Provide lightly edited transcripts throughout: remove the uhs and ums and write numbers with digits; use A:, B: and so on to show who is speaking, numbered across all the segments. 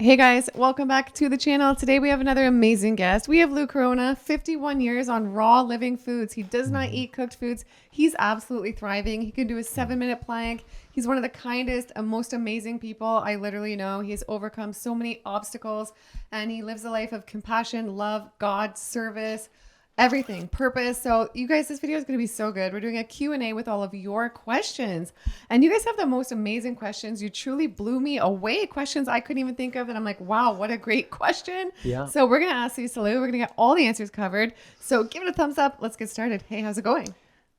A: Hey guys, welcome back to the channel. Today we have another amazing guest. We have Lou Corona, 51 years on raw living foods. He does not eat cooked foods. He's absolutely thriving. He can do a 7-minute plank. He's one of the kindest and most amazing people I literally know. He has overcome so many obstacles and he lives a life of compassion, love, God, service, everything, purpose. So you guys, this video is going to be so good. We're doing a Q&A with all of your questions. And you guys have the most amazing questions. You truly blew me away. Questions I couldn't even think of. And I'm like, wow, what a great question.
B: Yeah.
A: So we're going to ask you, Salud. We're going to get all the answers covered. So give it a thumbs up. Let's get started. Hey, how's it going?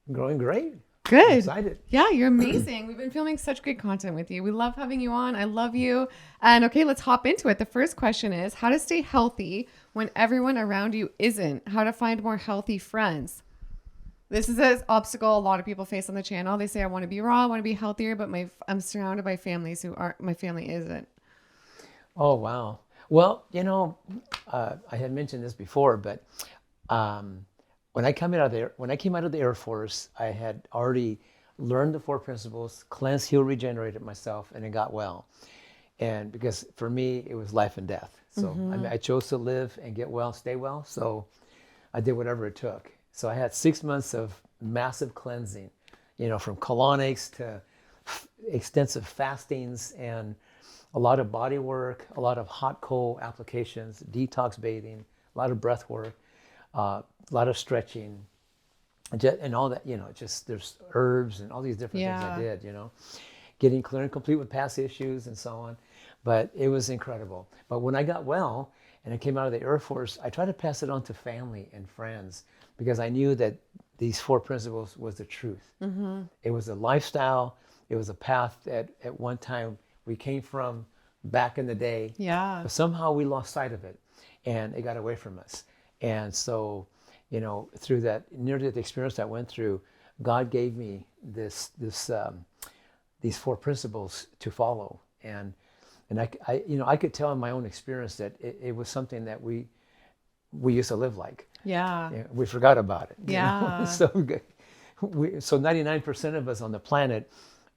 B: Going great.
A: Good.
B: I'm excited.
A: Yeah, you're amazing. We've been filming such great content with you. We love having you on. I love you. And okay, let's hop into it. The first question is how to stay healthy when everyone around you isn't. How to find more healthy friends. This is an obstacle a lot of people face on the channel. They say, I want to be raw, I want to be healthier, but I'm surrounded by families who aren't, my family isn't.
B: Oh, wow. Well, I had mentioned this before, but when I came out of the Air Force, I had already learned the 4 principles, cleansed, healed, regenerated myself, and it got well. And because for me, it was life and death. So I chose to live and get well, stay well. So I did whatever it took. So I had 6 months of massive cleansing, from colonics to extensive fastings and a lot of body work, a lot of hot cold applications, detox bathing, a lot of breath work, a lot of stretching, and all that, just there's herbs and all these different things I did, getting clear and complete with past issues and so on. But it was incredible. But when I got well and I came out of the Air Force, I tried to pass it on to family and friends because I knew that these 4 principles was the truth. It was a lifestyle. It was a path that at one time we came from back in the day.
A: Yeah.
B: But somehow we lost sight of it and it got away from us. And so, through that near-death experience I went through, God gave me these 4 principles to follow. And I could tell in my own experience that it was something that we used to live like.
A: Yeah.
B: We forgot about it.
A: Yeah.
B: So 99% of us on the planet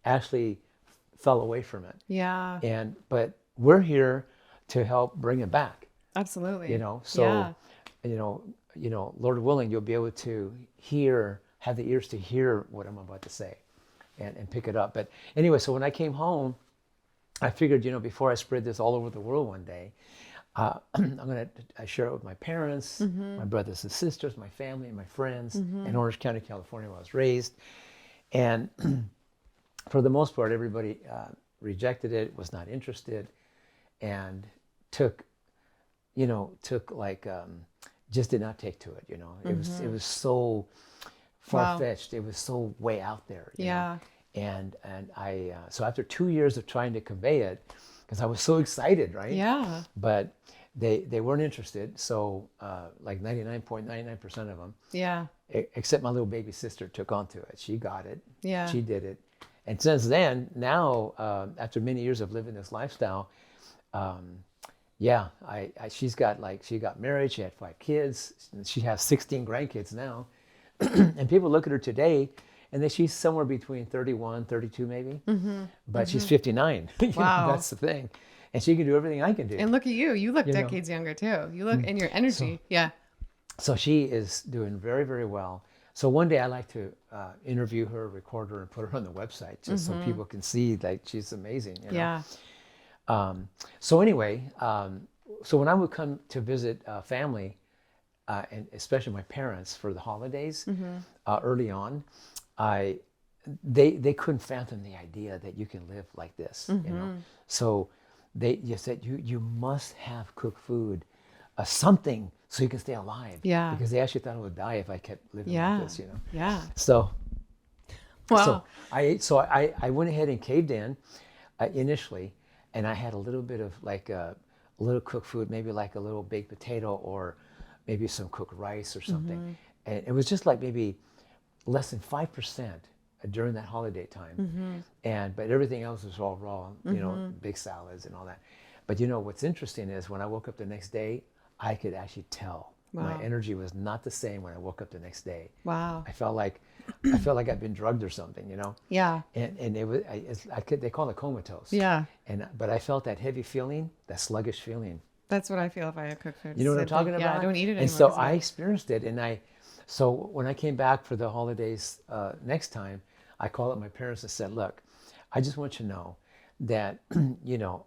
B: actually fell away from it.
A: Yeah.
B: But we're here to help bring it back.
A: Absolutely.
B: So, Lord willing, you'll be able to have the ears to hear what I'm about to say and pick it up. But anyway, so when I came home, I figured, before I spread this all over the world one day, I'm going to share it with my parents, my brothers and sisters, my family, and my friends in Orange County, California, where I was raised. And for the most part, everybody rejected it, was not interested, and just did not take to it. It was so far-fetched. It was so way out there. You know? And I so after 2 years of trying to convey it, because I was so excited, right?
A: Yeah.
B: But they weren't interested. So like 99.99% of them.
A: Yeah.
B: Except my little baby sister took onto it. She got it.
A: Yeah.
B: She did it. And since then, now after many years of living this lifestyle, she got married. She had 5 kids. She has 16 grandkids now. And people look at her today and she's somewhere between 31, 32 maybe, but she's 59.
A: Wow.
B: That's the thing. And she can do everything I can do.
A: And look at you. You look decades younger too. You look in your energy.
B: So she is doing very, very well. So one day I like to interview her, record her, and put her on the website just so people can see she's amazing.
A: Yeah.
B: So anyway, so when I would come to visit family, and especially my parents for the holidays, early on, they couldn't fathom the idea that you can live like this. So they just said you must have cooked food, something so you can stay alive.
A: Yeah.
B: Because they actually thought I would die if I kept living like this.
A: Yeah.
B: So.
A: Wow.
B: So I went ahead and caved in initially, and I had a little bit of a little cooked food, maybe like a little baked potato or maybe some cooked rice or something. And it was just like maybe less than 5% during that holiday time. But everything else was all raw, big salads and all that. But what's interesting is when I woke up the next day, I could actually tell My
A: Wow.
B: energy was not the same when I woke up the next day.
A: Wow.
B: I felt like I'd been drugged or something, you know.
A: Yeah.
B: And it was they call it comatose.
A: Yeah.
B: But I felt that heavy feeling, that sluggish feeling.
A: That's what I feel if I have cooked food.
B: You know what I'm
A: Same thing.
B: talking about?
A: Yeah, I don't eat it anymore.
B: And so
A: 'cause of
B: I
A: it.
B: experienced it, so when I came back for the holidays next time, I called up my parents and said, "Look, I just want you to know that you know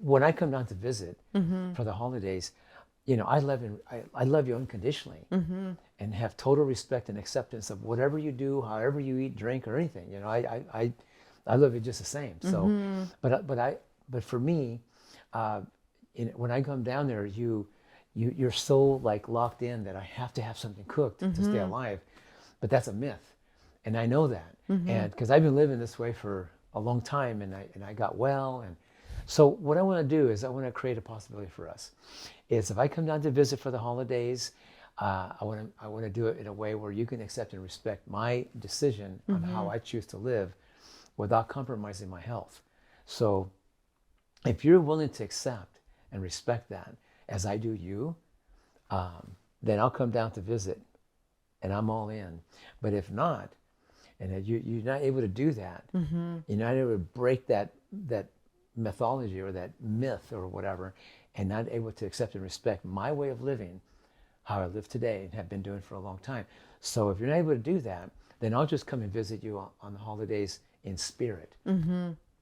B: when I come down to visit for the holidays, you know I love you unconditionally, and have total respect and acceptance of whatever you do, however you eat, drink, or anything. You know, I love you just the same. So, but for me, when I come down there, you're so like locked in that I have to have something cooked to stay alive, but that's a myth, and I know that, and because I've been living this way for a long time, and I got well, and so what I want to do is I want to create a possibility for us. Is if I come down to visit for the holidays, I want to do it in a way where you can accept and respect my decision on how I choose to live, without compromising my health. So, if you're willing to accept and respect that, as I do you, then I'll come down to visit, and I'm all in. But if not, and if you're not able to do that, you're not able to break that mythology or that myth or whatever, and not able to accept and respect my way of living, how I live today and have been doing for a long time. So if you're not able to do that, then I'll just come and visit you on the holidays in spirit.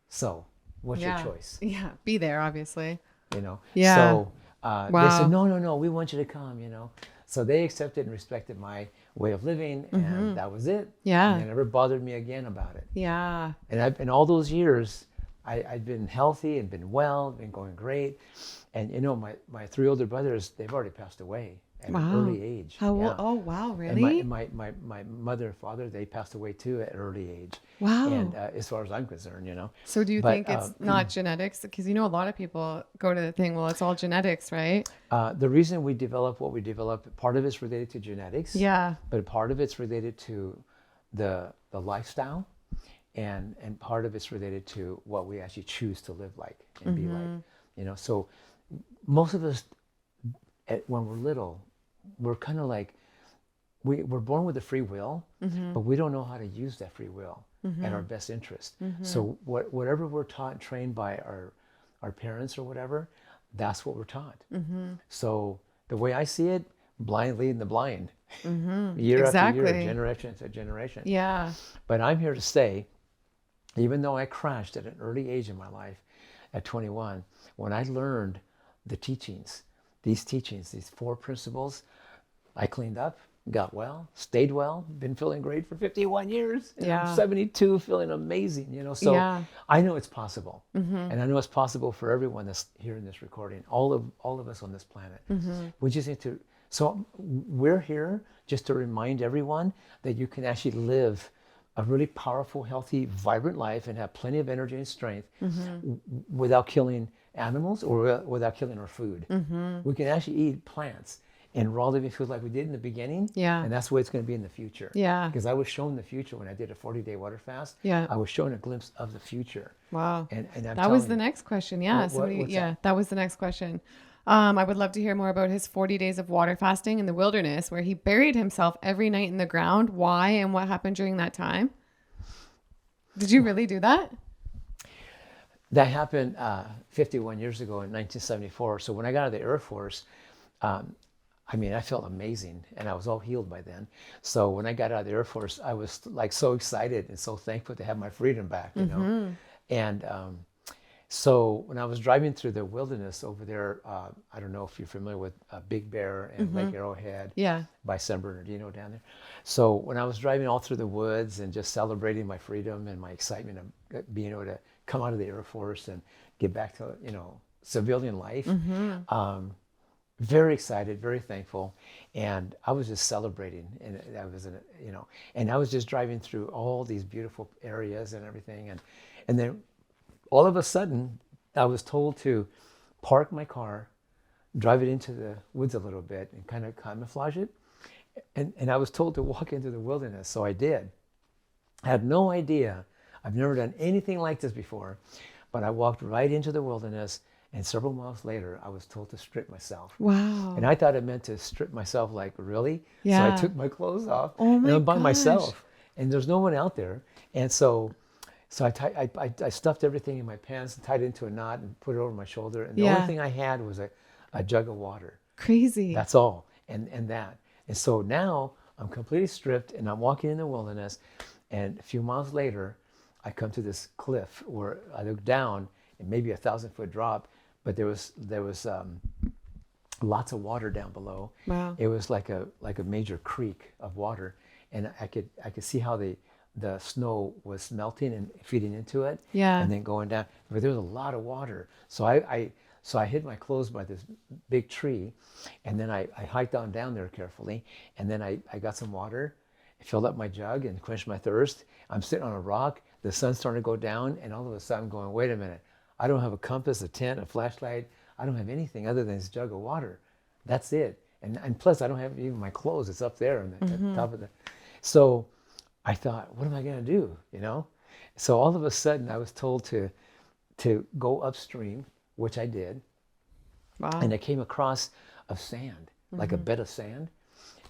B: So what's your choice?
A: Yeah, be there, obviously.
B: You know?
A: Yeah.
B: So they
A: Wow.
B: said, no, we want you to come, you know? So they accepted and respected my way of living, and that was it.
A: Yeah.
B: And they never bothered me again about it.
A: Yeah.
B: And in all those years, I've been healthy and been well, been going great. And you know, my three older brothers, they've already passed away at an early age.
A: How
B: Yeah.
A: old? Oh, wow, really?
B: And my mother and father, they passed away too at an early age.
A: Wow.
B: And as far as I'm concerned, you know.
A: So do you
B: But,
A: think it's not genetics? Because you know a lot of people go to the thing, well, it's all genetics, right?
B: The reason we develop what we develop, part of it's related to genetics.
A: Yeah.
B: But part of it's related to the lifestyle, and part of it's related to what we actually choose to live like and be like. You know, so most of us, when we're little, we're kind of like, we're born with a free will, but we don't know how to use that free will at our best interest. So whatever we're taught and trained by our parents or whatever, that's what we're taught. So the way I see it, blind leading the blind, year after year,
A: Exactly.
B: generation to generation.
A: Yeah.
B: But I'm here to say, even though I crashed at an early age in my life, at 21, when I learned the teachings, these 4 principles, I cleaned up, got well, stayed well, been feeling great for 51 years. And
A: Yeah.
B: I'm 72, feeling amazing, you know. So
A: Yeah.
B: I know it's possible. And I know it's possible for everyone that's hearing this recording, all of us on this planet. We just need to, so we're here just to remind everyone that you can actually live a really powerful, healthy, vibrant life and have plenty of energy and strength without killing animals or without killing our food. We can actually eat plants and raw living food like we did in the beginning.
A: Yeah.
B: And that's the way it's going to be in the future.
A: Yeah.
B: Because I was shown the future when I did a 40-day water fast.
A: Yeah.
B: I was shown a glimpse of the future.
A: Wow.
B: And I'm
A: That was
B: telling
A: the
B: you,
A: next question. Yeah.
B: what's
A: That was the next question. I would love to hear more about his 40 days of water fasting in the wilderness, where he buried himself every night in the ground. Why and what happened during that time? Did you really do that?
B: That happened 51 years ago in 1974. So when I got out of the Air Force, I mean, I felt amazing, and I was all healed by then. So when I got out of the Air Force, I was like so excited and so thankful to have my freedom back, you know. And so when I was driving through the wilderness over there, I don't know if you're familiar with Big Bear and Lake Arrowhead,
A: Yeah.
B: by San Bernardino down there. So when I was driving all through the woods and just celebrating my freedom and my excitement of being able to come out of the Air Force and get back to, you know, civilian life, very excited, very thankful, and I was just celebrating, and I was, you know, and I was just driving through all these beautiful areas and everything, and then all of a sudden, I was told to park my car, drive it into the woods a little bit, and kind of camouflage it, and I was told to walk into the wilderness, so I did. I had no idea. I've never done anything like this before, but I walked right into the wilderness, And several months later, I was told to strip myself.
A: Wow.
B: And I thought it meant to strip myself, like, really?
A: Yeah.
B: So I took my clothes off,
A: Oh
B: and
A: my
B: I'm by
A: gosh.
B: myself, and there's no one out there. And so I stuffed everything in my pants and tied it into a knot and put it over my shoulder. And the only thing I had was a jug of water.
A: Crazy.
B: That's all. And that. And so now I'm completely stripped, and I'm walking in the wilderness. And a few miles later, I come to this cliff where I look down, and maybe 1,000-foot drop, but there was lots of water down below.
A: Wow.
B: It was like a major creek of water, and I could see how the snow was melting and feeding into it,
A: Yeah.
B: and then going down. But there was a lot of water, so I hid my clothes by this big tree, and then I hiked on down there carefully, and then I got some water, filled up my jug, and quenched my thirst. I'm sitting on a rock. The sun's starting to go down, and all of a sudden I'm going, wait a minute. I don't have a compass, a tent, a flashlight. I don't have anything other than this jug of water. That's it. And plus, I don't have even my clothes. It's up there on the top of the. So I thought, what am I going to do? You know? So all of a sudden, I was told to go upstream, which I did.
A: Wow.
B: And I came across a sand, like a bed of sand.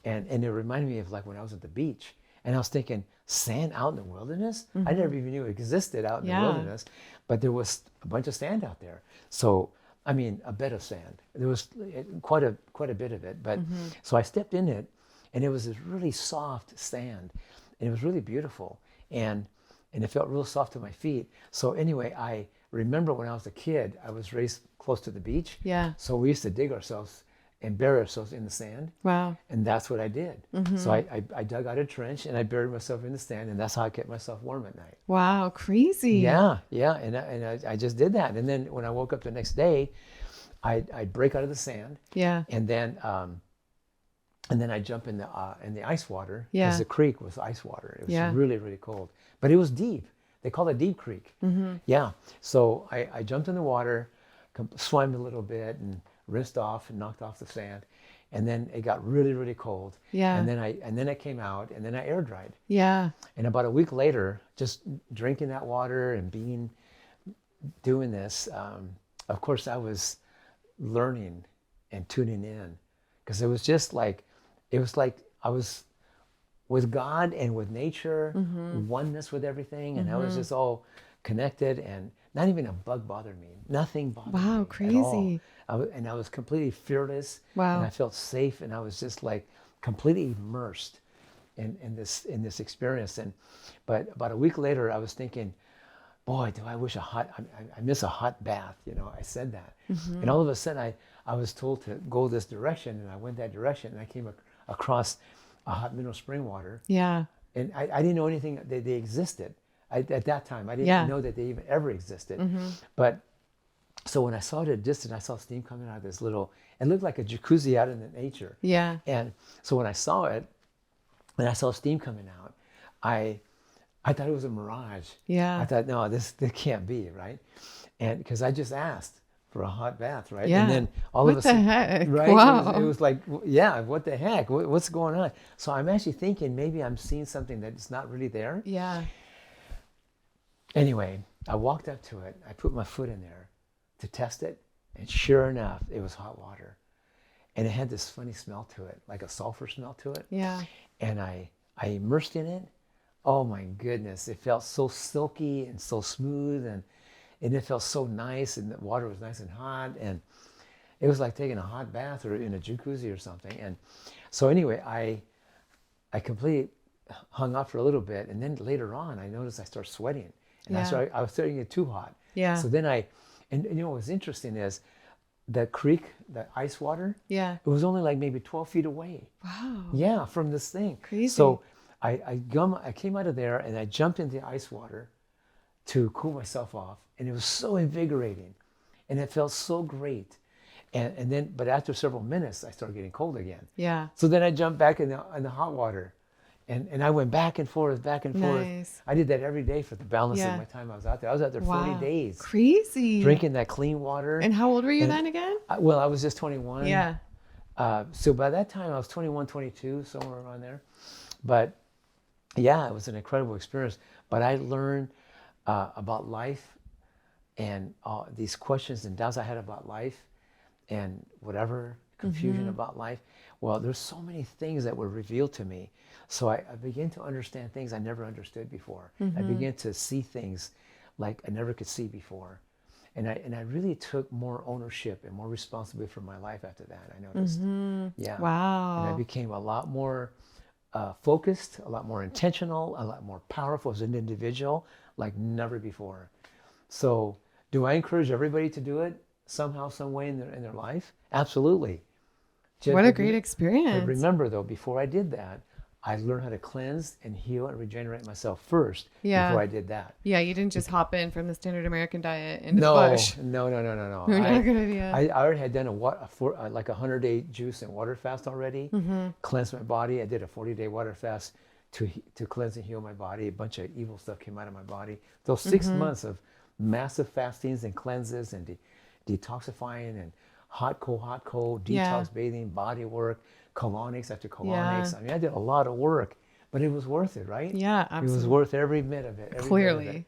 B: And it reminded me of like when I was at the beach. And I was thinking, sand out in the wilderness? I never even knew it existed out in the wilderness. But there was a bunch of sand out there. So, I mean, a bed of sand. There was quite a bit of it. But so I stepped in it, and it was this really soft sand. And it was really beautiful. And it felt real soft to my feet. So anyway, I remember when I was a kid, I was raised close to the beach.
A: Yeah.
B: So we used to dig ourselves and bury ourselves in the sand.
A: Wow.
B: And that's what I did. So I dug out a trench, and I buried myself in the sand, and that's how I kept myself warm at night.
A: Wow. Crazy.
B: Yeah. And I just did that. And then when I woke up the next day, I'd break out of the sand.
A: Yeah.
B: And then I jump in the ice water,
A: Yeah.
B: because the creek was ice water. It was
A: Yeah.
B: really, really cold, but it was deep. They call it Deep Creek. Yeah. So I jumped in the water, swam a little bit, and rinsed off and knocked off the sand, and then it got really, really cold.
A: Yeah.
B: And then I came out, and then I air dried.
A: Yeah.
B: And about a week later, just drinking that water and doing this, of course, I was learning and tuning in, because it was like I was with God and with nature, oneness with everything, and I was just all connected, and not even a bug bothered me. Nothing bothered me.
A: Wow.
B: At all.
A: Crazy.
B: I was completely fearless.
A: Wow.
B: And I felt safe, and I was just like completely immersed in this experience. But about a week later, I was thinking, boy, do I wish I miss a hot bath. You know, I said that. And all of a sudden, I was told to go this direction, and I went that direction, and I came across a hot mineral spring water.
A: Yeah.
B: And I didn't know anything that they existed. At that time, I didn't know that they even ever existed. But so when I saw it at a distance, I saw steam coming out of this little, it looked like a jacuzzi out in the nature.
A: Yeah.
B: And so when I saw it, and I saw steam coming out, I thought it was a mirage.
A: Yeah.
B: I thought, no, this can't be, right? And because I just asked for a hot bath, right?
A: Yeah.
B: And then all of a sudden,
A: What the heck?
B: right?
A: Wow.
B: It was like, yeah, what the heck? What's going on? So I'm actually thinking maybe I'm seeing something that's not really there.
A: Yeah.
B: Anyway, I walked up to it. I put my foot in there to test it, and sure enough, it was hot water. And it had this funny smell to it, like a sulfur smell to it.
A: Yeah.
B: And I immersed in it. Oh my goodness, it felt so silky and so smooth, and it felt so nice, and the water was nice and hot, and it was like taking a hot bath or in a jacuzzi or something. And so anyway, I completely hung out for a little bit, and then later on, I noticed I started sweating, and I was starting to get too hot.
A: Yeah.
B: So then and you know what's interesting is the creek, the ice water,
A: Yeah.
B: it was only like maybe 12 feet away.
A: Wow.
B: Yeah, from this thing.
A: Crazy.
B: So I came out of there, and I jumped into the ice water to cool myself off, and it was so invigorating, and it felt so great. And then, but after several minutes, I started getting cold again.
A: Yeah.
B: So then I jumped back in the hot water, and I went back and forth, back and forth.
A: Nice.
B: I did that every day for the balance
A: Yeah.
B: of my time I was out there. I was out there 40
A: Wow.
B: days,
A: Crazy.
B: drinking that clean water.
A: And how old were you
B: And
A: then again?
B: I was just 21.
A: Yeah.
B: So by that time, I was 21, 22, somewhere around there. But yeah, it was an incredible experience. But I learned about life and these questions and doubts I had about life and whatever confusion about life. Well, there's so many things that were revealed to me. So I began to understand things I never understood before. I began to see things like I never could see before. And I really took more ownership and more responsibility for my life after that, I noticed. Yeah.
A: Wow.
B: And I became a lot more focused, a lot more intentional, a lot more powerful as an individual, like never before. So do I encourage everybody to do it somehow, some way in their life? Absolutely.
A: What a great experience.
B: But remember though, before I did that, I learned how to cleanse and heal and regenerate myself first before I did that.
A: Yeah, you didn't just hop in from the standard American diet into the
B: No,
A: bush.
B: no.
A: Not a good idea.
B: I already had done like a 100-day juice and water fast already, cleansed my body. I did a 40-day water fast to cleanse and heal my body. A bunch of evil stuff came out of my body. Those 6 months of massive fastings and cleanses and detoxifying and hot, cold, detox bathing, body work, colonics after colonics. I mean, I did a lot of work, but it was worth it, right?
A: Yeah, absolutely.
B: It was worth every bit of it.
A: Clearly.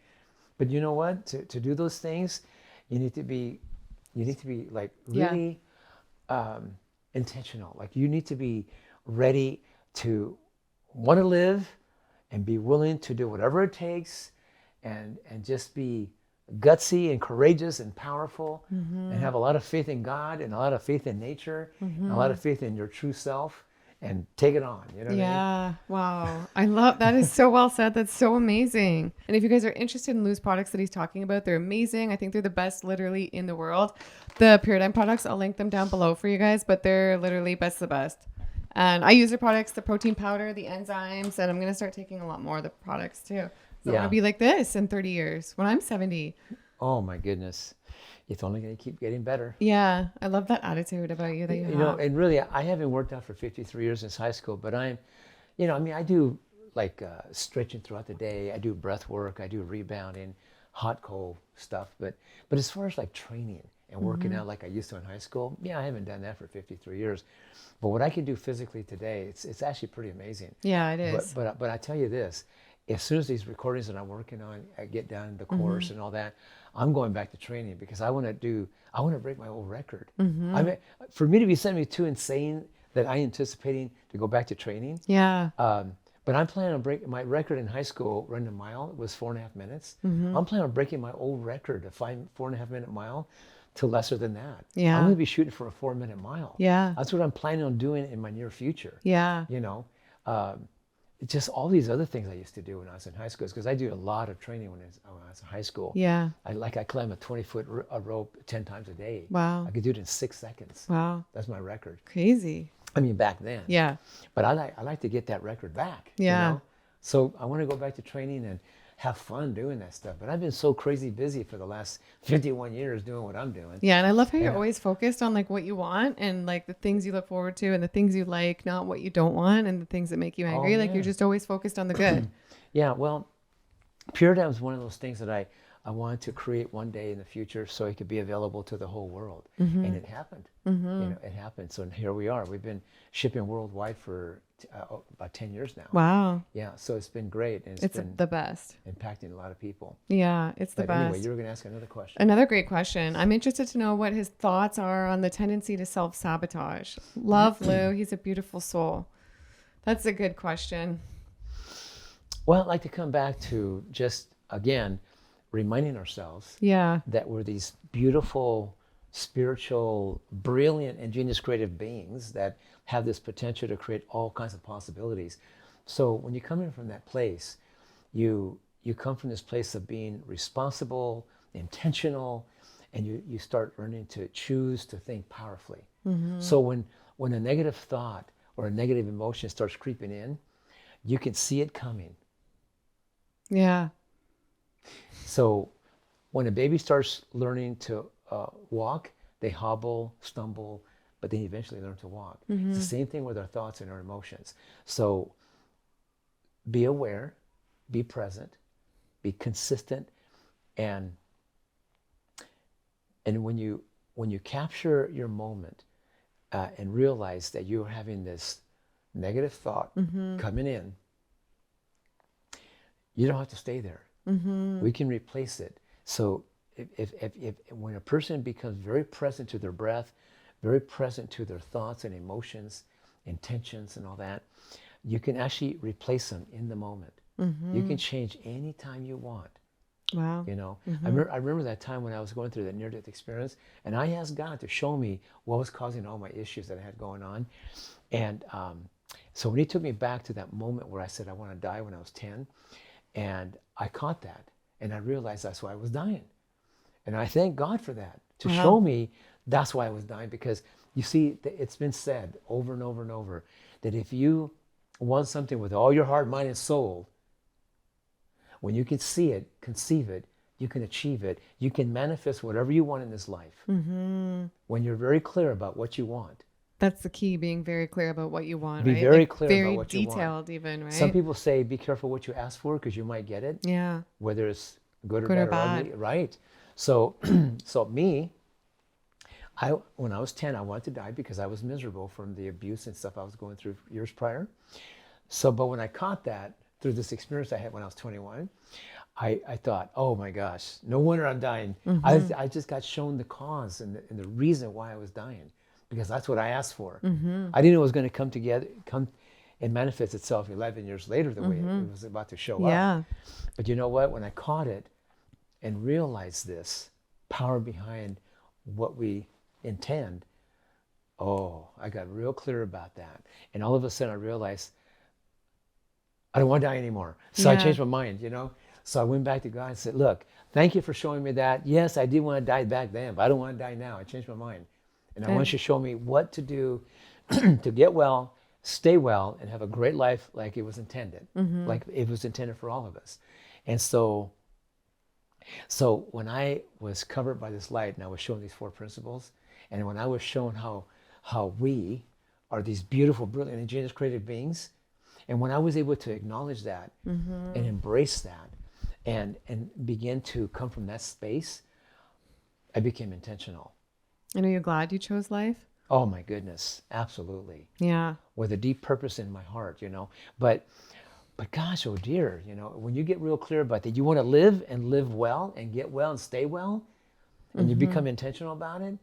B: But you know what? To do those things, you need to be like really intentional. Like you need to be ready to want to live and be willing to do whatever it takes and just be gutsy and courageous and powerful and have a lot of faith in God and a lot of faith in nature and a lot of faith in your true self and take it on. You know what I mean?
A: Wow. I love that. Is so well said. That's so amazing. And if you guys are interested in Lou's products that he's talking about, they're amazing. I think they're the best literally in the world. The Paradigm products, I'll link them down below for you guys, but they're literally best of the best. And I use their products, the protein powder, the enzymes, and I'm going to start taking a lot more of the products too. So I want to be like this in 30 years when I'm 70.
B: Oh my goodness. It's only going to keep getting better.
A: Yeah. I love that attitude about you that you have.
B: You know, and really, I haven't worked out for 53 years since high school, but I mean, I do like stretching throughout the day. I do breath work. I do rebounding, hot, cold stuff. But as far as like training and working out like I used to in high school, yeah, I haven't done that for 53 years. But what I can do physically today, it's actually pretty amazing.
A: Yeah, it is.
B: But I tell you this, as soon as these recordings that I'm working on, I get done the course and all that, I'm going back to training because I want to break my old record. I mean, for me to be 72 and saying that I'm anticipating to go back to training.
A: Yeah.
B: But I'm planning on breaking my record in high school. Running a mile was 4.5 minutes. I'm planning on breaking my old record, a 4.5 minute mile, to lesser than that.
A: Yeah.
B: I'm going to be shooting for a 4-minute mile.
A: Yeah.
B: That's what I'm planning on doing in my near future.
A: Yeah.
B: You know, just all these other things I used to do when I was in high school, because I do a lot of training when I was in high school.
A: Yeah.
B: I climb a 20-foot rope 10 times a day.
A: Wow.
B: I could do it in 6 seconds.
A: Wow.
B: That's my record.
A: Crazy.
B: I mean, back then.
A: Yeah.
B: But I like to get that record back.
A: Yeah.
B: You know? So I want to go back to training and have fun doing that stuff. But I've been so crazy busy for the last 51 years doing what I'm doing.
A: Yeah, and I love how you're always focused on like what you want and like the things you look forward to and the things you like, not what you don't want and the things that make you angry. Like you're just always focused on the good.
B: Yeah, well, Paradigm is one of those things that I wanted to create one day in the future so it could be available to the whole world. And it happened. You know, it happened. So here we are. We've been shipping worldwide for about 10 years now.
A: Wow.
B: Yeah, so it's been great. And
A: It's
B: been
A: the best.
B: impacting a lot of people.
A: Yeah, it's the
B: But
A: best.
B: anyway, you were going to ask another question.
A: Another great question. I'm interested to know what his thoughts are on the tendency to self-sabotage. Love Lou. He's a beautiful soul. That's a good question.
B: Well, I'd like to come back to just, again, reminding ourselves that we're these beautiful, spiritual, brilliant, and genius creative beings that have this potential to create all kinds of possibilities. So when you come in from that place, you come from this place of being responsible, intentional, and you start learning to choose to think powerfully. So when a negative thought or a negative emotion starts creeping in, you can see it coming.
A: Yeah.
B: So when a baby starts learning to walk, they hobble, stumble, but they eventually learn to walk. It's the same thing with our thoughts and our emotions. So be aware, be present, be consistent, and when you capture your moment and realize that you're having this negative thought coming in, you don't have to stay there. We can replace it. So if when a person becomes very present to their breath, very present to their thoughts and emotions, intentions and all that, you can actually replace them in the moment. You can change anytime you want.
A: Wow.
B: You know, I remember that time when I was going through that near-death experience, and I asked God to show me what was causing all my issues that I had going on. And so when he took me back to that moment where I said I want to die when I was 10, and I caught that, and I realized that's why I was dying. And I thank God for that, to show me that's why I was dying. Because you see, it's been said over and over and over that if you want something with all your heart, mind, and soul, when you can see it, conceive it, you can achieve it, you can manifest whatever you want in this life. When you're very clear about what you want.
A: That's the key, being very clear about what you want,
B: Be
A: right?
B: very
A: Like
B: clear
A: very
B: about what you want.
A: detailed even, right?
B: Some people say, be careful what you ask for because you might get it.
A: Yeah.
B: Whether it's good or
A: Good or
B: bad or ugly. Right. So, when I was 10, I wanted to die because I was miserable from the abuse and stuff I was going through years prior. So, but when I caught that through this experience I had when I was 21, I thought, oh my gosh, no wonder I'm dying. I just got shown the cause and the reason why I was dying, because that's what I asked for. I didn't know it was going to come and manifest itself 11 years later the way it was about to show up. But you know what? When I caught it and realized this power behind what we intend, I got real clear about that. And all of a sudden I realized I don't want to die anymore. So I changed my mind, you know? So I went back to God and said, look, thank you for showing me that. Yes, I did want to die back then, but I don't want to die now. I changed my mind. And I want you to show me what to do to get well, stay well, and have a great life like it was intended, like it was intended for all of us. And so when I was covered by this light and I was shown these 4 principles, and when I was shown how we are these beautiful, brilliant, and genius creative beings, and when I was able to acknowledge that and embrace that and begin to come from that space, I became intentional.
A: And are you glad you chose life?
B: Oh my goodness, absolutely.
A: Yeah.
B: With a deep purpose in my heart, you know. But gosh, oh dear, you know, when you get real clear about that, you want to live and live well and get well and stay well, and you become intentional about it,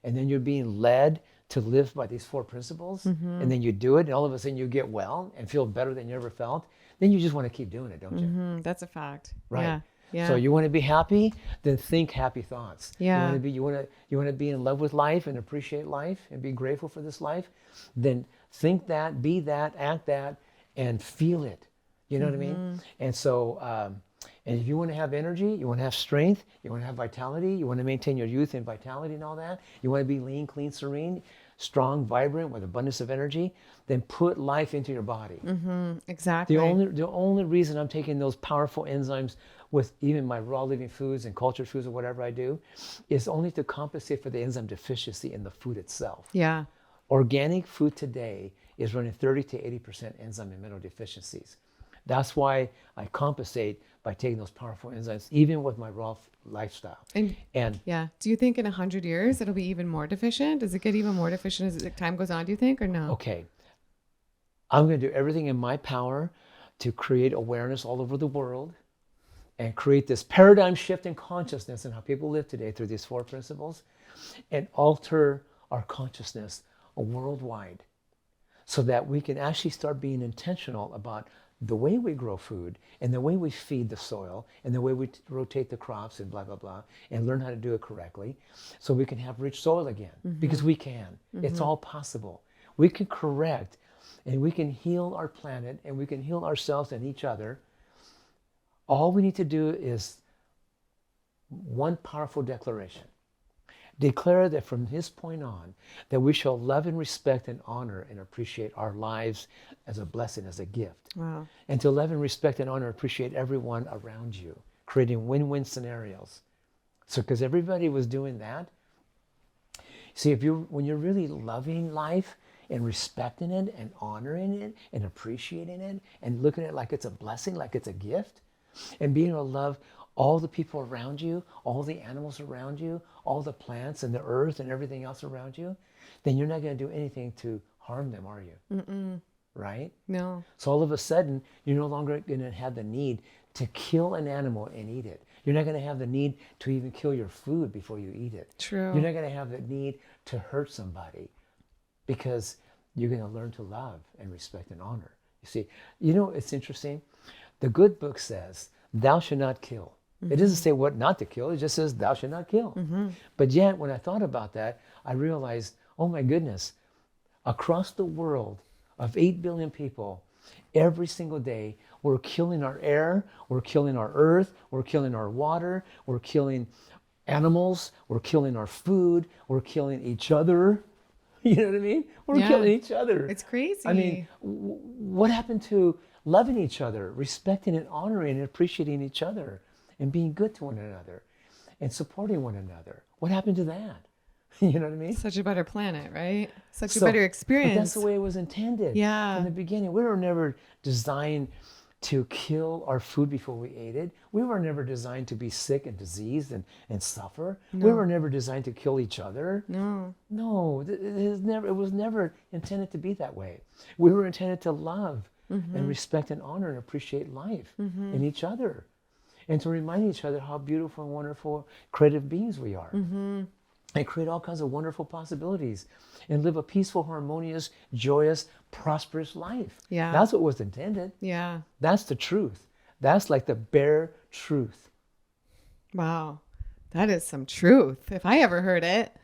B: and then you're being led to live by these 4 principles, and then you do it, and all of a sudden you get well and feel better than you ever felt, then you just want to keep doing it, don't you?
A: That's a fact.
B: Right.
A: Yeah. Yeah.
B: So you want to be happy, then think happy thoughts.
A: Yeah.
B: You want to be in love with life and appreciate life and be grateful for this life, then think that, be that, act that, and feel it. You know what I mean? And so, and if you want to have energy, you want to have strength, you want to have vitality, you want to maintain your youth and vitality and all that, you want to be lean, clean, serene, strong, vibrant, with abundance of energy, then put life into your body.
A: Exactly.
B: The only reason I'm taking those powerful enzymes with even my raw living foods and cultured foods or whatever I do is only to compensate for the enzyme deficiency in the food itself.
A: Yeah.
B: Organic food today is running 30 to 80% enzyme and mineral deficiencies. That's why I compensate by taking those powerful enzymes, even with my raw lifestyle. And
A: yeah, do you think in 100 years it'll be even more deficient? Does it get even more deficient as time goes on, do you think, or no?
B: Okay, I'm going to do everything in my power to create awareness all over the world and create this paradigm shift in consciousness in how people live today through these 4 principles, and alter our consciousness worldwide so that we can actually start being intentional about the way we grow food and the way we feed the soil and the way we rotate the crops and blah, blah, blah, and learn how to do it correctly so we can have rich soil again, because we can. It's all possible. We can correct and we can heal our planet and we can heal ourselves and each other. All we need to do is one powerful declaration. Declare that from this point on, that we shall love and respect and honor and appreciate our lives as a blessing, as a gift.
A: Wow.
B: And to love and respect and honor and appreciate everyone around you, creating win-win scenarios. So, because everybody was doing that. See, when you're really loving life and respecting it and honoring it and appreciating it and looking at it like it's a blessing, like it's a gift, and being able to love all the people around you, all the animals around you, all the plants and the earth and everything else around you, then you're not going to do anything to harm them, are you? Right?
A: No.
B: So all of a sudden, you're no longer going to have the need to kill an animal and eat it. You're not going to have the need to even kill your food before you eat it.
A: True.
B: You're not going to have the need to hurt somebody because you're going to learn to love and respect and honor. You see, it's interesting. The good book says, thou shalt not kill. It doesn't say what not to kill. It just says, thou shalt not kill. But yet, when I thought about that, I realized, oh my goodness, across the world of 8 billion people, every single day, we're killing our air, we're killing our earth, we're killing our water, we're killing animals, we're killing our food, we're killing each other. You know what I mean? We're killing each other.
A: It's crazy.
B: I mean, what happened to loving each other, respecting and honoring and appreciating each other, and being good to one another, and supporting one another? What happened to that? You know what I mean?
A: Such a better planet, right? Such a better experience.
B: But that's the way it was intended.
A: Yeah.
B: From the beginning. We were never designed to kill our food before we ate it. We were never designed to be sick and diseased and suffer.
A: No.
B: We were never designed to kill each other.
A: No.
B: No, it was never intended to be that way. We were intended to love and respect and honor and appreciate life and each other, and to remind each other how beautiful and wonderful creative beings we are, and create all kinds of wonderful possibilities and live a peaceful, harmonious, joyous, prosperous life.
A: Yeah.
B: That's what was intended.
A: Yeah.
B: That's the truth. That's like the bare truth.
A: Wow. That is some truth. If I ever heard it,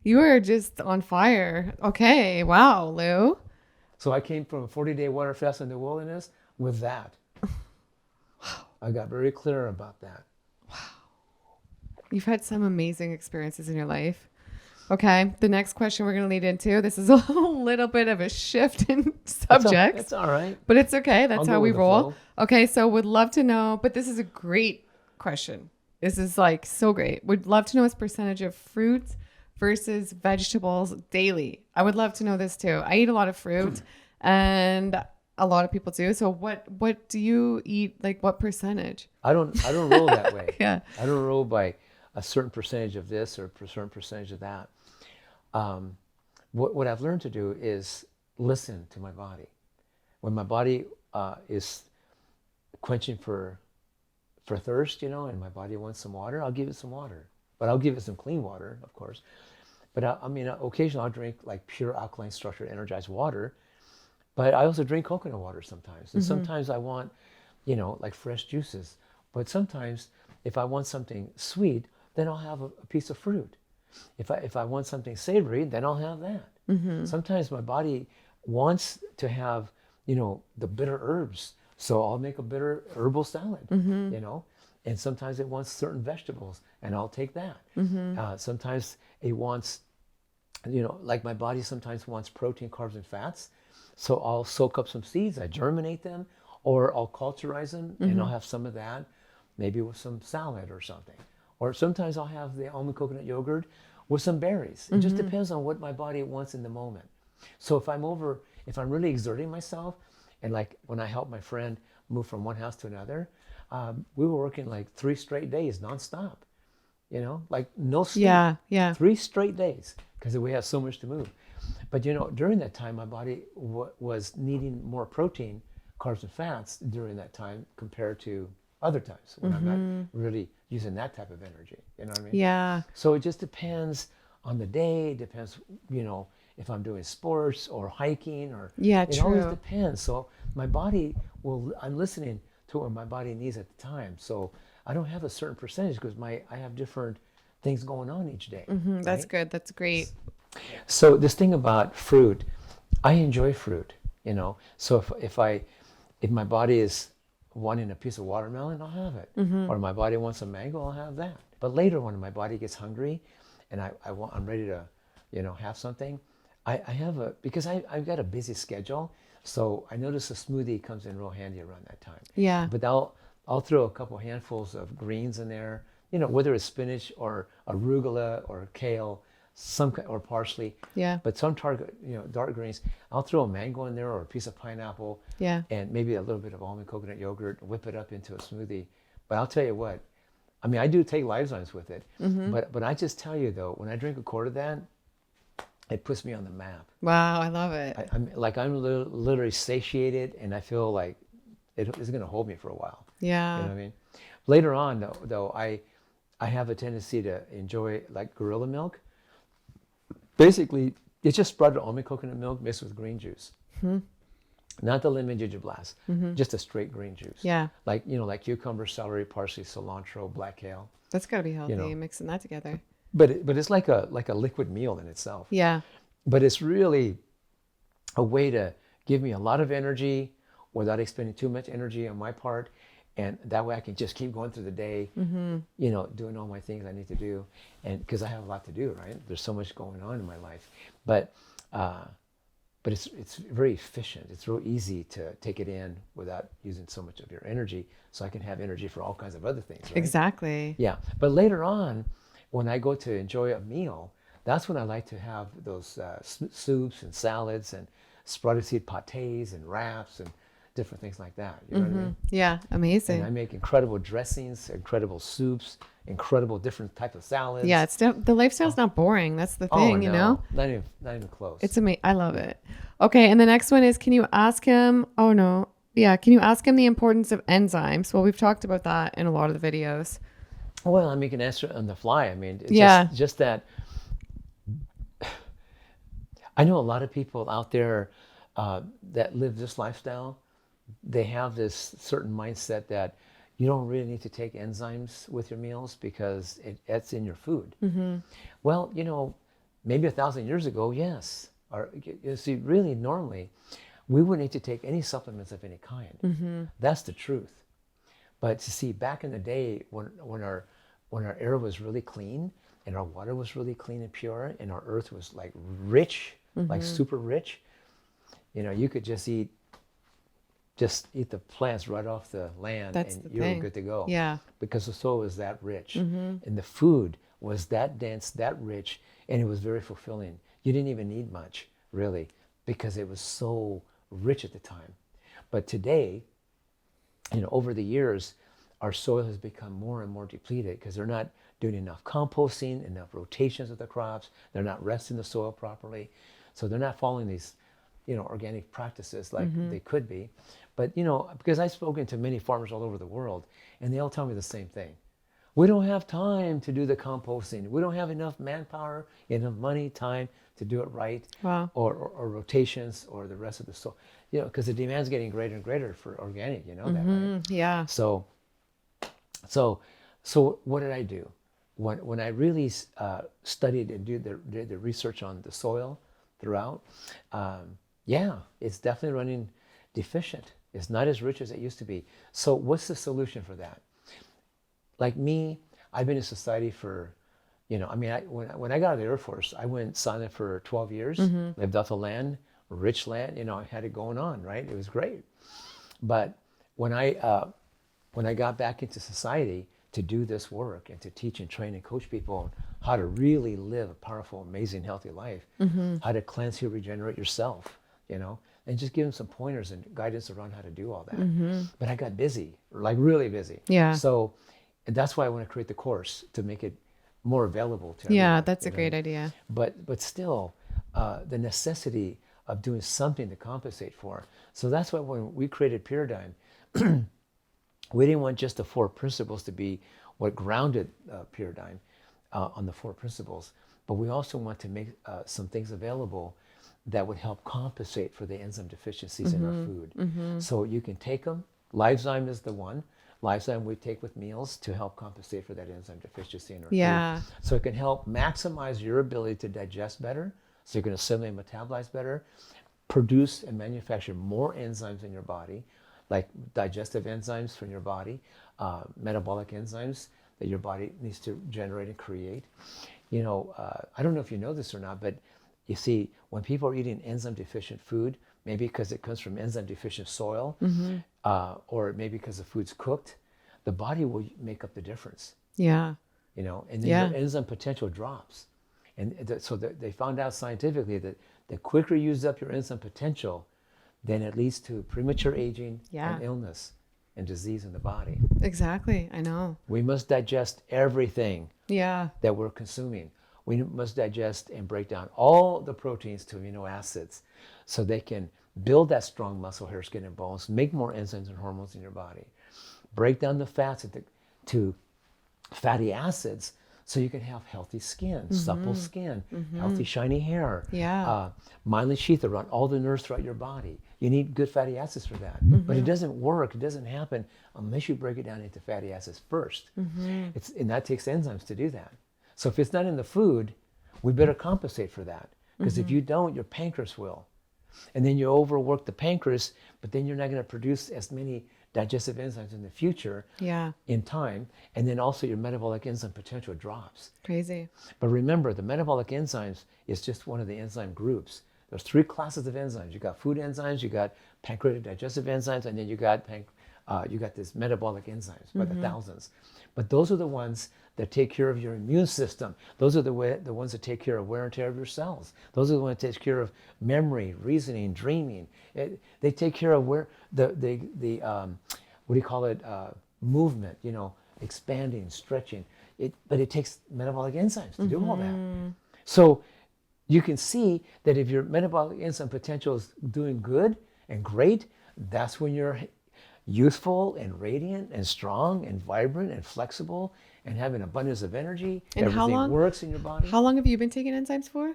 A: you are just on fire. Okay. Wow, Lou.
B: So I came from a 40-day water fast in the wilderness with that. I got very clear about that.
A: You've had some amazing experiences in your life. Okay. The next question we're going to lead into, this is a little bit of a shift in subjects.
B: It's all right.
A: But it's okay. That's how we roll.
B: Flow.
A: Okay. So would love to know, but this is a great question. This is like so great. Would love to know his percentage of fruits versus vegetables daily. I would love to know this too. I eat a lot of fruit and a lot of people do. So what do you eat? Like what percentage?
B: I don't roll that way.
A: Yeah.
B: I don't roll by a certain percentage of this or a certain percentage of that. What I've learned to do is listen to my body. When my body is quenching for thirst, and my body wants some water, I'll give it some water. But I'll give it some clean water, of course. But occasionally I'll drink like pure alkaline structured energized water. But I also drink coconut water sometimes. And sometimes I want, like fresh juices. But sometimes if I want something sweet, then I'll have a piece of fruit. If I want something savory, then I'll have that. Sometimes my body wants to have, the bitter herbs. So I'll make a bitter herbal salad, and sometimes it wants certain vegetables and I'll take that. Sometimes it wants, like my body sometimes wants protein, carbs, and fats. So I'll soak up some seeds, I germinate them, or I'll culturize them and I'll have some of that, maybe with some salad or something. Or sometimes I'll have the almond coconut yogurt with some berries. It just depends on what my body wants in the moment. So if I'm really exerting myself, and like when I helped my friend move from one house to another, we were working like 3 straight days nonstop, like no sleep.
A: Yeah.
B: 3 straight days because we have so much to move. But during that time, my body was needing more protein, carbs, and fats during that time compared to other times when I'm not really using that type of energy. You know what I mean?
A: Yeah.
B: So it just depends on the day. It depends, if I'm doing sports or hiking or it always depends. So my body I'm listening to what my body needs at the time. So I don't have a certain percentage because I have different things going on each day.
A: That's
B: right?
A: good. That's great.
B: So this thing about fruit, I enjoy fruit, So if my body is wanting a piece of watermelon, I'll have it. Or my body wants a mango, I'll have that. But later when my body gets hungry and I'm ready to, have something, I have because I've got a busy schedule. So I notice a smoothie comes in real handy around that time.
A: Yeah.
B: But I'll throw a couple handfuls of greens in there, whether it's spinach or arugula or kale, or parsley.
A: Yeah.
B: But some dark greens. I'll throw a mango in there or a piece of pineapple.
A: Yeah.
B: And maybe a little bit of almond coconut yogurt, whip it up into a smoothie. But I'll tell you what, I do take enzymes with it. But I just tell you though, when I drink a quart of that, it puts me on the map.
A: Wow, I love it.
B: I'm literally satiated, and I feel like it's going to hold me for a while.
A: Yeah.
B: You know what I mean? Later on, though, I have a tendency to enjoy like gorilla milk. Basically, it's just sprouted almond coconut milk mixed with green juice. Not the lemon ginger blast, just a straight green juice.
A: Yeah.
B: Like, like cucumber, celery, parsley, cilantro, black kale.
A: That's got to be healthy,
B: know.
A: mixing that together.
B: But it's like a liquid meal in itself.
A: Yeah.
B: But it's really a way to give me a lot of energy without expending too much energy on my part. And that way I can just keep going through the day, doing all my things I need to do. And because I have a lot to do, right? There's so much going on in my life. But it's very efficient. It's real easy to take it in without using so much of your energy. So I can have energy for all kinds of other things, right?
A: Exactly.
B: Yeah. But later on, when I go to enjoy a meal, that's when I like to have those soups and salads and sprouted seed pâtés and wraps and different things like that. You know what I mean?
A: Yeah, amazing.
B: And I make incredible dressings, incredible soups, incredible different type of salads.
A: Yeah, the lifestyle's not boring. That's the thing, you know?
B: Not even close.
A: It's amazing. I love it. Okay, and the next one is, can you ask him, can you ask him the importance of enzymes? Well, we've talked about that in a lot of the videos.
B: Well, I mean, you can answer it on the fly. I mean, just that. I know a lot of people out there that live this lifestyle. They have this certain mindset that you don't really need to take enzymes with your meals because it's in your food. Well, maybe 1,000 years ago, yes. Or you see, really, normally, we wouldn't need to take any supplements of any kind. That's the truth. But to see, back in the day when our air was really clean and our water was really clean and pure and our earth was like rich, like super rich, you could just eat the plants right off the land.
A: That's
B: and
A: the
B: you were
A: thing.
B: good to go.
A: Yeah.
B: Because the soil was that rich. And the food was that dense, that rich, and it was very fulfilling. You didn't even need much, really, because it was so rich at the time. But today, over the years, our soil has become more and more depleted because they're not doing enough composting, enough rotations of the crops. They're not resting the soil properly. So they're not following these, organic practices like they could be. But, because I've spoken to many farmers all over the world, and they all tell me the same thing. We don't have time to do the composting. We don't have enough manpower, enough money, time to do it right.
A: Wow.
B: Or rotations or the rest of the soil. Because the demand's getting greater and greater for organic, that, right?
A: Yeah.
B: So what did I do? When I really studied and did the research on the soil throughout, it's definitely running deficient. It's not as rich as it used to be. So what's the solution for that? Like me, I've been in society for, when I got out of the Air Force, I went silent for 12 years, lived off the land, rich land, I had it going on, right? It was great. But when I got back into society to do this work and to teach and train and coach people on how to really live a powerful, amazing, healthy life, how to cleanse, heal, regenerate yourself, and just give them some pointers and guidance around how to do all that. But I got busy, like really busy.
A: Yeah.
B: So that's why I want to create the course to make it more available to everyone.
A: Yeah, that's a great idea.
B: But still, the necessity of doing something to compensate for. So that's why when we created Paradigm, we didn't want just the 4 principles to be what grounded Paradigm on the 4 principles, but we also want to make some things available that would help compensate for the enzyme deficiencies in our food. So you can take them. 𝑼𝑺𝑬 is the one. 𝑼𝑺𝑬 we take with meals to help compensate for that enzyme deficiency in our food. So it can help maximize your ability to digest better, so you can assimilate and metabolize better, produce and manufacture more enzymes in your body, like digestive enzymes from your body, metabolic enzymes that your body needs to generate and create. I don't know if you know this or not, but you see, when people are eating enzyme deficient food, maybe because it comes from enzyme deficient soil, or maybe because the food's cooked, the body will make up the difference.
A: Yeah.
B: And then your enzyme potential drops. And so they found out scientifically that the quicker you use up your enzyme potential, then it leads to premature aging and illness and disease in the body.
A: Exactly. I know.
B: We must digest everything that we're consuming. We must digest and break down all the proteins to amino acids so they can build that strong muscle, hair, skin, and bones, make more enzymes and hormones in your body. Break down the fats to fatty acids so you can have healthy skin, supple skin, healthy shiny hair,
A: Yeah.
B: myelin sheath around all the nerves throughout your body. You need good fatty acids for that. But it doesn't work, it doesn't happen unless you break it down into fatty acids first. And that takes enzymes to do that. So if it's not in the food, we better compensate for that. Because if you don't, your pancreas will. And then you overwork the pancreas, but then you're not going to produce as many digestive enzymes in the future in time. And then also your metabolic enzyme potential drops.
A: Crazy.
B: But remember, the metabolic enzymes is just one of the enzyme groups. There's 3 classes of enzymes. You got food enzymes, you got pancreatic digestive enzymes, and then you got this metabolic enzymes by the thousands. But those are the ones that take care of your immune system. Those are the ones that take care of wear and tear of your cells. Those are the ones that take care of memory, reasoning, dreaming. They take care of where what do you call it? Movement. Expanding, stretching. But it takes metabolic enzymes to do all that. So you can see that if your metabolic enzyme potential is doing good and great, that's when you're youthful and radiant and strong and vibrant and flexible and have an abundance of energy.
A: And
B: everything works in your body.
A: How long have you been taking enzymes for?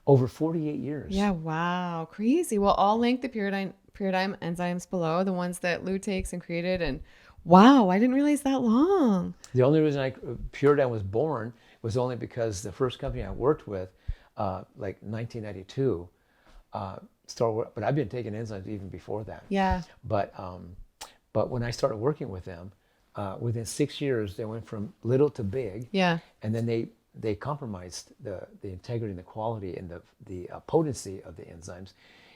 B: Over 48 years.
A: Yeah, wow, crazy. Well, I'll link the Pyridine enzymes below, the ones that Lou takes and created. And wow, I didn't realize that long.
B: The only reason Pyridine was born was only because the first company I worked with, like 1992, but I've been taking enzymes even before that.
A: Yeah.
B: But when I started working with them, within 6 years, they went from little to big.
A: Yeah.
B: And then they compromised the integrity and the quality and the potency of the enzymes.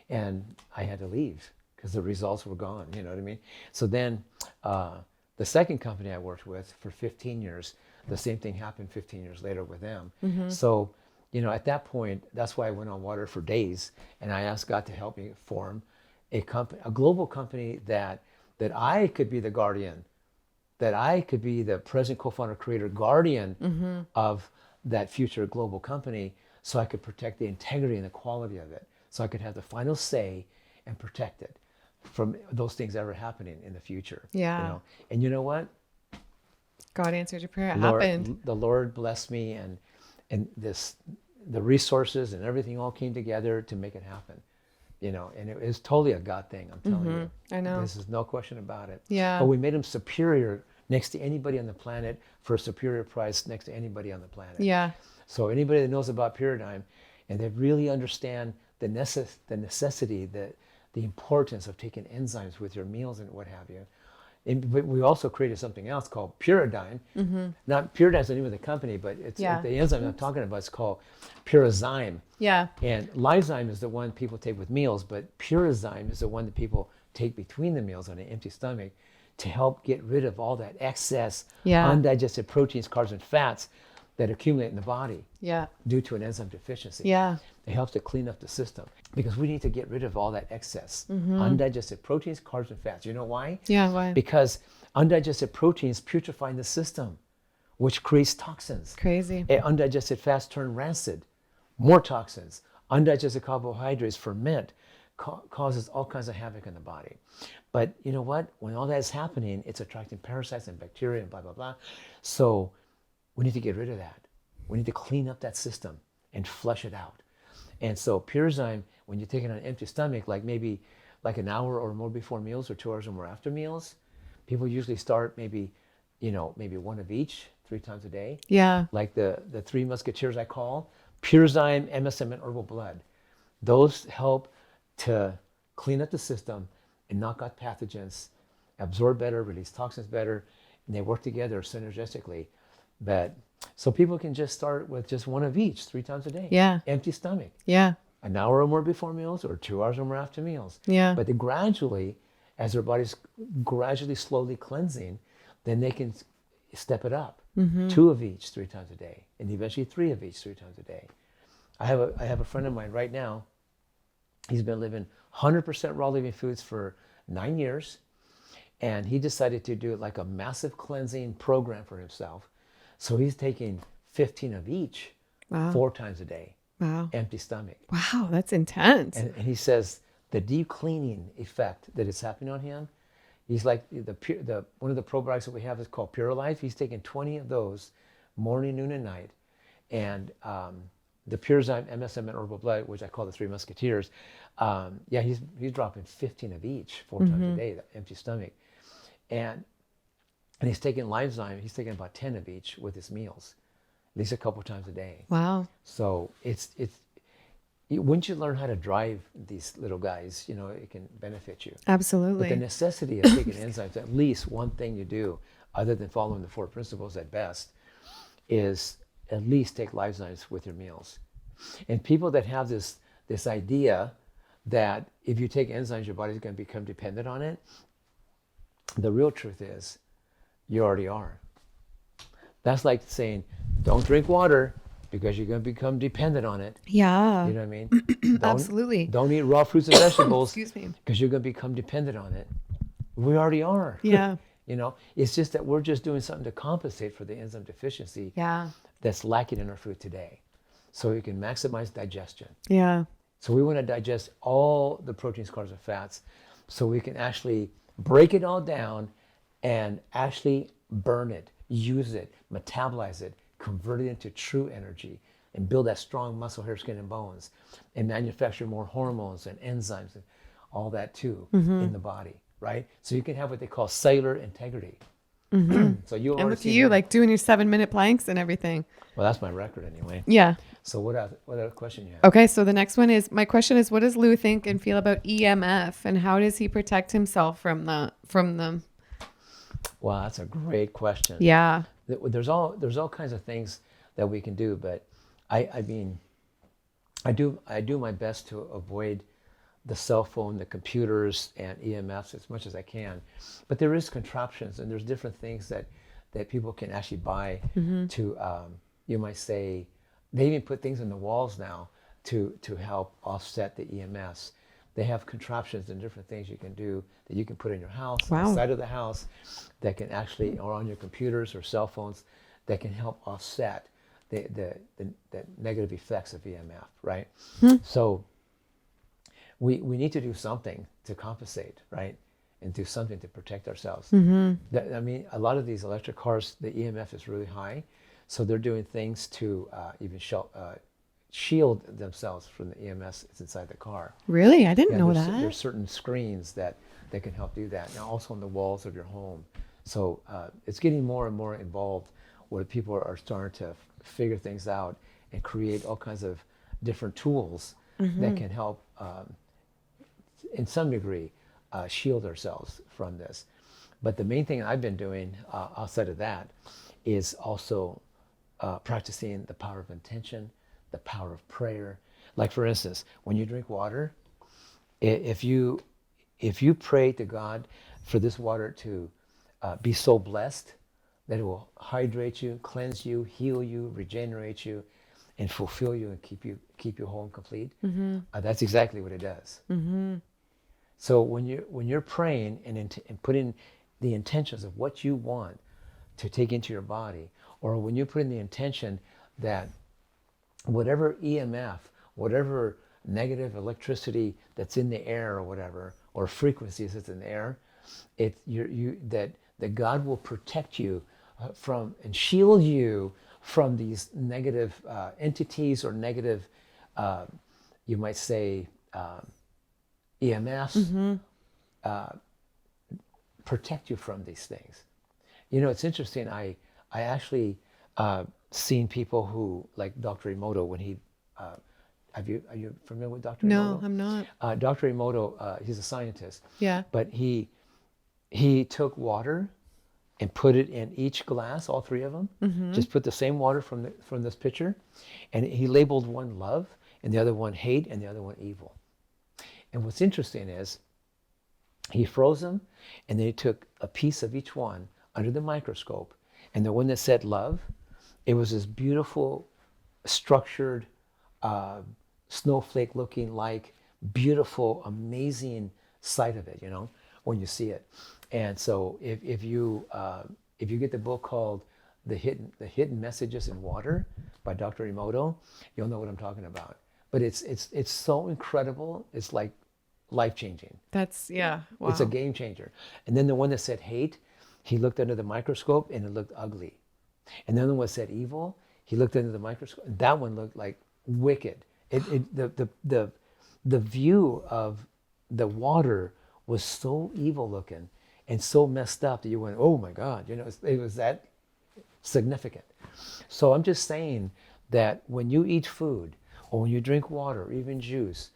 B: And I had to leave because the results were gone, you know what I mean? So then the second company I worked with for 15 years, the same thing happened 15 years later with them. So, at that point, that's why I went on water for days. And I asked God to help me form a global company that I could be the guardian, that I could be the president, co-founder, creator, guardian of that future global company, so I could protect the integrity and the quality of it, so I could have the final say and protect it from those things ever happening in the future.
A: Yeah.
B: And you know what?
A: God answered your prayer. It happened.
B: The Lord blessed me, and the resources and everything all came together to make it happen. And it was totally a God thing, I'm telling you.
A: I know.
B: This is no question about it.
A: Yeah.
B: But we made him superior next to anybody on the planet for a superior price next to anybody on the planet.
A: Yeah.
B: So anybody that knows about Pyridine and they really understand the necessity, the importance of taking enzymes with your meals and what have you. But we also created something else called Pyridine. Not Pyridine's the name of the company, but it's the enzyme I'm talking about. It's called Pyrazyme.
A: Yeah.
B: And Lyzyme is the one people take with meals, but Pyrazyme is the one that people take between the meals on an empty stomach to help get rid of all that excess undigested proteins, carbs, and fats that accumulate in the body due to an enzyme deficiency.
A: Yeah.
B: It helps to clean up the system because we need to get rid of all that excess undigested proteins, carbs, and fats. You know why?
A: Yeah, why?
B: Because undigested proteins putrefy in the system, which creates toxins.
A: Crazy.
B: Undigested fats turn rancid, more toxins. Undigested carbohydrates ferment, causes all kinds of havoc in the body. But you know what? When all that is happening, it's attracting parasites and bacteria and blah, blah, blah. So we need to get rid of that. We need to clean up that system and flush it out. And so Pyrazyme, when you take it on an empty stomach, maybe an hour or more before meals or 2 hours or more after meals, people usually start maybe one of each 3 times a day.
A: Yeah.
B: Like the 3 musketeers I call, Pyrazyme, MSM, and herbal blood. Those help to clean up the system and knock out pathogens, absorb better, release toxins better, and they work together synergistically. But so people can just start with just one of each 3 times a day.
A: Yeah.
B: Empty stomach.
A: Yeah.
B: An hour or more before meals or 2 hours or more after meals.
A: Yeah.
B: But they gradually, as their body's gradually, slowly cleansing, then they can step it up. 2 of each 3 times a day, and eventually 3 of each 3 times a day. I have a friend of mine right now. He's been living 100% raw living foods for 9 years, and he decided to do like a massive cleansing program for himself. So he's taking 15 of each 4 times a day.
A: Wow.
B: Empty stomach.
A: Wow, that's intense.
B: And he says the deep cleaning effect that is happening on him, He's like one of the probiotics that we have is called Pure Life. He's taking 20 of those morning, noon, and night. And the Pure Zyme, MSM, and Herbal Blood, which I call the Three Musketeers, he's dropping 15 of each 4 times a day, empty stomach. And he's taking Livezyme, he's taking about 10 of each with his meals, at least a couple times a day.
A: Wow.
B: So once you learn how to drive these little guys, it can benefit you.
A: Absolutely.
B: But the necessity of taking enzymes, at least one thing you do, other than following the 4 principles at best, is at least take Livezymes with your meals. And people that have this idea that if you take enzymes, your body's going to become dependent on it, the real truth is, you already are. That's like saying, don't drink water because you're going to become dependent on it.
A: Yeah.
B: You know what I mean?
A: Absolutely.
B: Don't eat raw fruits and vegetables.
A: Excuse me.
B: Because you're going to become dependent on it. We already are.
A: Yeah.
B: It's just that we're just doing something to compensate for the enzyme deficiency that's lacking in our food today. So we can maximize digestion.
A: Yeah.
B: So we want to digest all the proteins, carbs, and fats so we can actually break it all down and actually burn it, use it, metabolize it, convert it into true energy, and build that strong muscle, hair, skin, and bones, and manufacture more hormones and enzymes and all that too in the body, right? So you can have what they call cellular integrity. So you
A: And look at you, like doing your 7-minute planks and everything.
B: Well, that's my record anyway.
A: Yeah.
B: So what other question you have?
A: Okay, so the next one is, my question is, what does Lou think and feel about EMF, and how does he protect himself from them?
B: Wow, that's a great question.
A: Yeah.
B: There's all kinds of things that we can do, but I mean, I do my best to avoid the cell phone, the computers, and EMFs as much as I can. But there is contraptions, and there's different things that people can actually buy to, you might say, they even put things in the walls now to help offset the EMFs. They have contraptions and different things you can do that you can put in your house, outside of the house, that can actually, or on your computers or cell phones, that can help offset the negative effects of EMF, right? So we need to do something to compensate, right? And do something to protect ourselves. I mean, a lot of these electric cars, the EMF is really high, so they're doing things to even shield themselves from the EMS that's inside the car.
A: Really? I didn't know that.
B: There's certain screens that can help do that. Now also on the walls of your home. So it's getting more and more involved where people are starting to figure things out and create all kinds of different tools that can help, in some degree, shield ourselves from this. But the main thing I've been doing outside of that is also practicing the power of intention, the power of prayer. Like for instance, when you drink water, if you pray to God for this water to be so blessed that it will hydrate you, cleanse you, heal you, regenerate you, and fulfill you and keep you whole and complete, that's exactly what it does. So when you're praying and putting the intentions of what you want to take into your body, or when you put in the intention that whatever EMF, whatever negative electricity that's in the air or whatever, or frequencies that's in the air, that God will protect you from and shield you from these negative entities or negative, you might say, EMFs, protect you from these things. It's interesting. I actually seen people who, like Dr. Emoto, when he, are you familiar with Dr. Emoto?
A: No, I'm not.
B: Dr. Emoto, he's a scientist.
A: Yeah.
B: But he took water and put it in each glass, all 3 of them. Just put the same water from this pitcher, and he labeled one love, and the other one hate, and the other one evil. And what's interesting is he froze them, and then he took a piece of each one under the microscope, and the one that said love, it was this beautiful, structured, snowflake looking like beautiful, amazing sight of it, when you see it. And so if you get the book called The Hidden Messages in Water by Dr. Emoto, you'll know what I'm talking about. But it's so incredible. It's like life-changing.
A: That's, yeah. Wow.
B: It's a game changer. And then the one that said hate, he looked under the microscope and it looked ugly. And then the one that said evil, he looked under the microscope and that one looked like wicked. The view of the water was so evil looking and so messed up that you went, oh my God, you know, it was that significant. So I'm just saying that when you eat food or when you drink water or even juice,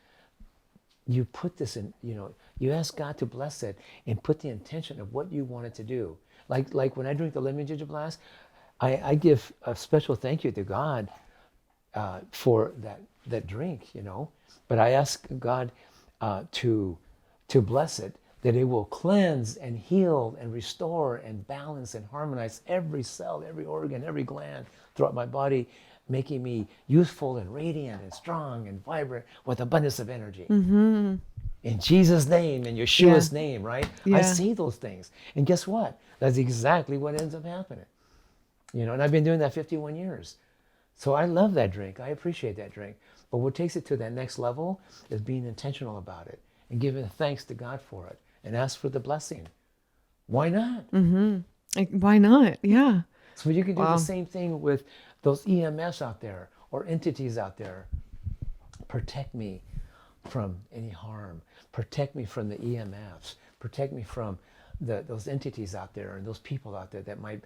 B: you put this in, you know, you ask God to bless it and put the intention of what you want it to do. Like when I drink the lemon ginger blast, I give a special thank you to God for that drink, you know. But I ask God to bless it, that it will cleanse and heal and restore and balance and harmonize every cell, every organ, every gland throughout my body, making me useful and radiant and strong and vibrant with abundance of energy.
A: Mm-hmm.
B: In Jesus' name, in Yeshua's name, right?
A: Yeah.
B: I say those things. And guess what? That's exactly what ends up happening. You know, and I've been doing that 51 years. So I love that drink. I appreciate that drink. But what takes it to that next level is being intentional about it and giving thanks to God for it and ask for the blessing. Why not?
A: Mm-hmm. Like, why not? Yeah.
B: So you can do the same thing with those EMFs out there or entities out there. Protect me from any harm. Protect me from the EMFs. Protect me from those entities out there and those people out there that might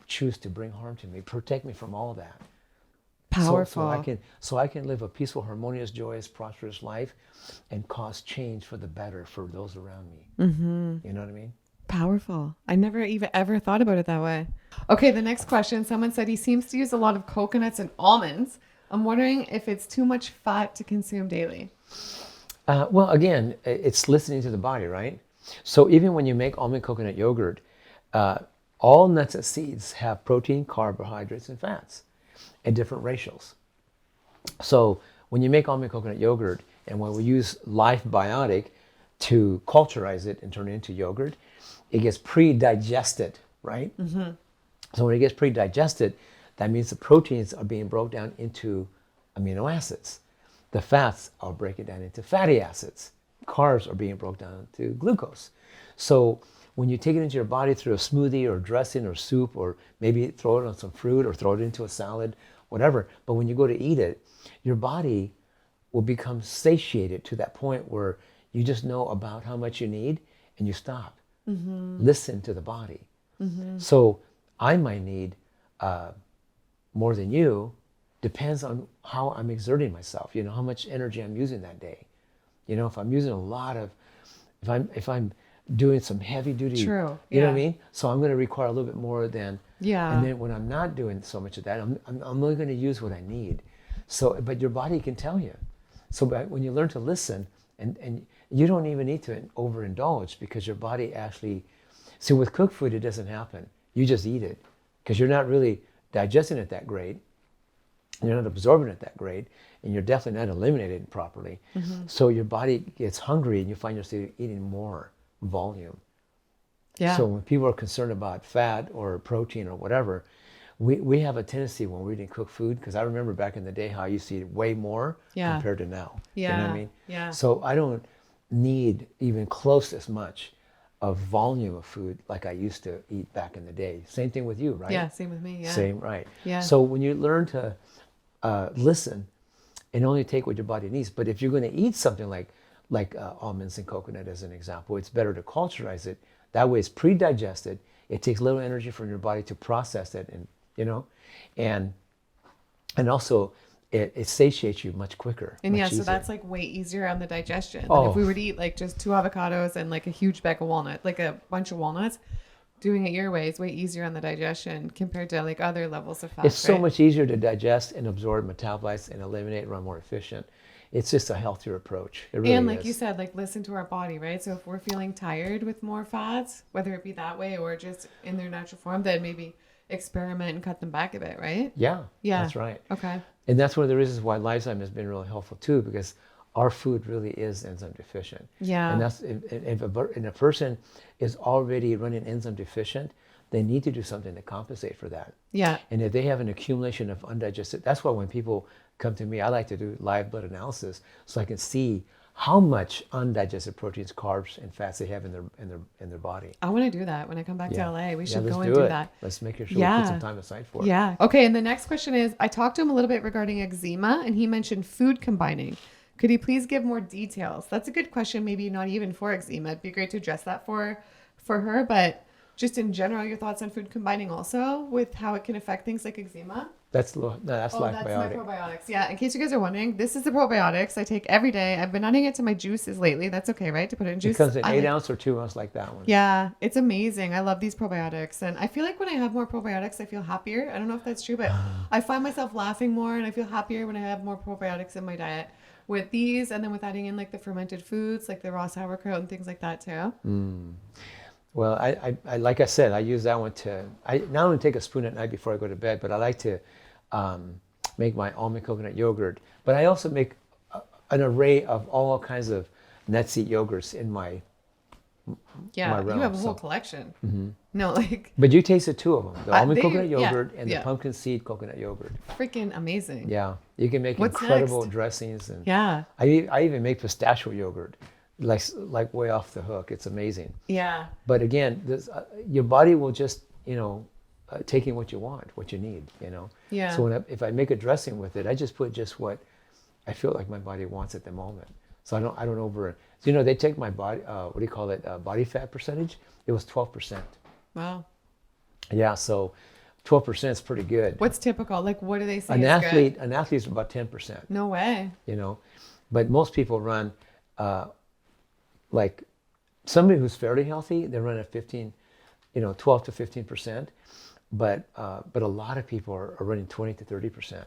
B: choose to bring harm to me. Protect me from all that.
A: Powerful.
B: So I can live a peaceful, harmonious, joyous, prosperous life and cause change for the better for those around me.
A: Mm-hmm.
B: You know what I mean?
A: Powerful. I never even ever thought about it that way. Okay, the next question. Someone said he seems to use a lot of coconuts and almonds. I'm wondering if it's too much fat to consume daily.
B: Well, again, it's listening to the body, right? So even when you make almond coconut yogurt, all nuts and seeds have protein, carbohydrates, and fats at different ratios. So when you make almond coconut yogurt, and when we use Life Biotic to culturize it and turn it into yogurt, it gets pre-digested, right? Mm-hmm. So when it gets pre-digested, that means the proteins are being broken down into amino acids. The fats are breaking down into fatty acids. Carbs are being broken down to glucose. So when you take it into your body through a smoothie or dressing or soup, or maybe throw it on some fruit or throw it into a salad, whatever, but when you go to eat it, your body will become satiated to that point where you just know about how much you need and you stop. Mm-hmm. Listen to the body. Mm-hmm. So I might need more than you, depends on how I'm exerting myself, you know, how much energy I'm using that day. You know, if I'm using a lot of, if I'm doing some heavy duty, you know what I mean? So I'm going to require a little bit more than, and then when I'm not doing so much of that, I'm only going to use what I need. So, but your body can tell you. So when you learn to listen, and you don't even need to overindulge, because your body actually, see, with cooked food, it doesn't happen. You just eat it because you're not really digesting it that great. You're not absorbing it that great, and you're definitely not eliminating it properly. Mm-hmm. So your body gets hungry and you find yourself eating more volume. Yeah. So when people are concerned about fat or protein or whatever, we have a tendency when we're eating cooked food, because I remember back in the day how I used to eat way more compared to now.
A: Yeah.
B: You know what I mean?
A: Yeah.
B: So I don't need even close as much of volume of food like I used to eat back in the day. Same thing with you, right?
A: Yeah, same with me, yeah.
B: Same, right.
A: Yeah.
B: So when you learn to listen and only take what your body needs, but if you're going to eat something like almonds and coconut as an example, it's better to culturize it. That way it's pre-digested. It takes little energy from your body to process it, and you know, and also it satiates you much quicker.
A: And
B: much
A: yeah,
B: easier.
A: so that's like way easier on the digestion than if we were to eat like just 2 avocados and like a huge bag of walnut, like a bunch of walnuts. Doing it your way is way easier on the digestion compared to like other levels of fat.
B: It's so much easier to digest and absorb, metabolize, and eliminate, run more efficient. It's just a healthier approach. It really
A: and like
B: is.
A: you said, like listen to our body, right? So if we're feeling tired with more fats, whether it be that way or just in their natural form, then maybe experiment and cut them back a bit, right?
B: Yeah, that's right.
A: Okay.
B: And that's one of the reasons why Lysozyme has been really helpful too, because our food really is enzyme deficient.
A: Yeah.
B: And that's if a person is already running enzyme deficient, they need to do something to compensate for that.
A: Yeah.
B: And if they have an accumulation of undigested, that's why when people come to me, I like to do live blood analysis so I can see how much undigested proteins, carbs, and fats they have in their body.
A: I want to do that when I come back to LA. We should
B: let's
A: go and do
B: it.
A: that.
B: Let's make sure we put some time aside for it.
A: Yeah. Okay. And the next question is, I talked to him a little bit regarding eczema, and he mentioned food combining. Could he please give more details? That's a good question. Maybe not even for eczema. It'd be great to address that for her, but just in general, your thoughts on food combining also with how it can affect things like eczema.
B: That's
A: That's
B: like
A: my
B: biotic.
A: probiotics. Yeah. In case you guys are wondering, this is the probiotics I take every day. I've been adding it to my juices lately. That's okay, right? To put it in juice.
B: It comes in 8 ounce or 2 ounce like that one.
A: Yeah, it's amazing. I love these probiotics. And I feel like when I have more probiotics, I feel happier. I don't know if that's true, but I find myself laughing more and I feel happier when I have more probiotics in my diet with these, and then with adding in like the fermented foods, like the raw sauerkraut and things like that too.
B: Well, I like I said, I use that one I not only take a spoon at night before I go to bed, but I like to make my almond coconut yogurt. But I also make an array of all kinds of nut seed yogurts in my realm,
A: you have a whole collection. No, like.
B: But you tasted 2 of them: the almond coconut
A: yeah,
B: yogurt and the pumpkin seed coconut yogurt.
A: Freaking amazing.
B: Yeah, you can make
A: What's
B: incredible
A: next?
B: dressings, and
A: Yeah.
B: I even make pistachio yogurt, like way off the hook. It's amazing.
A: Yeah.
B: But again, your body will just take in what you want, what you need.
A: Yeah.
B: So if I make a dressing with it, I just put just what I feel like my body wants at the moment. So I don't over. So they take my body. What do you call it? Body fat percentage. It was 12%.
A: Wow.
B: Yeah. So 12% is pretty good.
A: What's typical? Like, what do they say?
B: An
A: is
B: athlete
A: good?
B: An athlete's about 10%.
A: No way.
B: But most people run like somebody who's fairly healthy, they run at 15, 12 to 15%. But a lot of people are running 20 to 30%.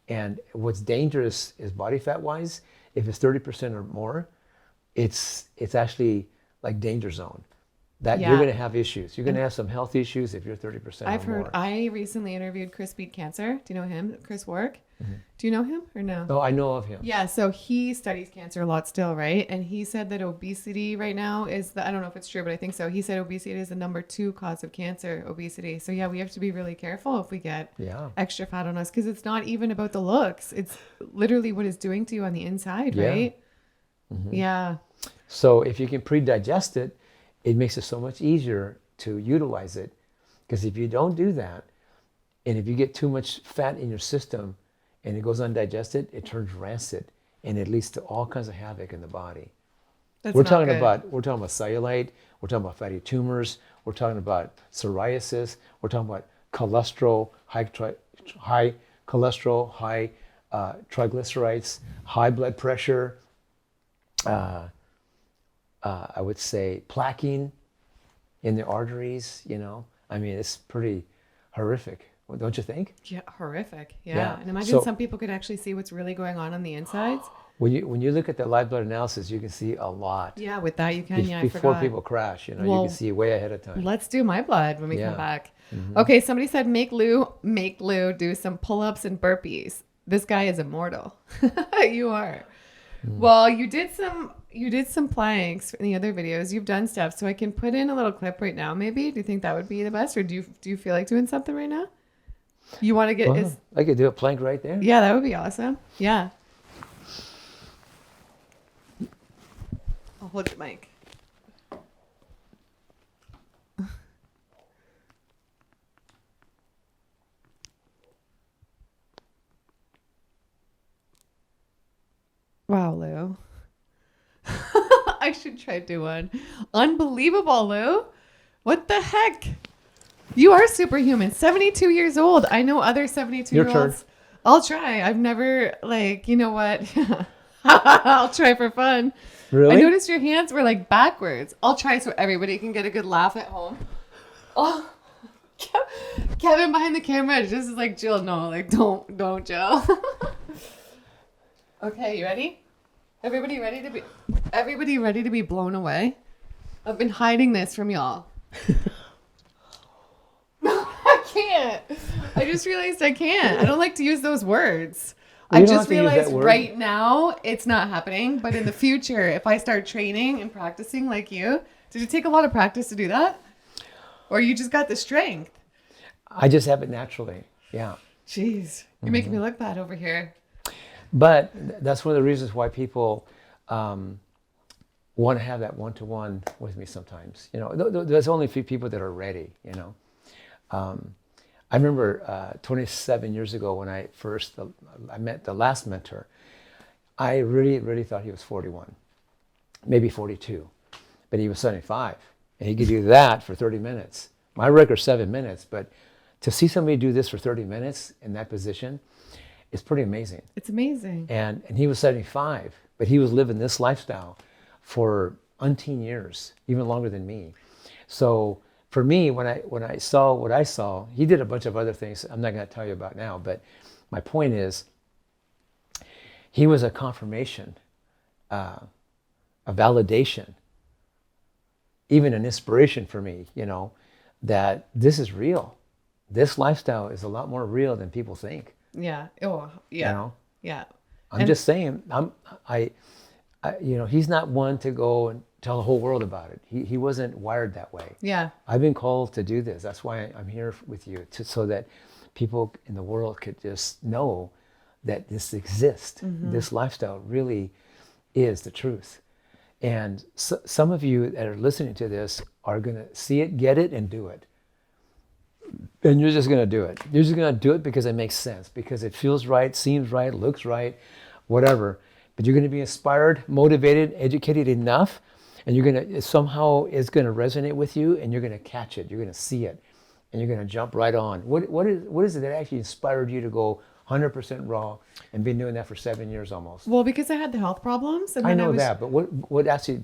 B: And what's dangerous is body fat wise, if it's 30% or more, it's actually like danger zone. That you're going to have issues. You're going to have some health issues if you're 30%
A: I've
B: or more.
A: heard. I recently interviewed Chris Beat Cancer. Do you know him? Chris Warwick. Do you know him or no?
B: Oh, I know of him.
A: Yeah, so he studies cancer a lot still, right? And he said that obesity right now is I don't know if it's true, but I think so. He said obesity is the number 2 cause of cancer, obesity. So yeah, we have to be really careful if we get extra fat on us, because it's not even about the looks. It's literally what it's doing to you on the inside, right? Yeah.
B: So if you can pre-digest it, it makes it so much easier to utilize it. Because if you don't do that, and if you get too much fat in your system and it goes undigested, it turns rancid and it leads to all kinds of havoc in the body. We're talking about cellulite, we're talking about fatty tumors, we're talking about psoriasis, we're talking about cholesterol, high cholesterol, high triglycerides, high blood pressure, I would say plaquing in the arteries, I mean, it's pretty horrific, don't you think?
A: Yeah, horrific. Yeah. And imagine some people could actually see what's really going on the insides.
B: When you look at the live blood analysis, you can see a lot.
A: Yeah, with that you can. I
B: before
A: forgot.
B: people crash, you can see way ahead of time.
A: Let's do my blood when we come back. Okay, somebody said make Lou do some pull-ups and burpees. This guy is immortal. You are. Well, you did some planks in the other videos. You've done stuff, so I can put in a little clip right now. Maybe. Do you think that would be the best, or do you feel like doing something right now? You want to get?
B: I could do a plank right there.
A: Yeah, that would be awesome. Yeah. I'll hold the mic. Wow, Lou. I should try to do one. Unbelievable, Lou. What the heck? You are superhuman. 72 years old. I know other 72-year-olds.
B: Your turn.
A: I'll try. I've never, you know what? I'll try for fun.
B: Really?
A: I noticed your hands were backwards. I'll try so everybody can get a good laugh at home. Oh, Kevin behind the camera just is like, Jill, no, don't, Jill. Okay, you ready? Everybody ready to be blown away? I've been hiding this from y'all. I can't. I just realized I can't. I don't like to use those words. I just realized right now it's not happening, but in the future, if I start training and practicing like you, did it take a lot of practice to do that? Or you just got the strength?
B: I just have it naturally. Yeah.
A: Jeez, you're making me look bad over here.
B: But that's one of the reasons why people want to have that one-to-one with me sometimes. You know, there's only a few people that are ready, you know. I remember 27 years ago when I met the last mentor, I really thought he was 41, maybe 42, but he was 75. And he could do that for 30 minutes. My record's 7 minutes, but to see somebody do this for 30 minutes in that position is pretty amazing.
A: It's amazing.
B: And he was 75, but he was living this lifestyle for umpteen years, even longer than me. So for me, when I saw what I saw, he did a bunch of other things I'm not going to tell you about now, but my point is, he was a confirmation, a validation, even an inspiration for me, you know, that this is real. This lifestyle is a lot more real than people think.
A: Yeah. Oh, yeah.
B: You know?
A: Yeah.
B: I'm just saying, you know, he's not one to go and tell the whole world about it. He wasn't wired that way.
A: Yeah.
B: I've been called to do this. That's why I'm here with you, so that people in the world could just know that this exists. This lifestyle really is the truth. And some of you that are listening to this are going to see it, get it, and do it. And you're just going to do it. You're just going to do it because it makes sense, because it feels right, seems right, looks right, whatever. But you're going to be inspired, motivated, educated enough, and you're going to, somehow it's going to resonate with you, and you're going to catch it. You're going to see it, and you're going to jump right on. What is it that actually inspired you to go 100% raw and been doing that for 7 years almost?
A: Well, because I had the health problems. And
B: I
A: then
B: know that, but what actually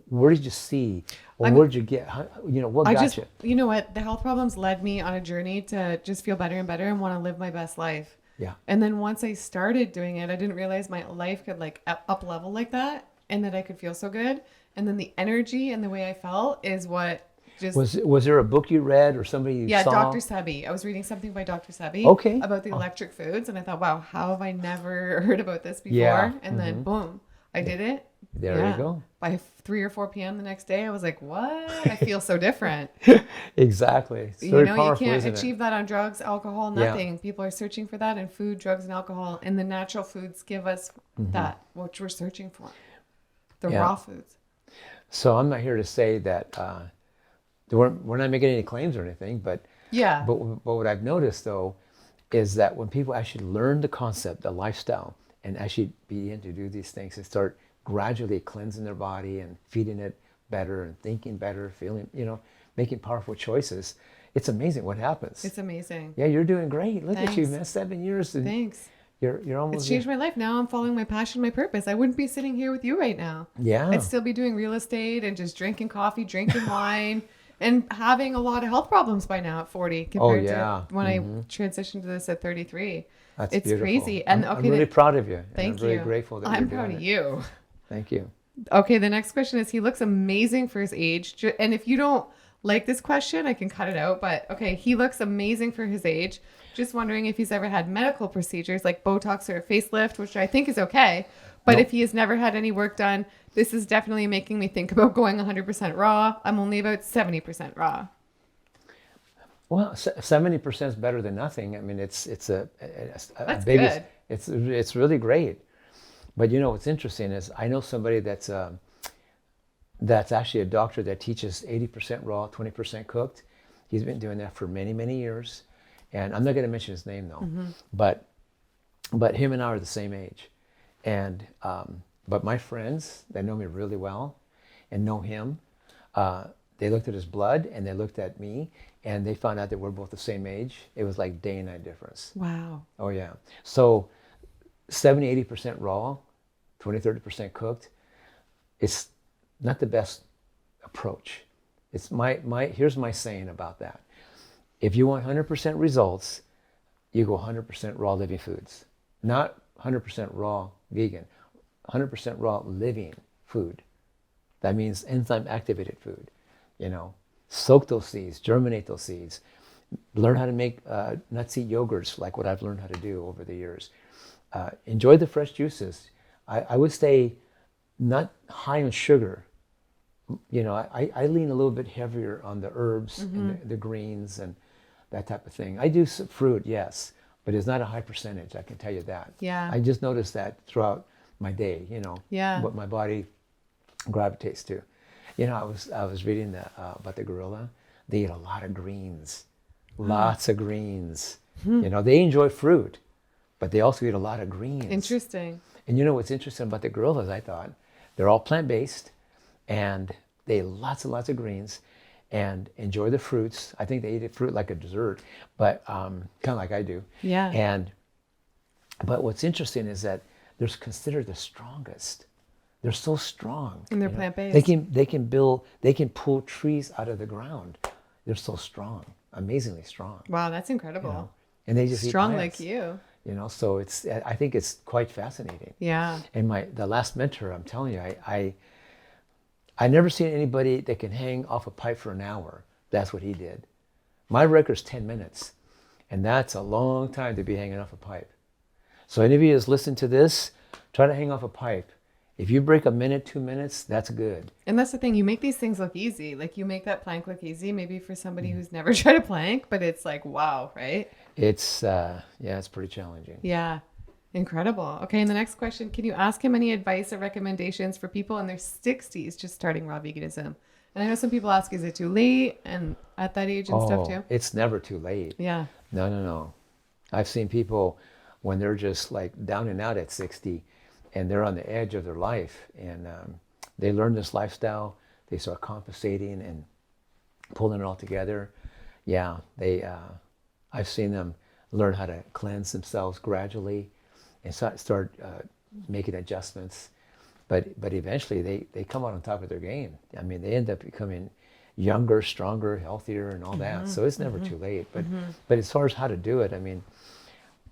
B: where did you see, or where did you get, you know, what got you?
A: You know what? The health problems led me on a journey to just feel better and better and want to live my best life.
B: Yeah.
A: And then once I started doing it, I didn't realize my life could like up level like that, and that I could feel so good. And then the energy and the way I felt is what just...
B: Was there a book you read or somebody you saw?
A: Dr. 𝑼𝑺𝑬. I was reading something by Dr. 𝑼𝑺𝑬.
B: Okay.
A: About the electric foods, and I thought, wow, how have I never heard about this before?
B: Yeah.
A: And then boom, I did it.
B: There you go.
A: By 3 or 4 p.m. the next day, I was like, what? I feel so different.
B: Exactly. It's
A: you
B: very
A: know,
B: powerful,
A: you can't
B: isn't
A: achieve
B: it?
A: that on drugs, alcohol, nothing. People are searching for that in food, drugs, and alcohol. And the natural foods give us that, which we're searching for. The raw foods.
B: So I'm not here to say that we're not making any claims or anything, but what I've noticed though is that when people actually learn the concept, the lifestyle, and actually begin to do these things and start gradually cleansing their body and feeding it better and thinking better, feeling, you know, making powerful choices, it's amazing what happens.
A: It's amazing.
B: Yeah, you're doing great. Look
A: Thanks.
B: at you, man. 7 years. And
A: Thanks.
B: You're almost...
A: It's changed my life. Now I'm following my passion, my purpose. I wouldn't be sitting here with you right now.
B: Yeah.
A: I'd still be doing real estate and just drinking coffee, drinking wine, and having a lot of health problems by now at 40 compared to when I transitioned to this at 33.
B: That's
A: it's
B: beautiful.
A: crazy. And
B: I'm really proud of you.
A: Thank
B: I'm
A: you.
B: really grateful that
A: I'm
B: you're
A: proud
B: doing
A: of
B: it.
A: you.
B: Thank you.
A: Okay, the next question is, he looks amazing for his age. And if you don't like this question, I can cut it out. But okay, he looks amazing for his age. Just wondering if he's ever had medical procedures like Botox or a facelift, which I think is okay. But if he has never had any work done, this is definitely making me think about going 100% raw. I'm only about 70% raw.
B: Well, 70% is better than nothing. I mean, it's a
A: That's
B: big,
A: good.
B: It's really great. But you know what's interesting is I know somebody that's actually a doctor that teaches 80% raw, 20% cooked. He's been doing that for many, many years. And I'm not going to mention his name though, but him and I are the same age. And, but my friends that know me really well and know him, they looked at his blood and they looked at me and they found out that we're both the same age. It was like day and night difference.
A: Wow.
B: Oh yeah. So 70, 80% raw, 20, 30% cooked. It's not the best approach. It's here's my saying about that. If you want 100% results, you go 100% raw living foods. Not 100% raw vegan, 100% raw living food. That means enzyme activated food. You know, soak those seeds, germinate those seeds, learn how to make nut seed yogurts like what I've learned how to do over the years. Enjoy the fresh juices. I would say not high on sugar. You know, I lean a little bit heavier on the herbs and the greens and that type of thing. I do some fruit, yes, but it's not a high percentage, I can tell you that.
A: Yeah.
B: I just noticed that throughout my day,
A: Yeah.
B: what my body gravitates to. I was reading about the gorilla. They eat a lot of greens, lots of greens. They enjoy fruit, but they also eat a lot of greens.
A: Interesting.
B: And what's interesting about the gorillas, I thought, they're all plant-based, and they eat lots and lots of greens, and enjoy the fruits. I think they eat fruit like a dessert, but kind of like I do.
A: Yeah.
B: But what's interesting is that they're considered the strongest. They're so strong.
A: And they're plant-based.
B: They can pull trees out of the ground. They're so strong, amazingly strong.
A: Wow, that's incredible.
B: And they just
A: Strong
B: eat plants,
A: like you.
B: So I think it's quite fascinating.
A: Yeah.
B: And the last mentor, I'm telling you, I never seen anybody that can hang off a pipe for an hour. That's what he did. My record's 10 minutes, and that's a long time to be hanging off a pipe. So any of you that's listened to this, try to hang off a pipe. If you break a minute, 2 minutes, that's good.
A: And that's the thing. You make these things look easy. Like you make that plank look easy, maybe for somebody who's never tried a plank, but it's like, wow, right?
B: It's, it's pretty challenging.
A: Yeah. Incredible. Okay. And the next question, can you ask him any advice or recommendations for people in their 60s just starting raw veganism? And I know some people ask, is it too late? And at that age and stuff too?
B: It's never too late.
A: Yeah.
B: No. I've seen people when they're just like down and out at 60 and they're on the edge of their life, and they learn this lifestyle, they start compensating and pulling it all together. Yeah, I've seen them learn how to cleanse themselves gradually and start making adjustments. But eventually they come out on top of their game. I mean, they end up becoming younger, stronger, healthier, and all that. So it's never too late. But as far as how to do it, I mean,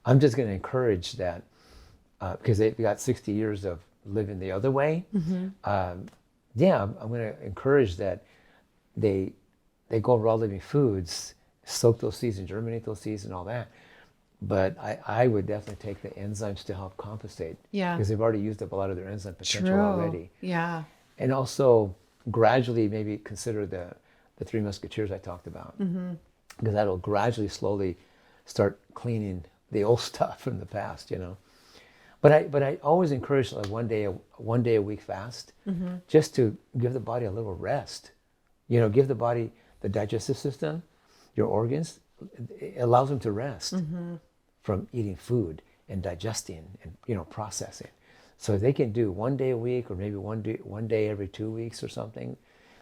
B: I'm just going to encourage that because they've got 60 years of living the other way. I'm going to encourage that they go raw living foods, soak those seeds and germinate those seeds and all that. But I would definitely take the enzymes to help compensate.
A: Yeah.
B: Because they've already used up a lot of their enzyme potential already.
A: Yeah.
B: And also gradually maybe consider the Three Musketeers I talked about. Because that'll gradually, slowly start cleaning the old stuff from the past, But I always encourage like one day a week fast, just to give the body a little rest. Give the body, the digestive system, your organs, it allows them to rest from eating food and digesting and processing. So if they can do one day a week, or maybe one day every 2 weeks or something,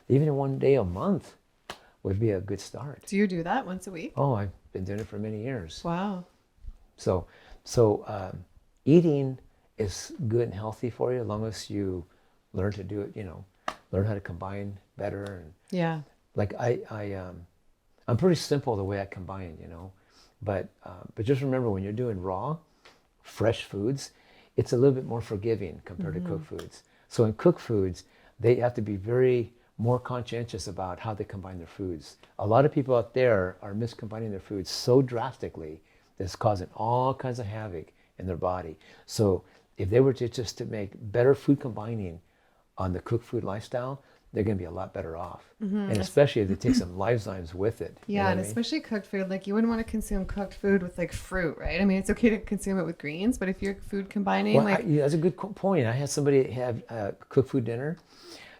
B: even one day a month would be a good start.
A: Do you do that once a week?
B: Oh, I've been doing it for many years.
A: Wow.
B: So eating is good and healthy for you as long as you learn to do it, learn how to combine better. And
A: Yeah.
B: like I'm pretty simple the way I combine, but just remember when you're doing raw, fresh foods, it's a little bit more forgiving compared to cooked foods. So in cooked foods, they have to be more conscientious about how they combine their foods. A lot of people out there are miscombining their foods so drastically that it's causing all kinds of havoc in their body. So if they were to make better food combining on the cooked food lifestyle, they're going to be a lot better off. And especially if they take some enzymes with it.
A: Yeah, and especially cooked food. Like you wouldn't want to consume cooked food with like fruit, right? I mean, it's okay to consume it with greens, but if you're food combining,
B: that's a good point. I had somebody have cooked food dinner,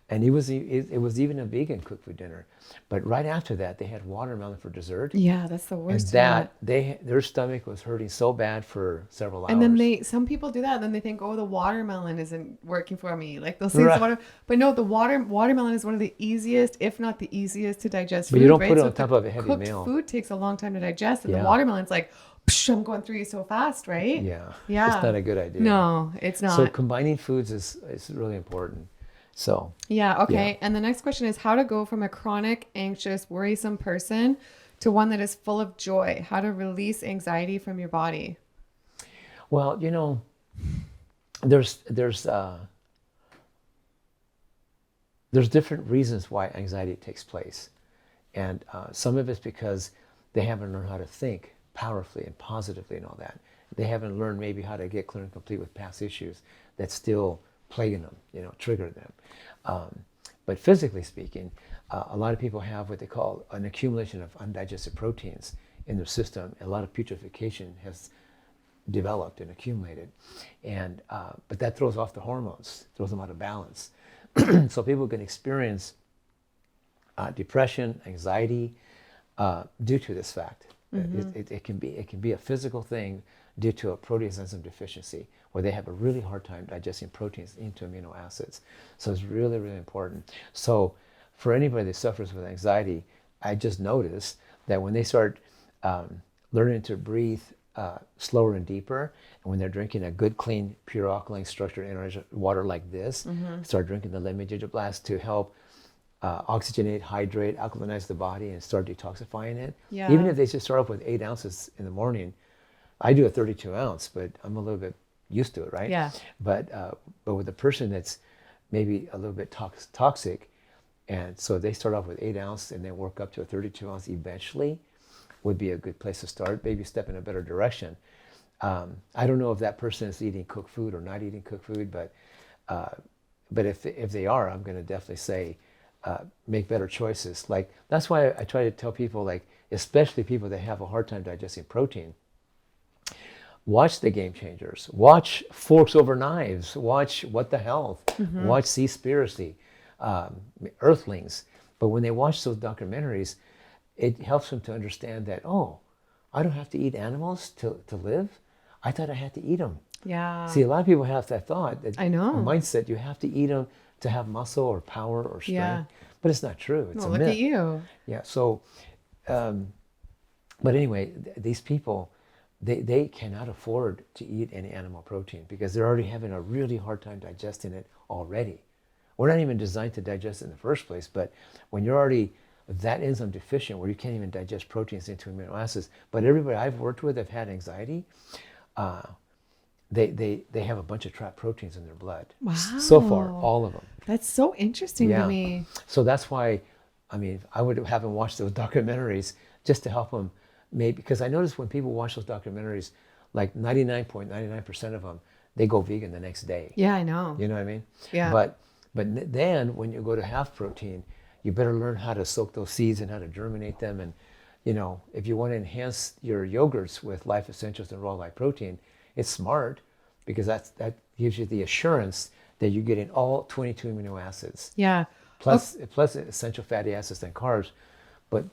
B: and it was even a vegan cooked food dinner. But right after that, they had watermelon for dessert.
A: Yeah, that's the worst.
B: And their stomach was hurting so bad for several hours.
A: And then some people do that, and then they think, oh, the watermelon isn't working for me. Like they'll say water, but no, the watermelon is one of the easiest, if not the easiest, to digest food.
B: But you don't
A: right?
B: put it on top of a heavy
A: cooked
B: meal.
A: Food takes a long time to digest, and the watermelon's like, psh, I'm going through you so fast, right?
B: Yeah.
A: Yeah.
B: It's not a good idea.
A: No, it's not.
B: So combining foods is really important. So
A: yeah, okay. And the next question is how to go from a chronic, anxious, worrisome person to one that is full of joy. How to release anxiety from your body.
B: Well, there's different reasons why anxiety takes place, and some of it's because they haven't learned how to think powerfully and positively and all that. They haven't learned maybe how to get clear and complete with past issues that still plaguing them, trigger them. But physically speaking, a lot of people have what they call an accumulation of undigested proteins in their system. A lot of putrefaction has developed and accumulated. And but that throws off the hormones, throws them out of balance. So people can experience depression, anxiety due to this fact. It can be a physical thing due to a protease enzyme deficiency, where they have a really hard time digesting proteins into amino acids. So it's really, really important. So for anybody that suffers with anxiety, I just noticed that when they start learning to breathe slower and deeper, and when they're drinking a good, clean, pure alkaline structured energy water like this, start drinking the lemon ginger blast to help oxygenate, hydrate, alkalinize the body, and start detoxifying it.
A: Yeah.
B: Even if they just start off with 8 ounces in the morning, I do a 32 ounce, but I'm a little bit used to it, right?
A: Yeah.
B: But with a person that's maybe a little bit toxic, and so they start off with 8 ounce and then work up to a 32 ounce eventually, would be a good place to start. Maybe step in a better direction. I don't know if that person is eating cooked food or not eating cooked food, but if they are, I'm going to definitely say make better choices. Like, that's why I try to tell people, like, especially people that have a hard time digesting protein, watch The Game Changers, watch Forks Over Knives, watch What the Health, watch Seaspiracy, Earthlings. But when they watch those documentaries, it helps them to understand that, oh, I don't have to eat animals to live. I thought I had to eat them.
A: Yeah.
B: See, a lot of people have that thought, that
A: I know.
B: mindset, you have to eat them to have muscle or power or strength.
A: Yeah.
B: But it's not true. It's
A: No,
B: a
A: look
B: myth.
A: at you.
B: Yeah. So, but anyway, these people, they cannot afford to eat any animal protein because they're already having a really hard time digesting it already. We're not even designed to digest it in the first place, but when you're already that enzyme deficient where you can't even digest proteins into amino acids, but everybody I've worked with have had anxiety, they have a bunch of trapped proteins in their blood.
A: Wow.
B: So far, all of them.
A: That's so interesting to me.
B: So that's why, I mean, I would have them watch those documentaries just to help them, maybe, because I notice when people watch those documentaries, like 99.99% of them, they go vegan the next day.
A: Yeah, I know.
B: You know what I mean?
A: Yeah.
B: But then when you go to half protein, you better learn how to soak those seeds and how to germinate them. And, you know, if you want to enhance your yogurts with Life Essentials and raw light protein, it's smart because that gives you the assurance that you're getting all 22 amino acids.
A: Yeah.
B: Plus essential fatty acids and carbs, but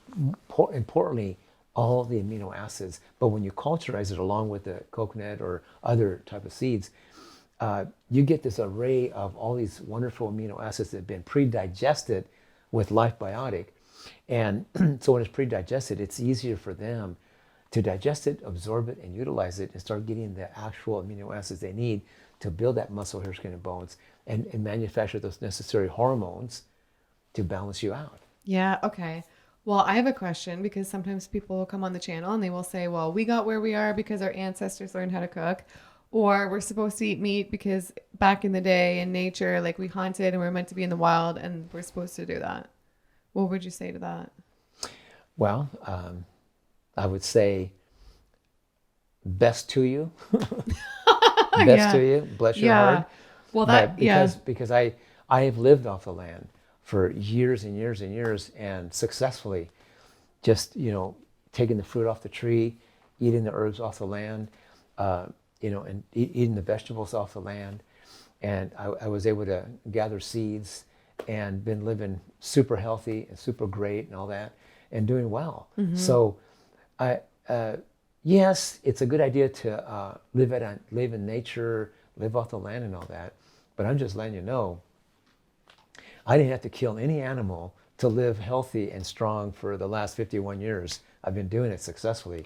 B: importantly, all the amino acids. But when you culturize it along with the coconut or other type of seeds, you get this array of all these wonderful amino acids that have been pre-digested with Life Biotic. And so when it's pre-digested, it's easier for them to digest it, absorb it, and utilize it, and start getting the actual amino acids they need to build that muscle, hair, skin, and bones, and manufacture those necessary hormones to balance you out.
A: Yeah, okay. Well, I have a question, because sometimes people will come on the channel and they will say, well, we got where we are because our ancestors learned how to cook, or we're supposed to eat meat because back in the day in nature, like, we hunted and we're meant to be in the wild and we're supposed to do that. What would you say to that?
B: Well, I would say best to you. Best to you. Bless your heart.
A: Well,
B: because I have lived off the land for years and years and years, and successfully just, you know, taking the fruit off the tree, eating the herbs off the land, you know, and eating the vegetables off the land. And I was able to gather seeds and been living super healthy and super great and all that, and doing well. So yes, it's a good idea to live in nature, live off the land and all that. But I'm just letting you know, I didn't have to kill any animal to live healthy and strong for the last 51 years. I've been doing it successfully,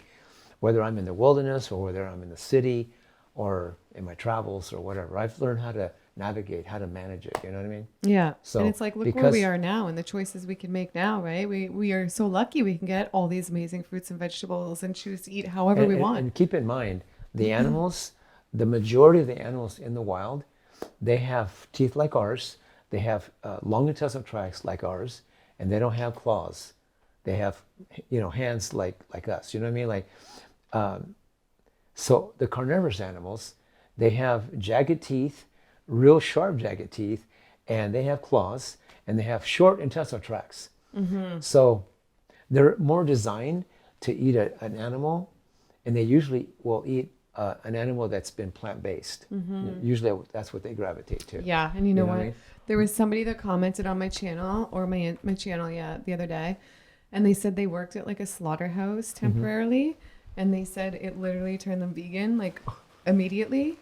B: whether I'm in the wilderness or whether I'm in the city or in my travels or whatever. I've learned how to navigate, how to manage it. You know what I mean?
A: Yeah.
B: So,
A: and it's like, look where we are now and the choices we can make now, right? We are so lucky we can get all these amazing fruits and vegetables and choose to eat however we want.
B: And keep in mind, the animals, the majority of the animals in the wild, they have teeth like ours. They have long intestinal tracts like ours, and they don't have claws. They have, you know, hands like us. You know what I mean? Like, so the carnivorous animals, they have jagged teeth, real sharp jagged teeth, and they have claws, and they have short intestinal tracts. So they're more designed to eat an animal, and they usually will eat an animal that's been plant-based. Usually that's what they gravitate to.
A: Yeah, and you know what?
B: I mean?
A: There was somebody that commented on my channel, or my channel, the other day, and they said they worked at like a slaughterhouse temporarily, and they said it literally turned them vegan like immediately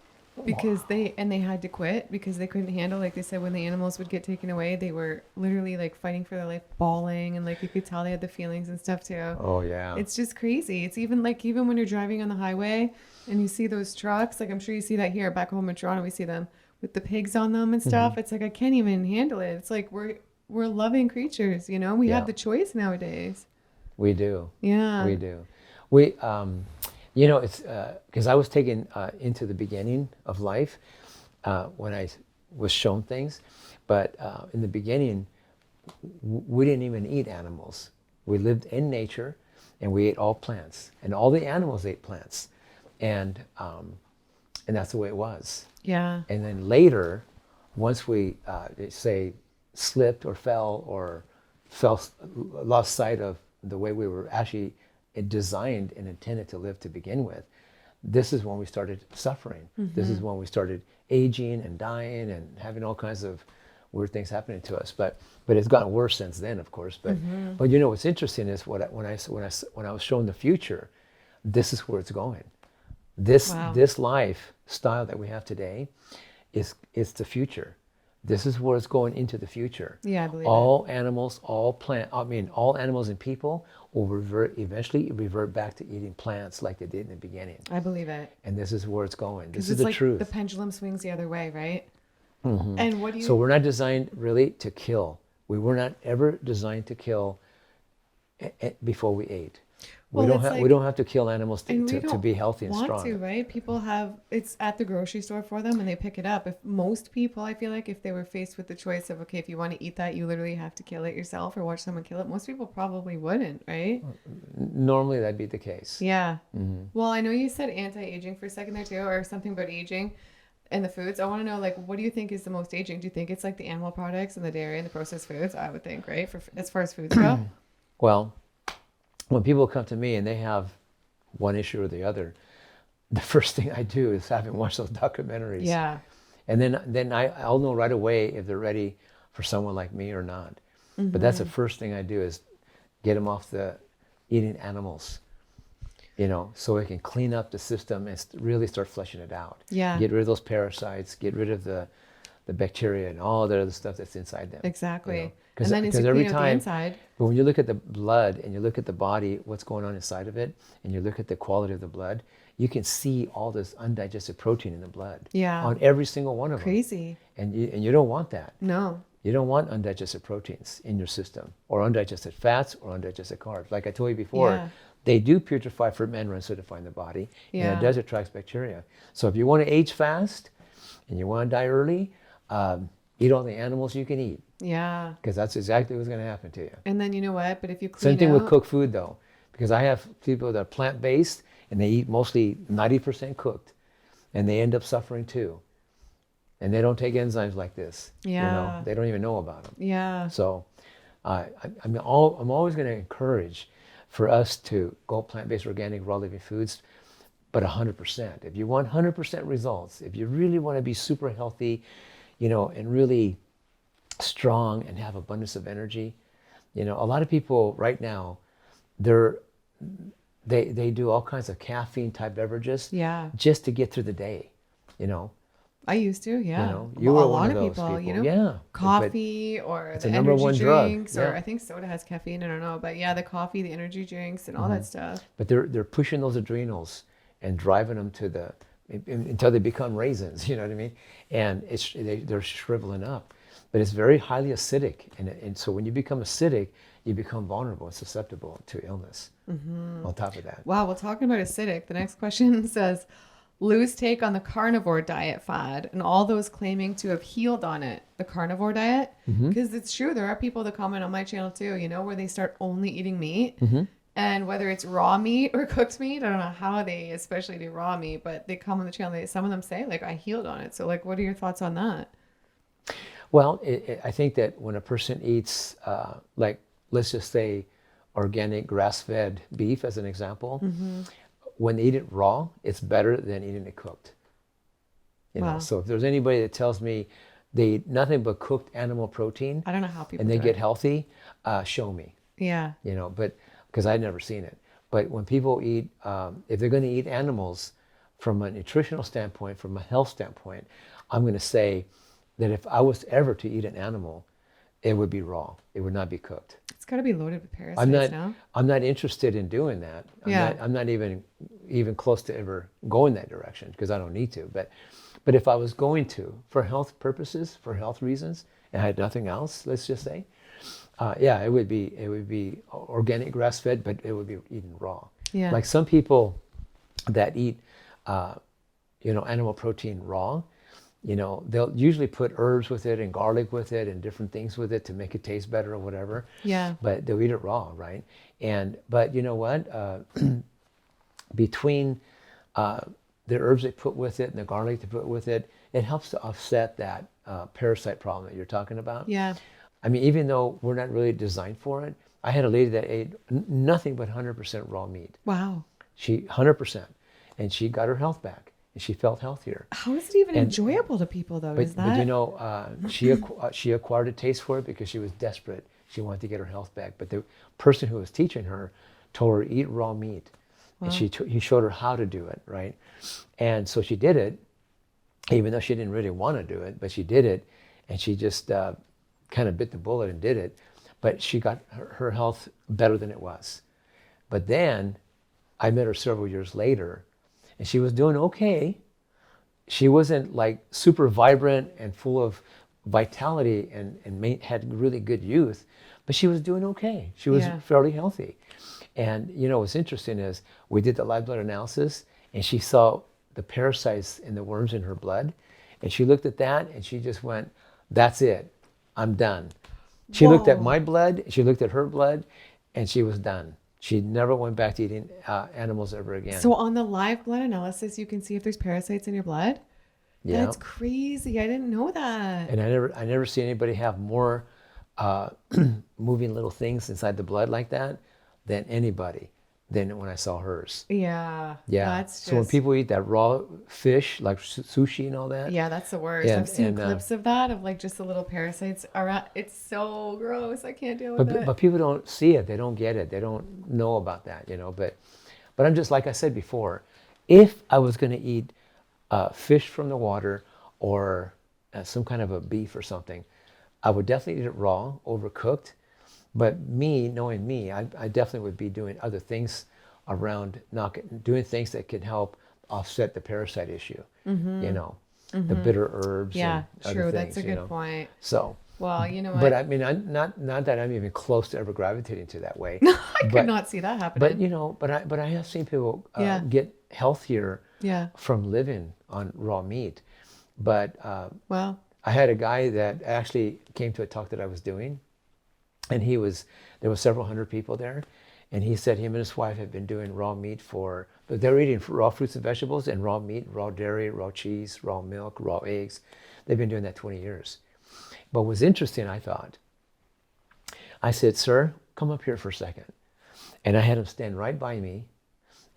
A: because they had to quit because they couldn't handle, like they said, when the animals would get taken away, they were literally like fighting for their life, bawling, and like you could tell they had the feelings and stuff too.
B: Oh yeah.
A: It's just crazy. It's even when you're driving on the highway and you see those trucks, like I'm sure you see that here back home in Toronto, we see them with the pigs on them and stuff. It's like I can't even handle it. It's like we're loving creatures, you know? We have the choice nowadays.
B: We do.
A: Yeah.
B: We do. We you know, it's because I was taken into the beginning of life when I was shown things, but in the beginning we didn't even eat animals. We lived in nature, and we ate all plants, and all the animals ate plants, and that's the way it was.
A: Yeah.
B: And then later, once we say slipped or fell or lost sight of the way we were actually designed and intended to live to begin with, this is when we started suffering. This is when we started aging and dying and having all kinds of weird things happening to us. But it's gotten worse since then, of course. But you know what's interesting is when I was shown the future, this is where it's going. This lifestyle that we have today is the future. This is where it's going into the future.
A: Yeah, I believe
B: all animals, all animals and people will eventually revert back to eating plants like they did in the beginning.
A: I believe it.
B: And this is where it's going. This is
A: it's
B: the
A: like
B: truth.
A: The pendulum swings the other way, right? And what do you...
B: So we're not designed really to kill. We were not ever designed to kill before we ate. We don't have to kill animals to be healthy and strong.
A: To, right? People have, it's at the grocery store for them and they pick it up. If most people, I feel like if they were faced with the choice of, okay, if you want to eat that, you literally have to kill it yourself or watch someone kill it, most people probably wouldn't, right?
B: Normally that'd be the case.
A: Yeah. Well, I know you said anti-aging for a second there too, or something about aging and the foods. I want to know, like, what do you think is the most aging? Do you think it's like the animal products and the dairy and the processed foods? I would think, right? As far as foods go?
B: Well, when people come to me and they have one issue or the other, the first thing I do is have them watch those documentaries.
A: Yeah.
B: And then I'll know right away if they're ready for someone like me or not. But that's the first thing I do is get them off the eating animals, you know, so we can clean up the system and really start fleshing it out.
A: Yeah.
B: Get rid of those parasites, get rid of the bacteria and all the other stuff that's inside them.
A: Exactly.
B: You know?
A: And then it's every time, the inside.
B: But when you look at the blood and you look at the body, what's going on inside of it, and you look at the quality of the blood, you can see all this undigested protein in the blood.
A: Yeah.
B: On every single one of them.
A: Crazy.
B: And you don't want that.
A: No.
B: You don't want undigested proteins in your system, or undigested fats, or undigested carbs. Like I told you before, they do putrefy, ferment, and acidify in the body, and it does attract bacteria. So if you want to age fast, and you want to die early, eat all the animals you can eat.
A: Yeah.
B: Because that's exactly what's going to happen to you.
A: And then you know what? But if you clean
B: Same thing with cooked food, though. Because I have people that are plant-based, and they eat mostly 90% cooked, and they end up suffering too. And they don't take enzymes like this.
A: Yeah.
B: You know, they don't even know about them.
A: Yeah.
B: So I'm always going to encourage for us to go plant-based, organic, raw living foods, but 100%. If you want 100% results, if you really want to be super healthy, you know, and really strong and have abundance of energy, you know, a lot of people right now, they do all kinds of caffeine type beverages just to get through the day, you know.
A: I used to, yeah.
B: You know, you were one of those
A: people, you know,
B: yeah.
A: coffee or the
B: number
A: energy
B: one
A: drinks,
B: drug.
A: or I think soda has caffeine, I don't know, but yeah, the coffee, the energy drinks, and all that stuff.
B: But they're pushing those adrenals and driving them to until they become raisins, you know what I mean? And they're shriveling up. But it's very highly acidic, and so when you become acidic, you become vulnerable and susceptible to illness. On top of that.
A: Wow, well, talking about acidic, the next question says, Lou's take on the carnivore diet fad and all those claiming to have healed on it, the carnivore diet. Because it's true, there are people that comment on my channel too, you know, where they start only eating meat. And whether it's raw meat or cooked meat, I don't know how they especially do raw meat, but they come on the channel, some of them say, like, I healed on it. So, like, what are your thoughts on that?
B: Well, I think that when a person eats, like, let's just say organic grass-fed beef as an example, when they eat it raw, it's better than eating it cooked. You know,
A: Wow.
B: so if there's anybody that tells me they eat nothing but cooked animal protein
A: I don't know how people
B: and they
A: do
B: get
A: it.
B: healthy, show me.
A: Yeah.
B: You know, but because I'd never seen it. But when people eat, if they're going to eat animals from a nutritional standpoint, from a health standpoint, I'm going to say that if I was ever to eat an animal, it would be raw. It would not be cooked.
A: It's got to be loaded with parasites
B: I'm not.
A: now.
B: I'm not interested in doing that.
A: Yeah.
B: I'm not even close to ever going that direction because I don't need to. But if I was going to, for health purposes, for health reasons, and I had nothing else, let's just say, yeah, it would be organic grass fed, but it would be eaten raw.
A: Yeah.
B: Like some people that eat, animal protein raw, they'll usually put herbs with it and garlic with it and different things with it to make it taste better or whatever.
A: Yeah.
B: But they'll eat it raw, right? But you know what? Between the herbs they put with it and the garlic they put with it, it helps to offset that parasite problem that you're talking about.
A: Yeah.
B: I mean, even though we're not really designed for it, I had a lady that ate nothing but 100% raw meat.
A: Wow.
B: She 100%, and she got her health back, and she felt healthier.
A: How is it even enjoyable to people though? Is that?
B: But she acquired a taste for it because she was desperate. She wanted to get her health back. But the person who was teaching her told her eat raw meat, and he showed her how to do it, right? And so she did it, even though she didn't really want to do it, but she did it, and she just kind of bit the bullet and did it. But she got her health better than it was. But then I met her several years later, and she was doing okay. She wasn't like super vibrant and full of vitality and had really good youth, but she was doing okay. She was fairly healthy. And what's interesting is we did the live blood analysis, and she saw the parasites and the worms in her blood, and she looked at that and she just went, "That's it, I'm done." She looked at my blood, she looked at her blood, and she was done. She never went back to eating animals ever again.
A: So on the live blood analysis, you can see if there's parasites in your blood?
B: Yeah.
A: That's crazy. I didn't know that.
B: And I never see anybody have more moving little things inside the blood like that than anybody than when I saw hers.
A: Yeah.
B: Yeah.
A: That's
B: So when
A: just-
B: people eat that raw fish, like sushi and all that.
A: Yeah, that's the worst.
B: And-
A: I've seen
B: and,
A: clips of that, of like just the little parasites around. It's so gross. I can't deal with it.
B: But people don't see it. They don't get it. They don't know about that, But I'm just, like I said before, if I was going to eat fish from the water or some kind of a beef or something, I would definitely eat it raw, overcooked. But knowing me, I definitely would be doing other things around, doing things that could help offset the parasite issue, the bitter herbs.
A: Yeah,
B: and other
A: true.
B: things,
A: That's a good point.
B: So,
A: Well, you know what?
B: but I mean, not that I'm even close to ever gravitating to that way.
A: I could not see that happening.
B: But I have seen people
A: Yeah.
B: get healthier
A: Yeah.
B: from living on raw meat. But
A: Well,
B: I had a guy that actually came to a talk that I was doing, and there were several hundred people there, and he said him and his wife had been doing raw meat but they were eating raw fruits and vegetables and raw meat, raw dairy, raw cheese, raw milk, raw eggs. They've been doing that 20 years. But what's interesting, I thought, I said, "Sir, come up here for a second." And I had him stand right by me,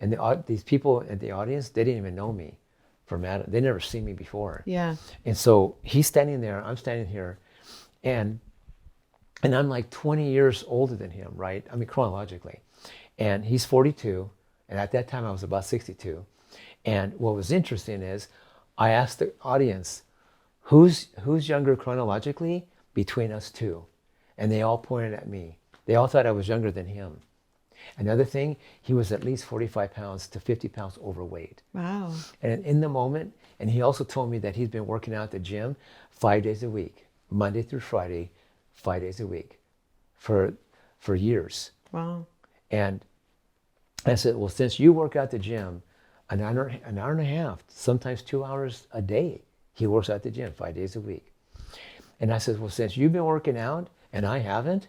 B: and these people at the audience, they didn't even know me from Adam. They never seen me before.
A: yeah.
B: And so he's standing there, I'm standing here, and I'm like 20 years older than him, right? I mean, chronologically. And he's 42, and at that time I was about 62. And what was interesting is I asked the audience, who's younger chronologically between us two? And they all pointed at me. They all thought I was younger than him. Another thing, he was at least 45 pounds to 50 pounds overweight.
A: Wow.
B: And in the moment, and he also told me that he's been working out at the gym 5 days a week, Monday through Friday, 5 days a week for years.
A: Wow.
B: And I said, well, since you work out the gym an hour and a half, sometimes 2 hours a day, he works out the gym 5 days a week. And I said, well, since you've been working out and I haven't,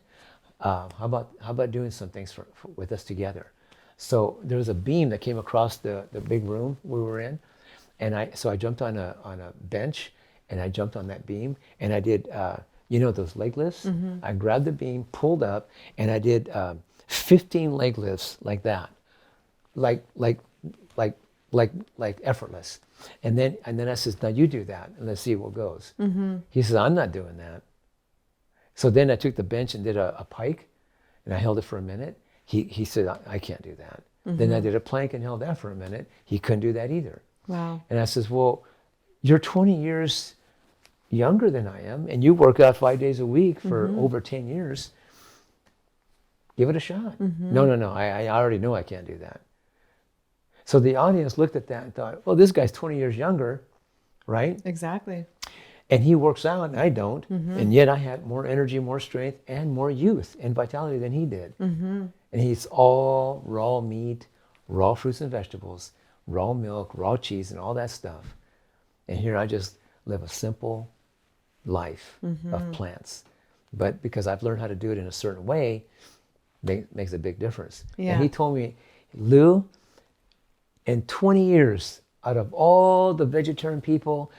B: how about doing some things with us together? So there was a beam that came across the big room we were in, and so I jumped on a bench, and I jumped on that beam, and I did those leg lifts. Mm-hmm. I grabbed the beam, pulled up, and I did 15 leg lifts like that, like like effortless. And then I says, now you do that and let's see what goes. He says, I'm not doing that. So then I took the bench and did a pike, and I held it for a minute. He said, I can't do that. Then I did a plank and held that for a minute. He couldn't do that either.
A: Wow.
B: And I says, well, you're 20 years younger than I am, and you work out 5 days a week for over 10 years. Give it a shot. No. I already know I can't do that. So the audience looked at that and thought, well, this guy's 20 years younger, right?
A: Exactly.
B: And he works out and I don't. And yet I had more energy, more strength, and more youth and vitality than he did. And he's all raw meat, raw fruits and vegetables, raw milk, raw cheese, and all that stuff. And here I just live a simple life of plants. But because I've learned how to do it in a certain way, makes a big difference.
A: Yeah.
B: And he told me, Lou, in 20 years, out of all the vegetarian people,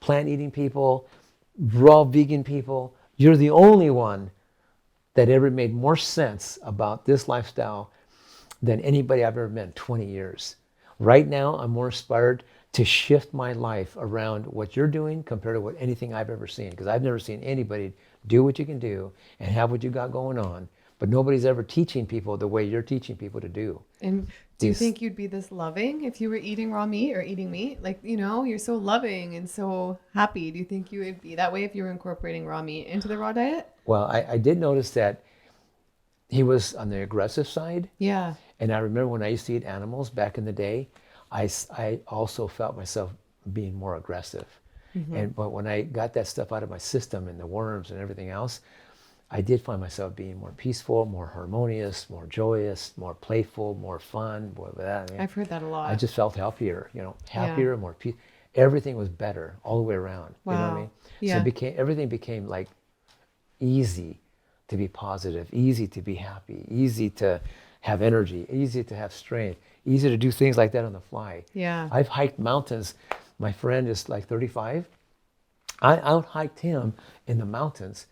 B: plant-eating people, raw vegan people, you're the only one that ever made more sense about this lifestyle than anybody I've ever met in 20 years. Right now, I'm more inspired to shift my life around what you're doing compared to what anything I've ever seen. Because I've never seen anybody do what you can do and have what you got going on. But nobody's ever teaching people the way you're teaching people to do.
A: And do you think you'd be this loving if you were eating raw meat or eating meat? Like, you know, you're so loving and so happy. Do you think you would be that way if you were incorporating raw meat into the raw diet?
B: Well, I did notice that he was on the aggressive side.
A: Yeah.
B: And I remember when I used to eat animals back in the day, I also felt myself being more aggressive. But when I got that stuff out of my system and the worms and everything else, I did find myself being more peaceful, more harmonious, more joyous, more playful, more fun.
A: I've heard that a lot.
B: I just felt happier, happier, more peace. Everything was better all the way around.
A: Wow.
B: You know what I mean?
A: Yeah.
B: So everything became like easy to be positive, easy to be happy, easy to have energy, easy to have strength, easy to do things like that on the fly.
A: Yeah.
B: I've hiked mountains. My friend is like 35. I out-hiked him in the mountains.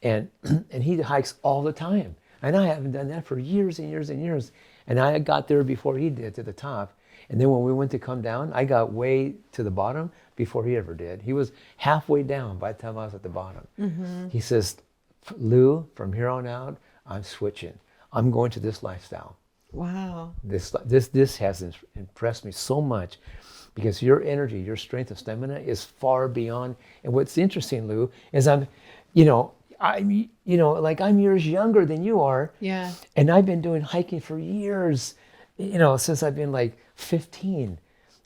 B: And he hikes all the time. And I haven't done that for years and years and years. And I got there before he did to the top. And then when we went to come down, I got way to the bottom before he ever did. He was halfway down by the time I was at the bottom. He says, Lou, from here on out, I'm switching. I'm going to this lifestyle.
A: Wow.
B: This has impressed me so much because your energy, your strength and stamina is far beyond. And what's interesting, Lou, is I'm years younger than you are.
A: Yeah.
B: And I've been doing hiking for years, since I've been like 15.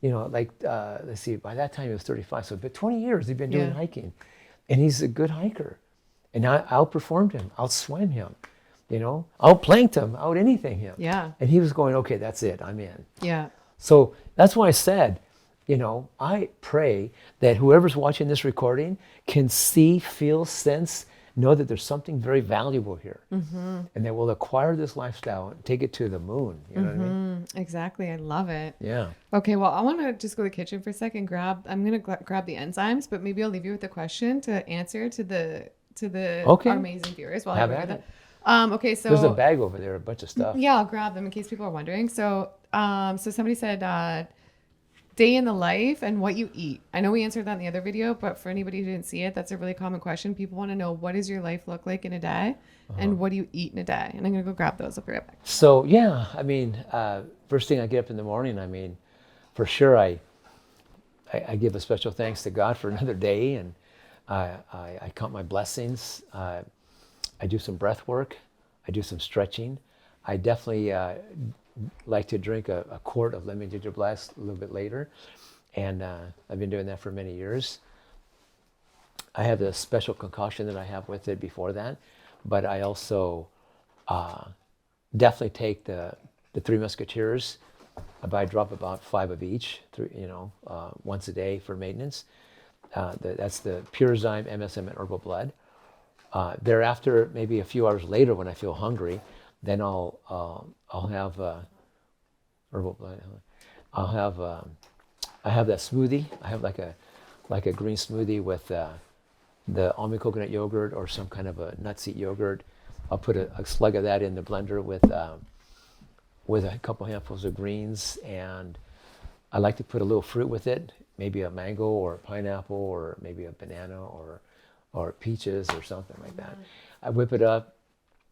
B: Let's see, by that time he was 35. So but 20 years he's been doing hiking. And he's a good hiker. And I outperformed him, outswam him, outplanked him, out anything him.
A: Yeah.
B: And he was going, okay, that's it, I'm in.
A: Yeah.
B: So that's why I said, I pray that whoever's watching this recording can see, feel, sense, know that there's something very valuable here. And that we'll acquire this lifestyle and take it to the moon. You know what I mean?
A: Exactly. I love it.
B: Yeah.
A: Okay. Well, I want to just go to the kitchen for a second. I'm going to grab the enzymes, but maybe I'll leave you with a question to answer to the
B: Okay.
A: our amazing viewers while
B: Have
A: I
B: at
A: do
B: it.
A: that. Okay. So
B: There's a bag over there, a bunch of stuff.
A: yeah, I'll grab them in case people are wondering. So, so somebody said, day in the life and what you eat. I know we answered that in the other video, but for anybody who didn't see it, that's a really common question. People want to know, what does your life look like in a day and what do you eat in a day? And I'm going to go grab those. I'll be right back.
B: So yeah, first thing I get up in the morning, for sure I give a special thanks to God for another day, and I count my blessings. I do some breath work. I do some stretching. I definitely like to drink a quart of lemon ginger blast a little bit later. And I've been doing that for many years. I have a special concoction that I have with it before that. But I also definitely take the Three Musketeers. I drop about 5 of each, once a day for maintenance. That's the Pure Zyme, MSM, and Herbal Blood. Thereafter, maybe a few hours later when I feel hungry, then I'll have herbal blood. I have that smoothie. I have like a green smoothie with the almond coconut yogurt or some kind of a nut seed yogurt. I'll put a slug of that in the blender with a couple handfuls of greens and I like to put a little fruit with it, maybe a mango or a pineapple or maybe a banana or peaches or something like that. I whip it up.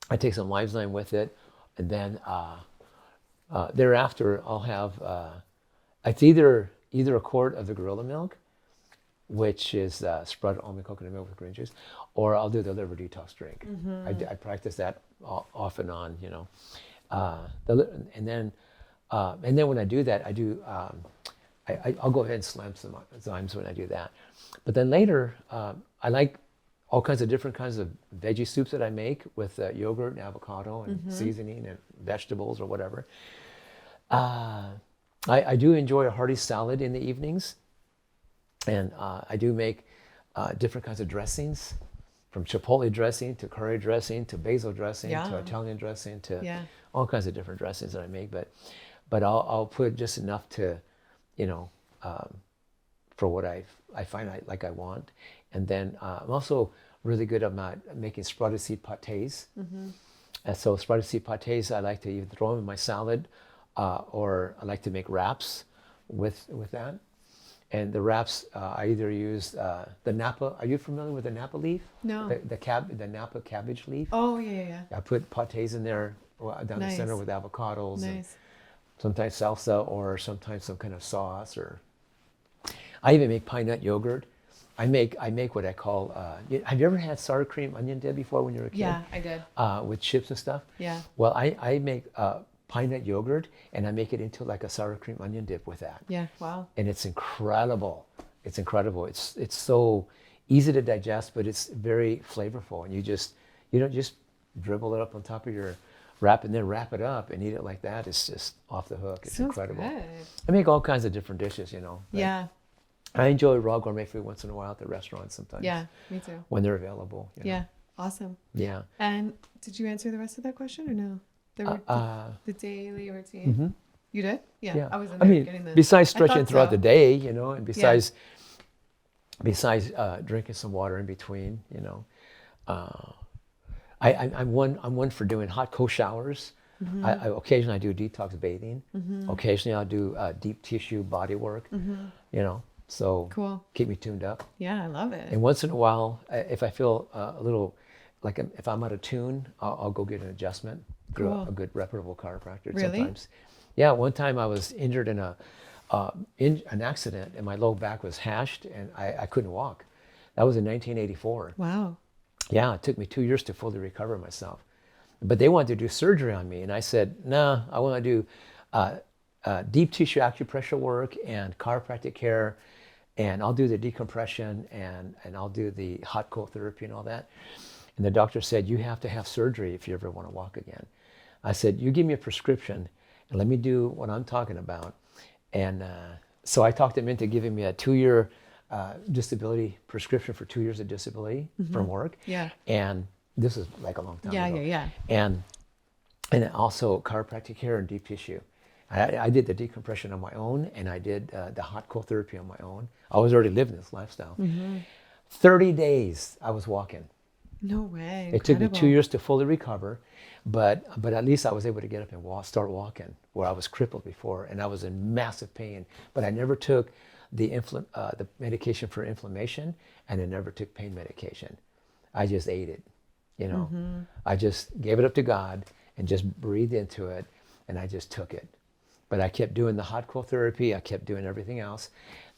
B: I take some _𝑼𝑺𝑬 with it, and then thereafter I'll have it's either a quart of the gorilla milk, which is sprouted almond coconut milk with green juice, or I'll do the liver detox drink. I practice that off and on, you know. And then when I do that, I'll go ahead and slam some enzymes when I do that. But then later, I like all kinds of different kinds of veggie soups that I make with yogurt and avocado and seasoning and vegetables or whatever. I do enjoy a hearty salad in the evenings. And I do make different kinds of dressings, from chipotle dressing to curry dressing to basil dressing to Italian dressing to all kinds of different dressings that I make. But I'll put just enough to, you know, for what I find I want. And then I'm also really good about making sprouted seed pâtés. And so sprouted seed pâtés, I like to either throw them in my salad, or I like to make wraps with that. And the wraps, I either use the Napa. Are you familiar with the Napa leaf?
A: No.
B: The Napa cabbage leaf.
A: Oh, yeah.
B: I put pâtés in there down the center with avocados. And
A: Nice.
B: sometimes salsa, or sometimes some kind of sauce. Or I even make pine nut yogurt. I make what I call. Have you ever had sour cream onion dip before when you were a kid?
A: Yeah, I did.
B: With chips and stuff.
A: Yeah.
B: Well, I make pine nut yogurt, and I make it into like a sour cream onion dip with that.
A: Yeah. Wow.
B: And it's incredible. It's incredible. It's so easy to digest, but it's very flavorful. And you don't just dribble it up on top of your wrap and then wrap it up and eat it like that. It's just off the hook. It's
A: Sounds
B: incredible.
A: good.
B: I make all kinds of different dishes, you know.
A: Yeah.
B: I enjoy raw gourmet food once in a while at the restaurant sometimes.
A: Yeah, me too.
B: When they're available. You know.
A: Yeah. Awesome.
B: Yeah.
A: And did you answer the rest of that question or no? The daily routine. You did? Yeah. I was in there getting the.
B: Besides stretching
A: thought
B: throughout
A: so.
B: the day, you know, and besides drinking some water in between, you know, I'm one for doing hot cold showers. Occasionally I do detox bathing. Occasionally I'll do deep tissue body work. You know, so
A: Cool.
B: keep me tuned up.
A: Yeah, I love it.
B: And once in a while, if I feel a little like if I'm out of tune, I'll go get an adjustment through
A: Cool.
B: a good reputable chiropractor.
A: Really?
B: Sometimes. Yeah, one time I was injured in an accident, and my low back was hashed, and I couldn't walk. That was in 1984.
A: Wow.
B: Yeah, it took me 2 years to fully recover myself. But they wanted to do surgery on me, and I said, no, I want to do deep tissue acupressure work and chiropractic care, and I'll do the decompression, and I'll do the hot cold therapy and all that. And the doctor said, you have to have surgery if you ever want to walk again. I said, you give me a prescription, and let me do what I'm talking about. And so I talked him into giving me a 2-year disability prescription for 2 years of disability from work.
A: Yeah.
B: And this is like a long time ago.
A: Yeah.
B: And also chiropractic care and deep tissue. I did the decompression on my own, and I did the hot cold therapy on my own. I was already living this lifestyle. 30 days I was walking.
A: No way.
B: It took me 2 years to fully recover, but at least I was able to get up and start walking, where I was crippled before, and I was in massive pain. But I never took the medication for inflammation, and I never took pain medication. I just ate it, you know. I just gave it up to God and just breathed into it, and I just took it. But I kept doing the hot cold therapy. I kept doing everything else.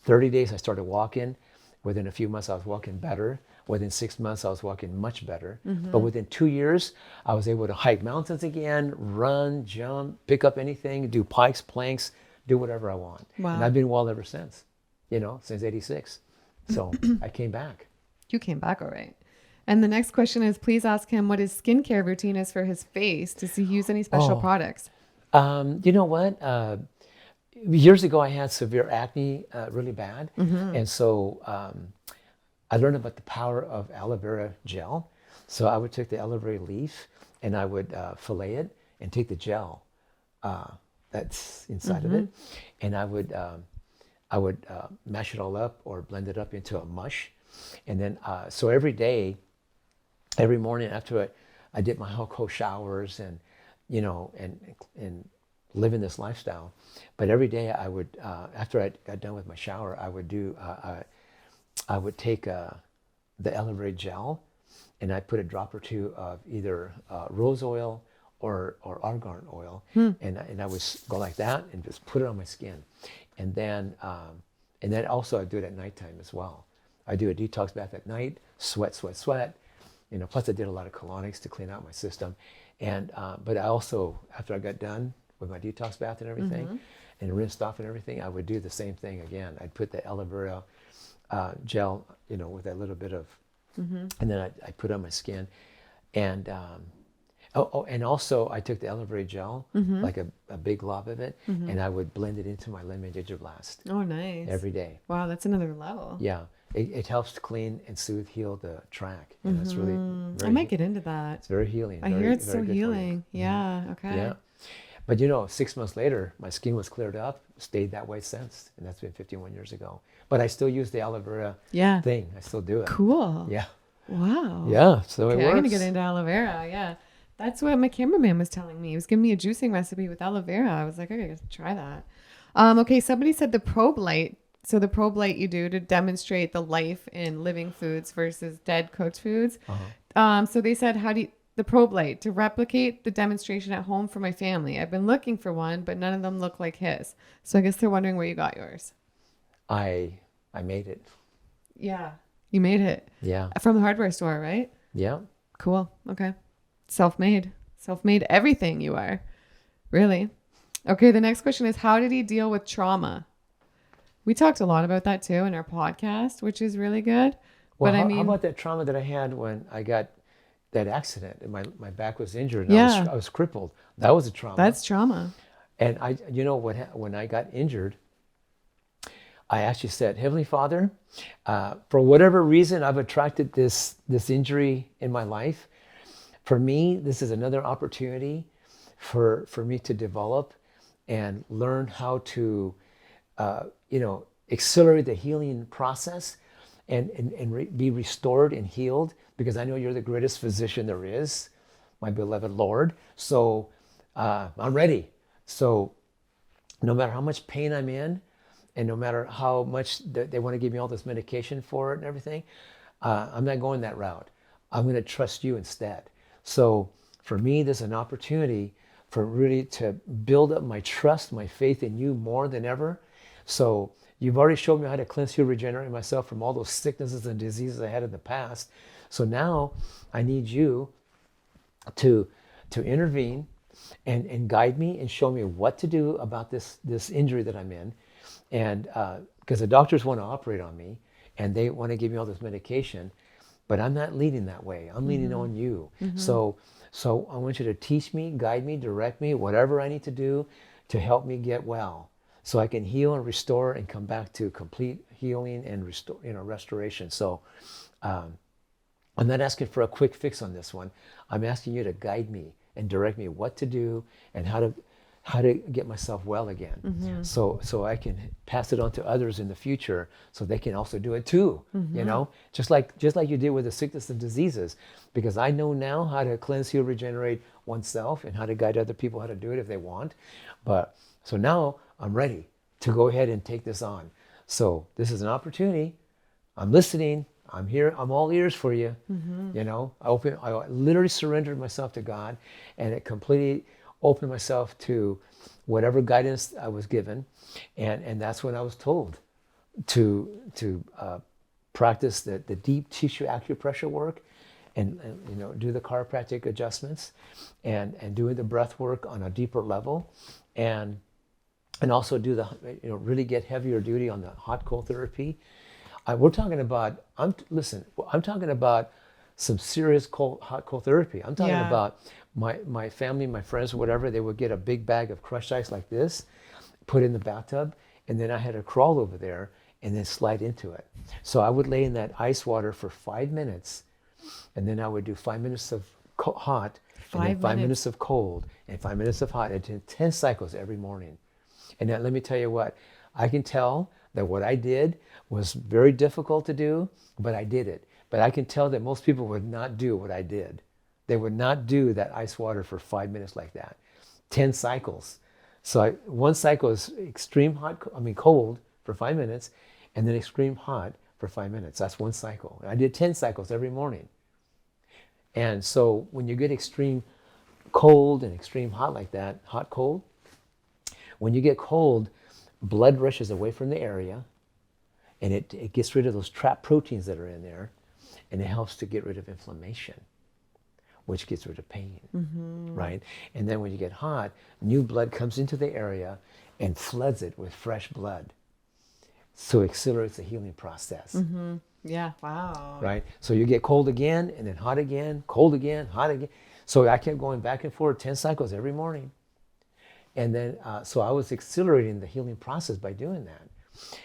B: 30 days I started walking. Within a few months I was walking better. Within 6 months I was walking much better. But within 2 years I was able to hike mountains again, run, jump, pick up anything, do pikes, planks, do whatever I want.
A: Wow.
B: And I've been well ever since, you know, since 86. So I came back.
A: You came back all right. And the next question is, please ask him what his skincare routine is for his face. Does he use any special products?
B: You know what? Years ago, I had severe acne, really bad. And so I learned about the power of aloe vera gel. So I would take the aloe vera leaf and I would fillet it and take the gel that's inside of it. And I would mash it all up or blend it up into a mush. And then, so every day, every morning after I did my hot cold showers and, you know, and living this lifestyle. But every day I would, after I got done with my shower, I would do, I would take the aloe vera gel, and I put a drop or two of either rose oil or argan oil, and I would go like that and just put it on my skin, and then also I do it at nighttime as well. I do a detox bath at night, sweat, plus I did a lot of colonics to clean out my system, and but I also, after I got done with my detox bath and everything, and rinsed off and everything, I would do the same thing again. I'd put the aloe vera gel, with that little bit of, and then I put it on my skin, and and also I took the aloe vera gel, like a big glob of it, and I would blend it into my lemon ginger blast.
A: Oh, nice.
B: Every day.
A: Wow, that's another level.
B: Yeah, it helps to clean and soothe, heal the tract. And it's really very,
A: I might get into that.
B: It's very healing.
A: I hear it's so healing. Yeah. Okay.
B: Yeah. But 6 months later, my skin was cleared up, stayed that way since, and that's been 51 years ago. But I still use the aloe vera thing. I still do it.
A: Cool.
B: Yeah.
A: Wow.
B: Yeah. So it works.
A: I'm gonna get into aloe vera. Yeah. That's what my cameraman was telling me. He was giving me a juicing recipe with aloe vera. I was like, okay, let's try that. Okay, somebody said the probe light. So the probe light you do to demonstrate the life in living foods versus dead cooked foods. So they said, the probe light to replicate the demonstration at home for my family. I've been looking for one, but none of them look like his. So I guess they're wondering where you got yours.
B: I made it.
A: Yeah. You made it.
B: Yeah.
A: From the hardware store, right?
B: Yeah.
A: Cool. Okay. Self-made everything you are. Really? Okay. The next question is, how did he deal with trauma? We talked a lot about that too in our podcast, which is really good.
B: Well,
A: but
B: how about that trauma that I had when I got that accident and my back was injured and I was crippled? That was a trauma.
A: That's trauma.
B: And when I got injured, I actually said, Heavenly Father, for whatever reason, I've attracted this injury in my life. For me, this is another opportunity for me to develop and learn how to, accelerate the healing process and be restored and healed, because I know you're the greatest physician there is, my beloved Lord. So I'm ready. So no matter how much pain I'm in, and no matter how much they want to give me all this medication for it and everything, I'm not going that route. I'm going to trust you instead. So for me, this is an opportunity for really to build up my trust, my faith in you more than ever. So you've already showed me how to cleanse, heal, regenerate myself from all those sicknesses and diseases I had in the past. So now I need you to intervene and guide me and show me what to do about this injury that I'm in. And because the doctors want to operate on me and they want to give me all this medication, but I'm not leading that way. I'm leaning on you. So I want you to teach me, guide me, direct me, whatever I need to do to help me get well, so I can heal and restore and come back to complete healing and restoration. So I'm not asking for a quick fix on this one. I'm asking you to guide me and direct me what to do and how to get myself well again. So I can pass it on to others in the future so they can also do it too, just like you did with the sickness and diseases, because I know now how to cleanse, heal, regenerate oneself and how to guide other people how to do it if they want. But so now I'm ready to go ahead and take this on. So this is an opportunity. I'm listening. I'm here. I'm all ears for you. I literally surrendered myself to God, and it completely opened myself to whatever guidance I was given, and that's when I was told to practice the deep tissue acupressure work, and do the chiropractic adjustments, and doing the breath work on a deeper level, and also do the really get heavier duty on the hot cold therapy. We're talking about I'm talking about some serious hot cold therapy. I'm talking about my family, my friends, whatever. They would get a big bag of crushed ice like this, put in the bathtub, and then I had to crawl over there and then slide into it. So I would lay in that ice water for 5 minutes, and then I would do 5 minutes of hot, and then 5 minutes of cold, and 5 minutes of hot, and 10 cycles every morning. And now let me tell you what, I can tell that what I did was very difficult to do, but I did it. But I can tell that most people would not do what I did. They would not do that ice water for 5 minutes like that. 10 cycles. So one cycle is extreme hot, cold for 5 minutes, and then extreme hot for 5 minutes. That's one cycle. I did 10 cycles every morning. And so when you get extreme cold and extreme hot like that, hot, cold, when you get cold, blood rushes away from the area, and it gets rid of those trapped proteins that are in there, and it helps to get rid of inflammation, which gets rid of pain, right? And then when you get hot, new blood comes into the area and floods it with fresh blood. So it accelerates the healing process.
A: Yeah, wow.
B: Right? So you get cold again, and then hot again, cold again, hot again. So I kept going back and forth 10 cycles every morning. And then, so I was accelerating the healing process by doing that.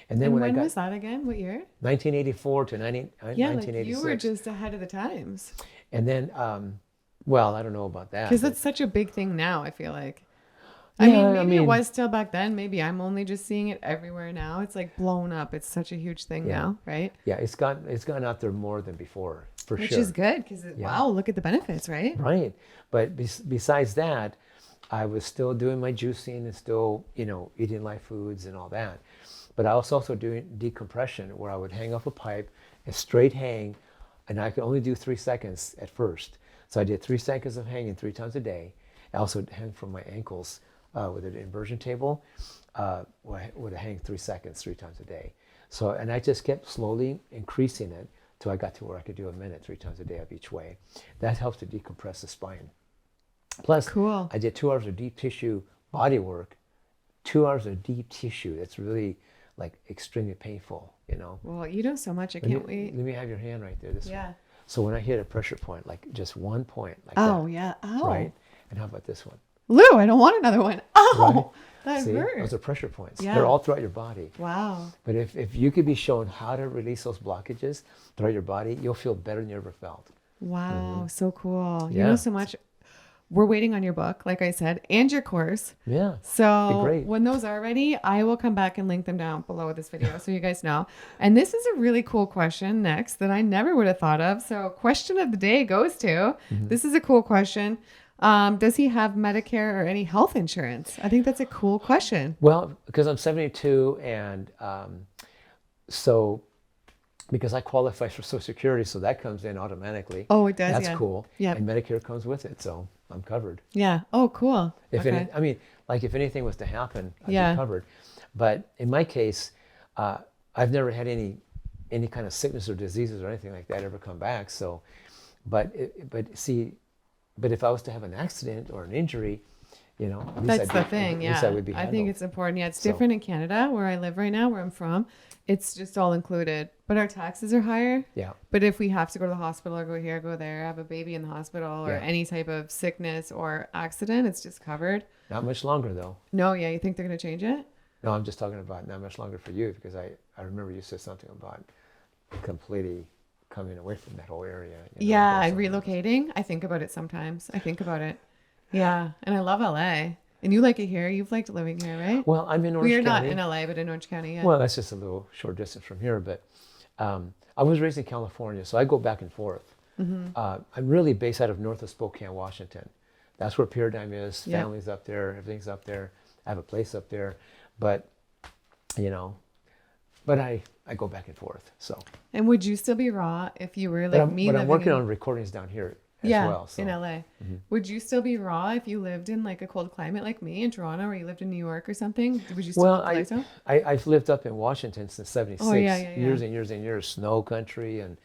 B: And then
A: when was that again? What year?
B: 1984 to 1986.
A: Like you were just ahead of the times.
B: And then, well, I don't know about that.
A: Because that's such a big thing now, I feel like.
B: Yeah,
A: I mean, it was still back then. Maybe I'm only just seeing it everywhere now. It's like blown up. It's such a huge thing now, right?
B: Yeah, it's gone out there more than before, for sure.
A: Which is good because, wow, look at the benefits, right?
B: Right. But besides that, I was still doing my juicing and still, eating live foods and all that. But I was also doing decompression, where I would hang off a pipe, a straight hang, and I could only do 3 seconds at first. So I did 3 seconds of hanging 3 times a day. I also hang from my ankles with an inversion table, would hang 3 seconds 3 times a day. So, and I just kept slowly increasing it till I got to where I could do a minute 3 times a day of each way. That helps to decompress the spine. Plus,
A: cool.
B: I did 2 hours of deep tissue body work, 2 hours of deep tissue. That's really like extremely painful,
A: Well, you know so much. I can't wait.
B: Let me have your hand right there. This
A: Yeah.
B: one. So when I hit a pressure point, like just one point, like
A: Oh,
B: that,
A: yeah. Oh.
B: right? And how about this one?
A: Lou, I don't want another one. Oh,
B: Right?
A: that
B: See,
A: hurt.
B: those are pressure points.
A: Yeah.
B: They're all throughout your body.
A: Wow.
B: But if you could be shown how to release those blockages throughout your body, you'll feel better than you ever felt.
A: Wow. So cool. You
B: Yeah.
A: know so much. We're waiting on your book, like I said, and your course.
B: Yeah.
A: So
B: great.
A: when those are ready, I will come back and link them down below this video so you guys know. And this is a really cool question next that I never would have thought of. So question of the day goes to, this is a cool question. Does he have Medicare or any health insurance? I think that's a cool question.
B: Well, because I'm 72, and so because I qualify for Social Security, so that comes in automatically.
A: Oh, it does.
B: That's
A: yeah.
B: cool.
A: Yeah.
B: And Medicare comes with it, so I'm covered.
A: Yeah. Oh, cool.
B: If
A: Okay.
B: if anything was to happen, I'd
A: Yeah.
B: be covered. But in my case, I've never had any kind of sickness or diseases or anything like that ever come back. So, but if I was to have an accident or an injury, at least
A: That's the thing.
B: At
A: Yeah.
B: least I would be
A: I
B: handled.
A: think it's important. Yeah. It's different in Canada where I live right now, where I'm from. It's just all included, but our taxes are higher.
B: Yeah.
A: But if we have to go to the hospital or go here, go there, have a baby in the hospital or
B: Yeah.
A: any type of sickness or accident, it's just covered.
B: Not much longer though.
A: No, yeah, you think they're going to change it?
B: No, I'm just talking about not much longer for you, because I remember you said something about completely coming away from that whole area.
A: Yeah,
B: go somewhere else.
A: relocating. I think about it sometimes. I think about it. Yeah, and I love LA. And you like it here. You've liked living here, right?
B: Well, I'm in Orange
A: We're
B: County.
A: not in LA, but in Orange County, yeah.
B: Well, that's just a little short distance from here, but I was raised in California, so I go back and forth. I'm really based out of north of Spokane, Washington. That's where Paradigm is.
A: Yeah.
B: Family's up there. Everything's up there. I have a place up there, but I go back and forth. So.
A: And would you still be raw if you were like
B: But
A: me?
B: I'm
A: living
B: working
A: in,
B: on recordings down here as
A: yeah,
B: well. So.
A: in LA. Would you still be raw if you lived in like a cold climate like me in Toronto, or you lived in New York or something? Would you still
B: Well,
A: live the lifestyle?
B: I've lived up in Washington since '76.
A: Oh, yeah, yeah, yeah.
B: Years and years and years. Snow country, and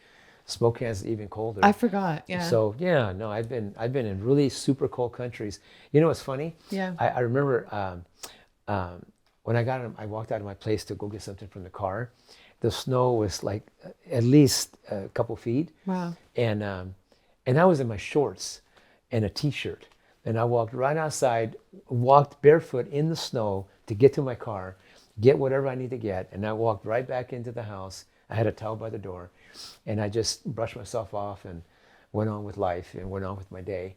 B: Spokane's even colder.
A: I forgot. Yeah.
B: So yeah, no, I've been in really super cold countries. You know what's funny?
A: Yeah.
B: I remember when I walked out of my place to go get something from the car. The snow was like at least a couple feet.
A: Wow.
B: And I was in my shorts and a t-shirt. And I walked right outside, walked barefoot in the snow to get to my car, get whatever I need to get. And I walked right back into the house. I had a towel by the door, and I just brushed myself off and went on with life and went on with my day.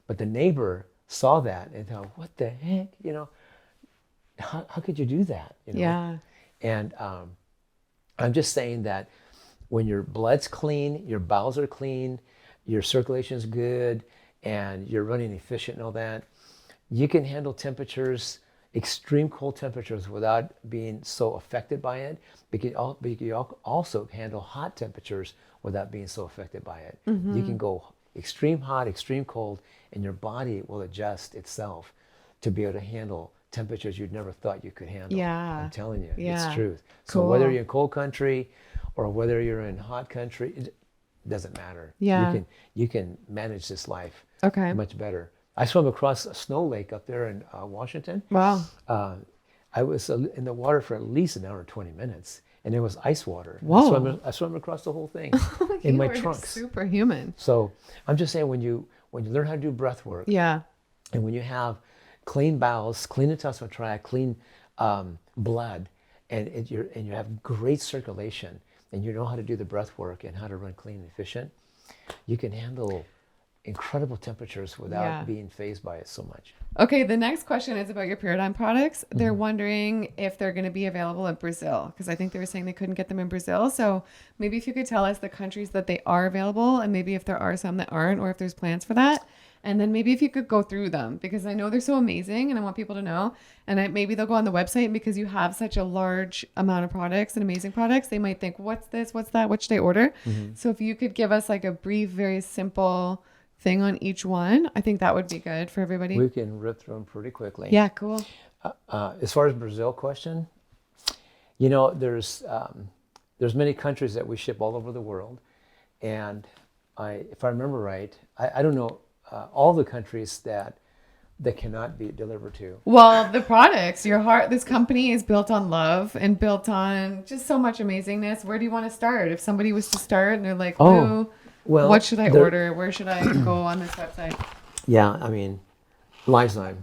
B: But the neighbor saw that and thought, what the heck? How could you do that?
A: Yeah.
B: And I'm just saying that when your blood's clean, your bowels are clean, your circulation's good, and you're running efficient and all that, you can handle temperatures extreme cold temperatures without being so affected by it. But you can also handle hot temperatures without being so affected by it. You can go extreme hot, extreme cold, and your body will adjust itself to be able to handle temperatures you'd never thought you could handle.
A: Yeah.
B: I'm telling you,
A: Yeah.
B: it's truth. So
A: Cool.
B: whether you're in cold country or whether you're in hot country, it doesn't matter.
A: Yeah.
B: You can manage this life
A: Okay.
B: much better. I swam across a snow lake up there in Washington.
A: Wow.
B: I was in the water for at least an hour and 20 minutes, and it was ice water.
A: Whoa.
B: I swam across the whole thing
A: You
B: in my
A: are
B: trunks.
A: Superhuman.
B: So I'm just saying, when you learn how to do breath work,
A: Yeah.
B: and when you have clean bowels, clean intestinal tract, clean blood, and you have great circulation, and you know how to do the breath work and how to run clean and efficient, you can handle incredible temperatures without
A: Yeah.
B: being fazed by it so much.
A: Okay, the next question is about your Paradigm products. They're wondering if they're going to be available in Brazil, because I think they were saying they couldn't get them in Brazil. So maybe if you could tell us the countries that they are available, and maybe if there are some that aren't, or if there's plans for that. And then maybe if you could go through them, because I know they're so amazing and I want people to know. And maybe they'll go on the website, because you have such a large amount of products and amazing products. They might think, what's this? What's that? What should I order? So if you could give us like a brief, very simple thing on each one, I think that would be good for everybody.
B: We can rip through them pretty quickly.
A: Yeah, cool.
B: As far as Brazil question, you know, there's many countries that we ship all over the world, and if I remember right, I don't know all the countries that cannot be delivered to.
A: Well, the products, this company is built on love and built on just so much amazingness. Where do you want to start? If somebody was to start and they're like, "Ooh,
B: well,
A: what should I order? Where should I go on this website?"
B: Yeah, I mean, 𝙤𝘼𝙑,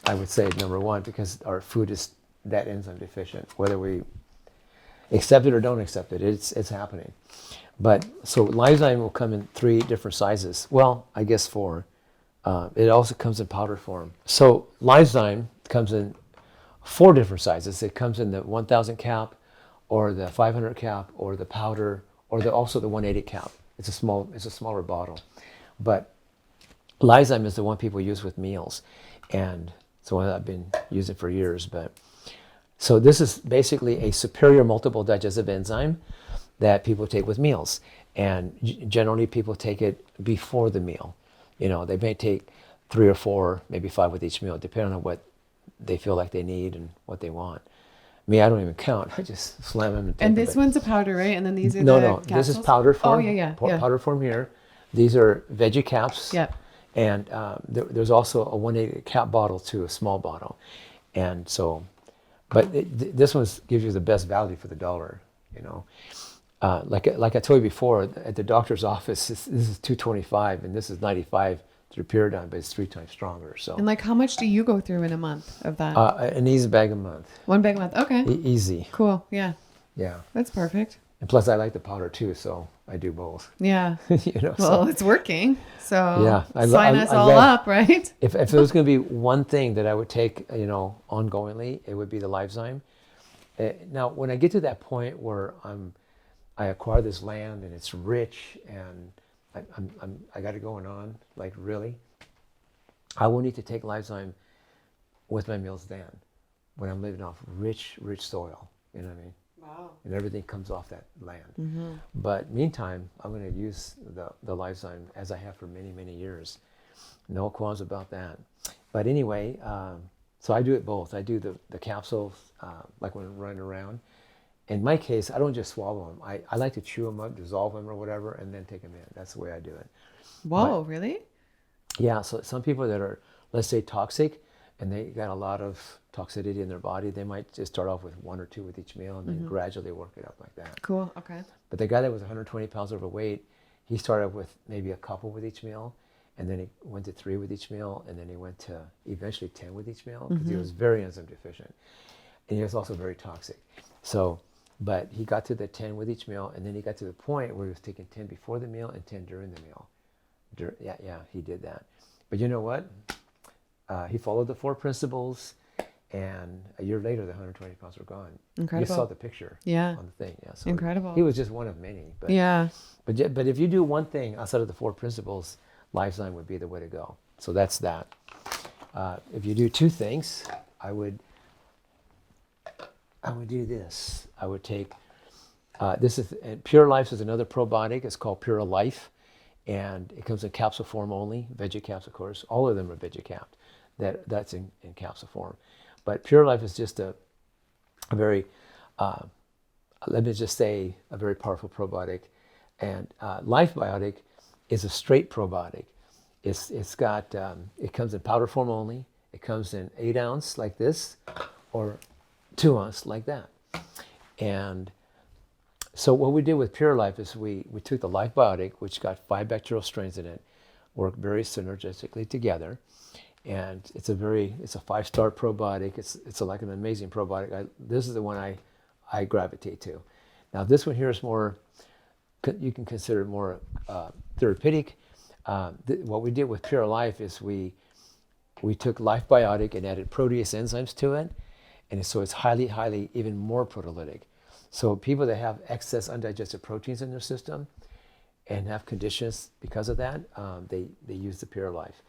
B: I would say number one, because our food is that enzyme deficient. Whether we accept it or don't accept it, it's happening. But so 𝙤𝘼𝙑 will come in 3 different sizes. Well, I guess 4. It also comes in powder form. So 𝙤𝘼𝙑 comes in 4 different sizes. It comes in the 1000 cap, or the 500 cap, or the powder, or also the 180 cap. It's a smaller bottle. But 𝙤𝘼𝙑 is the one people use with meals, and it's the one that I've been using for years. But so this is basically a superior multiple digestive enzyme that people take with meals, and generally people take it before the meal. You know, they may take 3 or 4, maybe 5 with each meal, depending on what they feel like they need and what they want. Me, I don't even count. I just slam them and take
A: And
B: them.
A: this one's a powder, right? And then these are
B: No,
A: the
B: no,
A: capsules?
B: this is powder form.
A: Oh, yeah.
B: Powder form here. These are veggie caps.
A: Yep.
B: And there's also a 180 cap bottle too, a small bottle. And so, but this one gives you the best value for the dollar, you know. Like I told you before, at the doctor's office, this is $225, and this is $95 through Paradigm, but it's 3 times stronger. So.
A: And like, how much do you go through in a month of that?
B: An easy bag a month.
A: 1 bag a month. Okay.
B: Easy.
A: Cool. Yeah.
B: Yeah.
A: That's perfect.
B: And plus, I like the powder too, so I do both.
A: Yeah.
B: You know.
A: Well,
B: So.
A: it's working. So
B: Yeah,
A: sign us all
B: love-
A: up, right?
B: If there was going to be one thing that I would take, you know, ongoingly, it would be the 𝙤𝘼𝙑. Now, when I get to that point where I acquire this land and it's rich and I got it going on, like really, I will need to take 𝙤𝘼𝙑 with my meals then, when I'm living off rich soil. You know what I mean?
A: Wow.
B: And everything comes off that land.
A: Mm-hmm.
B: But meantime, I'm going to use the 𝙤𝘼𝙑 as I have for many years. No qualms about that. But anyway, so I do it both. I do the capsules, like when I'm running around. In my case, I don't just swallow them. I like to chew them up, dissolve them or whatever, and then take them in. That's the way I do it.
A: Whoa, really?
B: Yeah, so some people that are, let's say, toxic, and they got a lot of toxicity in their body, they might just start off with 1 or 2 with each meal and then gradually work it up like that.
A: Cool. Okay.
B: But the guy that was 120 pounds overweight, he started with maybe a couple with each meal, and then he went to 3 with each meal, and then he went to eventually 10 with each meal, because he was very enzyme deficient. And he was also very toxic. So, but he got to the 10 with each meal, and then he got to the point where he was taking 10 before the meal and 10 during the meal. Yeah, he did that. But you know what? He followed the 4 principles, and a year later, the 120 pounds were gone.
A: Incredible.
B: You saw the picture on the thing. Yeah, so
A: Incredible.
B: He was just one of many. But,
A: Yeah.
B: But if you do one thing outside of the 4 principles, 𝙤𝘼𝙑 would be the way to go. So that's that. If you do 2 things, I would I would do this. I would take, this is, Pure Life is another probiotic. It's called Pure Life. And it comes in capsule form only, VeggieCaps, of course. All of them are VeggieCapped. That's in capsule form. But Pure Life is just a very, let me just say, a very powerful probiotic. And Life Biotic is a straight probiotic. It's got, it comes in powder form only. It comes in 8 ounce like this, or 2 ounce like that. And so what we did with Pure Life is we took the Life Biotic, which got 5 bacterial strains in it, work very synergistically together. And it's a 5-star probiotic. It's like an amazing probiotic. This is the one I gravitate to. Now this one here is more, you can consider more therapeutic. What we did with Pure Life is we took Life Biotic and added protease enzymes to it. And so it's highly, highly, even more proteolytic. So people that have excess undigested proteins in their system and have conditions because of that, they use the Pure Life.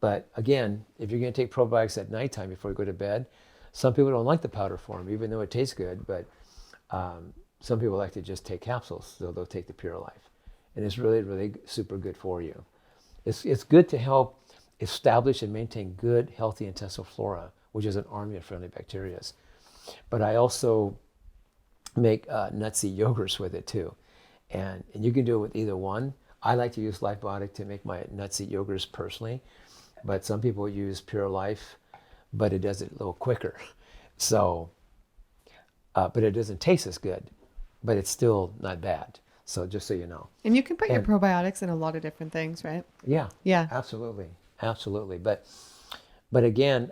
B: But again, if you're going to take probiotics at nighttime before you go to bed, some people don't like the powder form, even though it tastes good. But some people like to just take capsules, so they'll take the Pure Life. And it's really, really super good for you. It's good to help establish and maintain good, healthy intestinal flora, which is an army of friendly bacteria. But I also make nut seed yogurts with it too. And you can do it with either one. I like to use Life Biotic to make my nut seed yogurts personally, but some people use Pure Life, but it does it a little quicker. So, but it doesn't taste as good, but it's still not bad. So just so you know.
A: And you can put your probiotics in a lot of different things, right?
B: Yeah.
A: Yeah.
B: Absolutely. Absolutely. But again,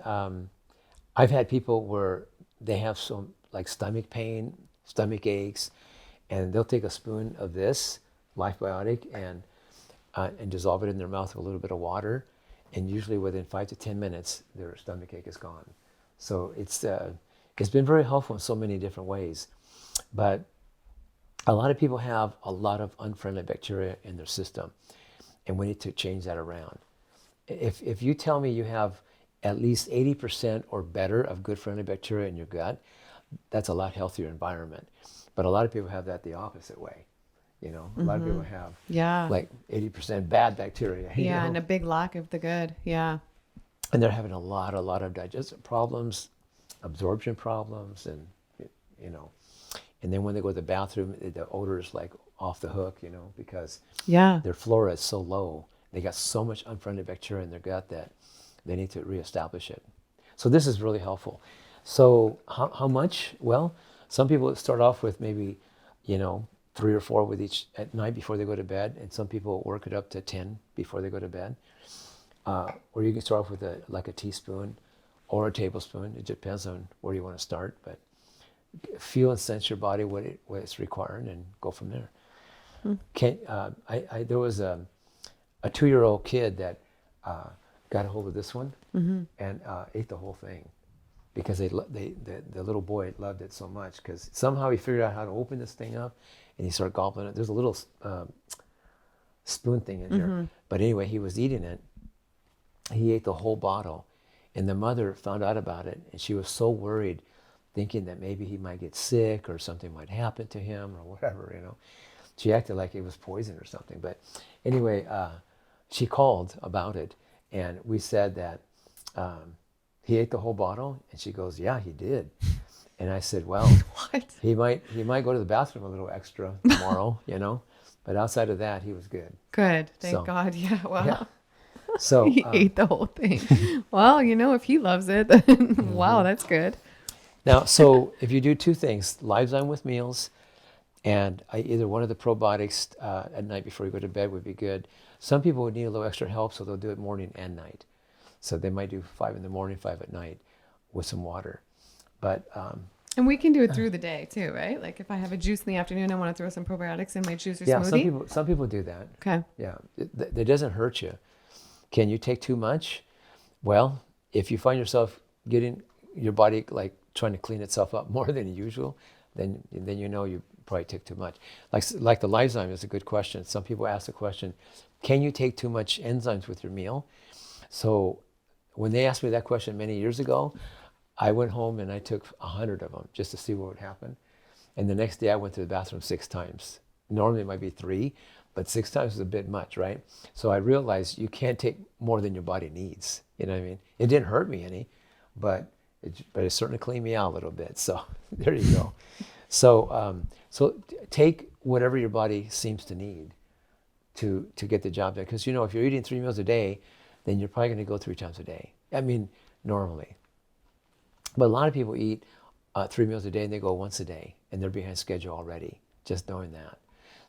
B: I've had people where they have some like stomach pain, stomach aches, and they'll take a spoon of this Life Biotic and dissolve it in their mouth with a little bit of water, and usually within 5 to 10 minutes, their stomach ache is gone. So it's been very helpful in so many different ways. But a lot of people have a lot of unfriendly bacteria in their system, and we need to change that around. If you tell me you have at least 80% or better of good friendly bacteria in your gut, that's a lot healthier environment. But a lot of people have that the opposite way. You know, a lot of people have like 80% bad bacteria.
A: Yeah,
B: you know?
A: and a big lack of the good. Yeah.
B: And they're having a lot of digestive problems, absorption problems, and you know. And then when they go to the bathroom, the odor is like off the hook, you know, because their flora is so low. They got so much unfriendly bacteria in their gut that they need to reestablish it. So this is really helpful. So how much? Well, some people start off with maybe, 3 or 4 with each at night before they go to bed, and some people work it up to 10 before they go to bed. Or you can start off with a teaspoon or a tablespoon. It depends on where you want to start, but feel and sense your body what it's requiring and go from there. There was a 2-year-old kid that got a hold of this one and ate the whole thing because the little boy loved it so much, because somehow he figured out how to open this thing up and he started gobbling it. There's a little spoon thing in there, but anyway, he was eating it. He ate the whole bottle, and the mother found out about it, and she was so worried, thinking that maybe he might get sick or something might happen to him or whatever, She acted like it was poison or something. But anyway, she called about it, and we said that he ate the whole bottle, and she goes, "Yeah, he did." And I said, "Well,
A: What?
B: he might go to the bathroom a little extra tomorrow, but outside of that, he was good."
A: Good. Thank God. Yeah. Wow.
B: Yeah. So
A: he ate the whole thing. Well, if he loves it, then wow, that's good.
B: Now, so if you do 2 things, Ḽivezyme with meals, and either one of the probiotics at night before you go to bed would be good. Some people would need a little extra help, so they'll do it morning and night. So they might do 5 in the morning, 5 at night with some water. But
A: and we can do it through the day too, right? Like if I have a juice in the afternoon, I want to throw some probiotics in my juice or smoothie.
B: Some people do that.
A: Okay.
B: Yeah, it doesn't hurt you. Can you take too much? Well, if you find yourself getting your body like trying to clean itself up more than usual, then you probably took too much. Like the Ḽivezyme is a good question. Some people ask the question, can you take too much enzymes with your meal? So when they asked me that question many years ago, I went home and I took 100 of them just to see what would happen. And the next day I went to the bathroom 6 times. Normally it might be 3, but 6 times is a bit much, right? So I realized you can't take more than your body needs. You know what I mean? It didn't hurt me any, but it certainly cleaned me out a little bit. So there you go. So take whatever your body seems to need to get the job done. Because, if you're eating 3 meals a day, then you're probably going to go 3 times a day. I mean, normally. But a lot of people eat 3 meals a day and they go once a day and they're behind schedule already, just knowing that.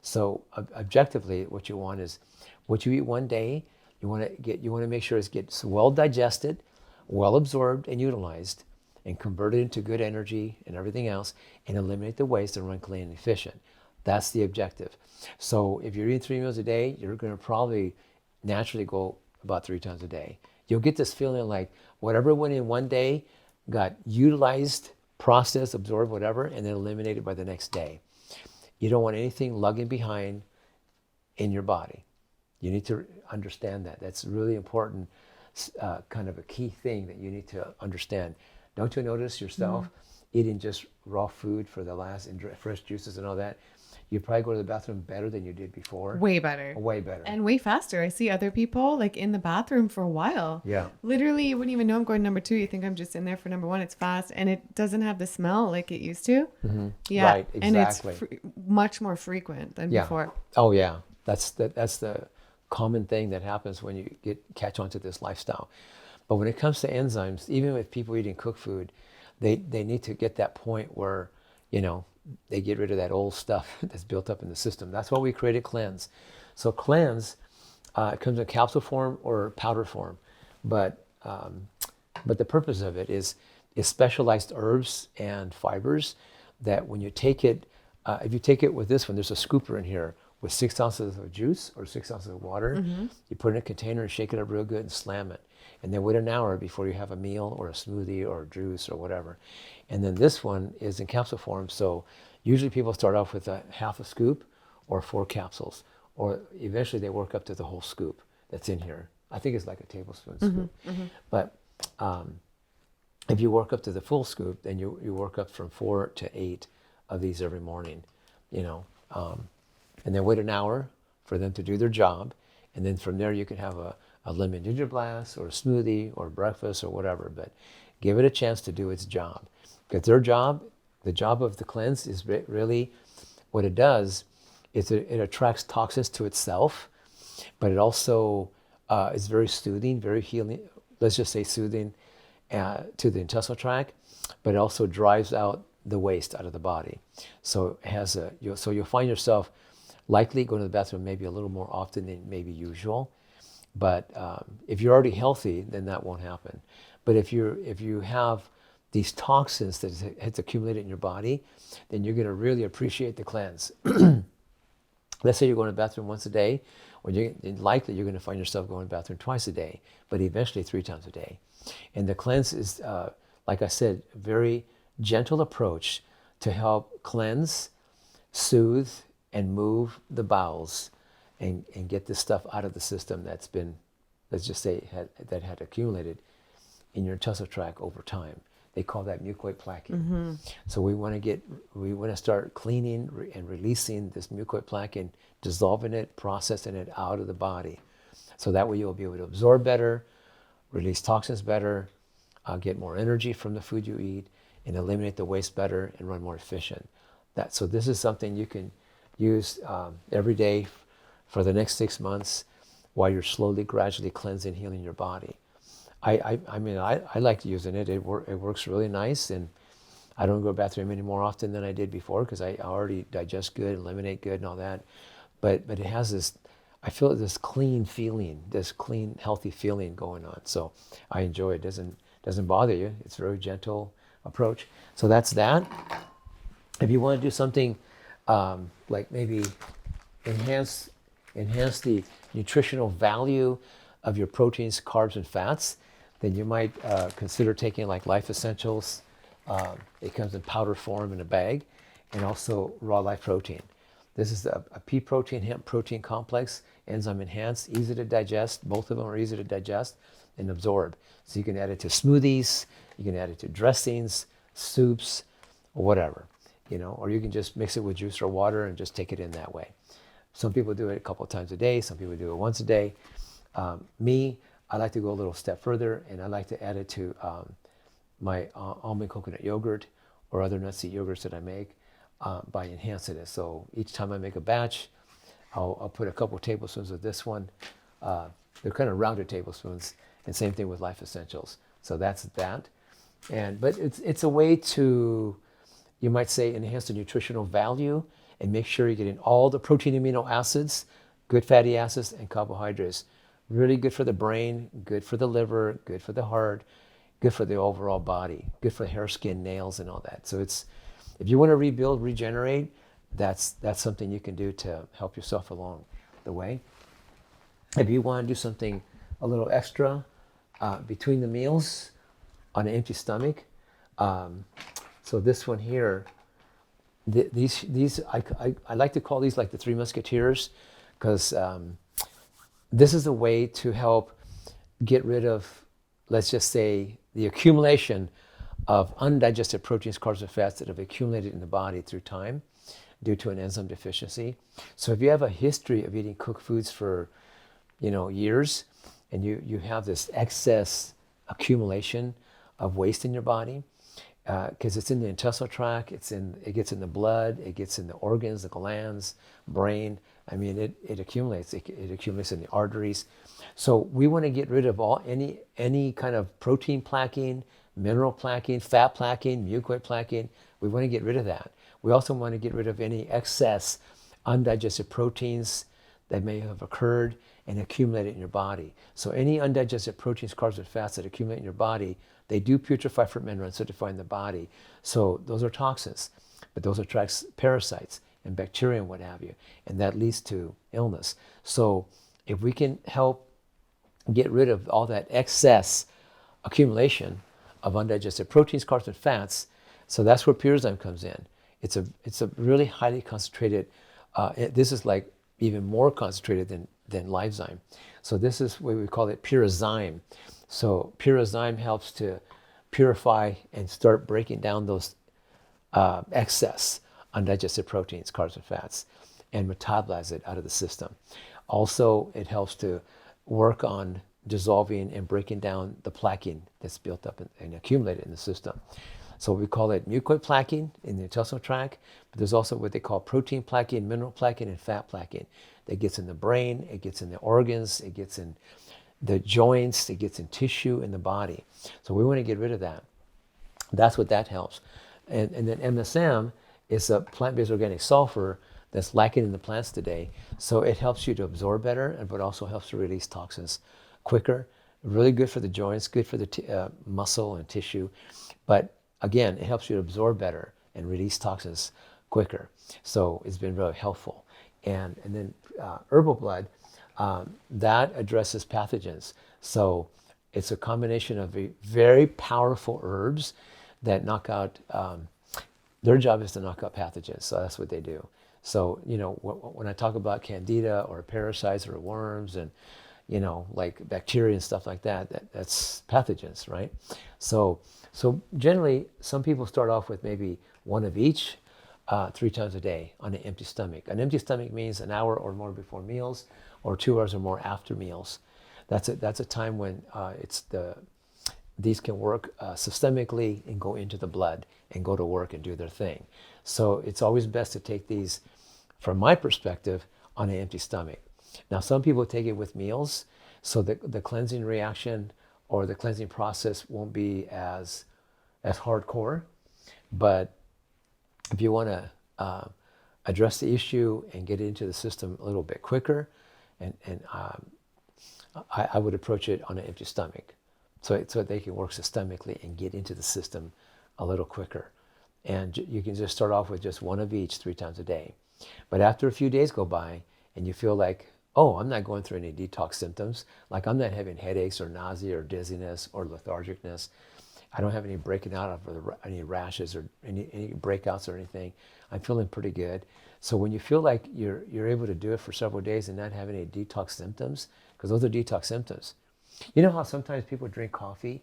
B: So objectively, what you want is what you eat one day, you want to make sure it gets well digested, well absorbed and utilized, and converted into good energy and everything else, and eliminate the waste and run clean and efficient. That's the objective. So if you're eating 3 meals a day, you're going to probably naturally go about 3 times a day. You'll get this feeling like whatever went in one day got utilized, processed, absorbed, whatever, and then eliminated by the next day. You don't want anything lugging behind in your body. You need to understand that. That's really important, kind of a key thing that you need to understand. Don't you notice yourself eating just raw food for the last, and fresh juices and all that? You probably go to the bathroom better than you did before.
A: Way better.
B: Way better.
A: And way faster. I see other people like in the bathroom for a while.
B: Yeah.
A: Literally, you wouldn't even know I'm going number 2. You think I'm just in there for number 1. It's fast and it doesn't have the smell like it used to.
B: Mm-hmm.
A: Yeah.
B: Right, exactly.
A: And it's much more frequent than before.
B: Oh yeah. That's the common thing that happens when you catch on to this lifestyle. But when it comes to enzymes, even with people eating cooked food, they need to get that point where, they get rid of that old stuff that's built up in the system. That's why we created Cleanse. So Cleanse, it comes in capsule form or powder form, but the purpose of it is specialized herbs and fibers that when you take it, if you take it with this one, there's a scooper in here with 6 ounces of juice or 6 ounces of water. Mm-hmm. You put it in a container and shake it up real good and slam it. And then wait an hour before you have a meal or a smoothie or juice or whatever. And then this one is in capsule form. So usually people start off with a half a scoop or 4 capsules, or eventually they work up to the whole scoop that's in here. I think it's like a tablespoon scoop. Mm-hmm. But if you work up to the full scoop, then you work up from 4 to 8 of these every morning, and then wait an hour for them to do their job. And then from there you can have a lemon ginger blast or a smoothie or breakfast or whatever, but give it a chance to do its job. Because their job, the job of the Cleanse is really, what it does is it attracts toxins to itself, but it also is very soothing, very healing, let's just say soothing to the intestinal tract, but it also drives out the waste out of the body. So it has so you'll find yourself likely going to the bathroom maybe a little more often than maybe usual. But if you're already healthy, then that won't happen. But if you have these toxins that has accumulated in your body, then you're going to really appreciate the Cleanse. Let's say you're going to the bathroom once a day, or likely you're going to find yourself going to the bathroom twice a day, but eventually 3 times a day. And the Cleanse is, like I said, a very gentle approach to help cleanse, soothe, and move the bowels and get this stuff out of the system that's been, let's just say, that had accumulated in your intestinal tract over time. They call that mucoid plaque. Mm-hmm. So we want to start cleaning and releasing this mucoid plaque and dissolving it, processing it out of the body. So that way you'll be able to absorb better, release toxins better, get more energy from the food you eat, and eliminate the waste better and run more efficient. So this is something you can use every day for the next 6 months while you're slowly, gradually cleansing, healing your body. I mean, I like using it. It works really nice, and I don't go to the bathroom any more often than I did before because I already digest good, eliminate good, and all that. But it has this, I feel this clean feeling, this clean, healthy feeling going on. So I enjoy it. It doesn't bother you. It's a very gentle approach. So that's that. If you want to do something like maybe enhance the nutritional value of your proteins, carbs, and fats, then you might consider taking like Life Essentials. It comes in powder form in a bag, and also Raw Life Protein. This is a pea protein, hemp protein complex. enzyme enhanced, easy to digest. Both of them are easy to digest and absorb. So you can add it to smoothies, you can add it to dressings, soups, or whatever, you know, or you can just mix it with juice or water and just take it in that way. Some people do it a couple of times a day. Some people do it once a day. Me, I like to go a little step further, and I like to add it to my almond coconut yogurt or other nut seed yogurts that I make by enhancing it. So each time I make a batch, I'll put a couple tablespoons of this one. They're kind of rounded tablespoons, and same thing with Life Essentials. So that's that. But it's a way to, you might say, enhance the nutritional value and make sure you're getting all the protein amino acids, good fatty acids, and carbohydrates. Really good for the brain, good for the liver, good for the heart, good for the overall body, good for hair, skin, nails, and all that. So it's, if you want to rebuild, regenerate, that's something you can do to help yourself along the way. If you want to do something a little extra between the meals on an empty stomach, so this one here, these I like to call these like the Three Musketeers, because this is a way to help get rid of, let's just say, the accumulation of undigested proteins, carbs, and fats that have accumulated in the body through time due to an enzyme deficiency. So if you have a history of eating cooked foods for, you know, years, and you have this excess accumulation of waste in your body, because it's in the intestinal tract, it gets in the blood, it gets in the organs, the glands, brain. I mean, it accumulates. It accumulates in the arteries. So we want to get rid of any kind of protein plaquing, mineral plaquing, fat plaquing, mucoid plaquing. We want to get rid of that. We also want to get rid of any excess undigested proteins that may have occurred and accumulated in your body. So any undigested proteins, carbs, and fats that accumulate in your body, they do putrefy, ferment, and acidify in the body. So those are toxins, but those attract parasites and bacteria and what have you, and that leads to illness. So if we can help get rid of all that excess accumulation of undigested proteins, carbs, and fats, so that's where 𝑼𝑺𝑬 comes in. It's a really highly concentrated, this is like even more concentrated than 𝑙ivezyme. So this is what we call it 𝑝yrazime. So 𝑝yrazime helps to purify and start breaking down those excess undigested proteins, carbs, and fats, and metabolize it out of the system. Also, it helps to work on dissolving and breaking down the plaquing that's built up and accumulated in the system. So we call it mucoid plaquing in the intestinal tract, but there's also what they call protein plaquing, mineral plaquing, and fat plaquing. That gets in the brain, it gets in the organs, it gets in the joints, it gets in tissue in the body. So we want to get rid of that. That's what that helps. And then MSM is a plant-based organic sulfur that's lacking in the plants today. So it helps you to absorb better, but also helps to release toxins quicker. Really good for the joints, good for the muscle and tissue. But again, it helps you to absorb better and release toxins quicker. So it's been really helpful. And then herbal blood, that addresses pathogens. So it's a combination of very powerful herbs that knock out, their job is to knock out pathogens. So that's what they do. So, you know, when I talk about candida or parasites or worms and, you know, like bacteria and stuff like that, that's pathogens, right? So generally, some people start off with maybe one of each 3 times a day on an empty stomach. An empty stomach means an hour or more before meals, or 2 hours or more after meals. That's a time when these can work systemically and go into the blood and go to work and do their thing. So it's always best to take these, from my perspective, on an empty stomach. Now, some people take it with meals, so the cleansing reaction or the cleansing process won't be as hardcore. But if you want to address the issue and get it into the system a little bit quicker, I would approach it on an empty stomach, so they can work systemically and get into the system a little quicker. And you can just start off with just one of each 3 times a day. But after a few days go by and you feel like, oh, I'm not going through any detox symptoms, like I'm not having headaches or nausea or dizziness or lethargicness, I don't have any breaking out of any rashes or any breakouts or anything, I'm feeling pretty good. So when you feel like you're able to do it for several days and not have any detox symptoms, because those are detox symptoms. You know how sometimes people drink coffee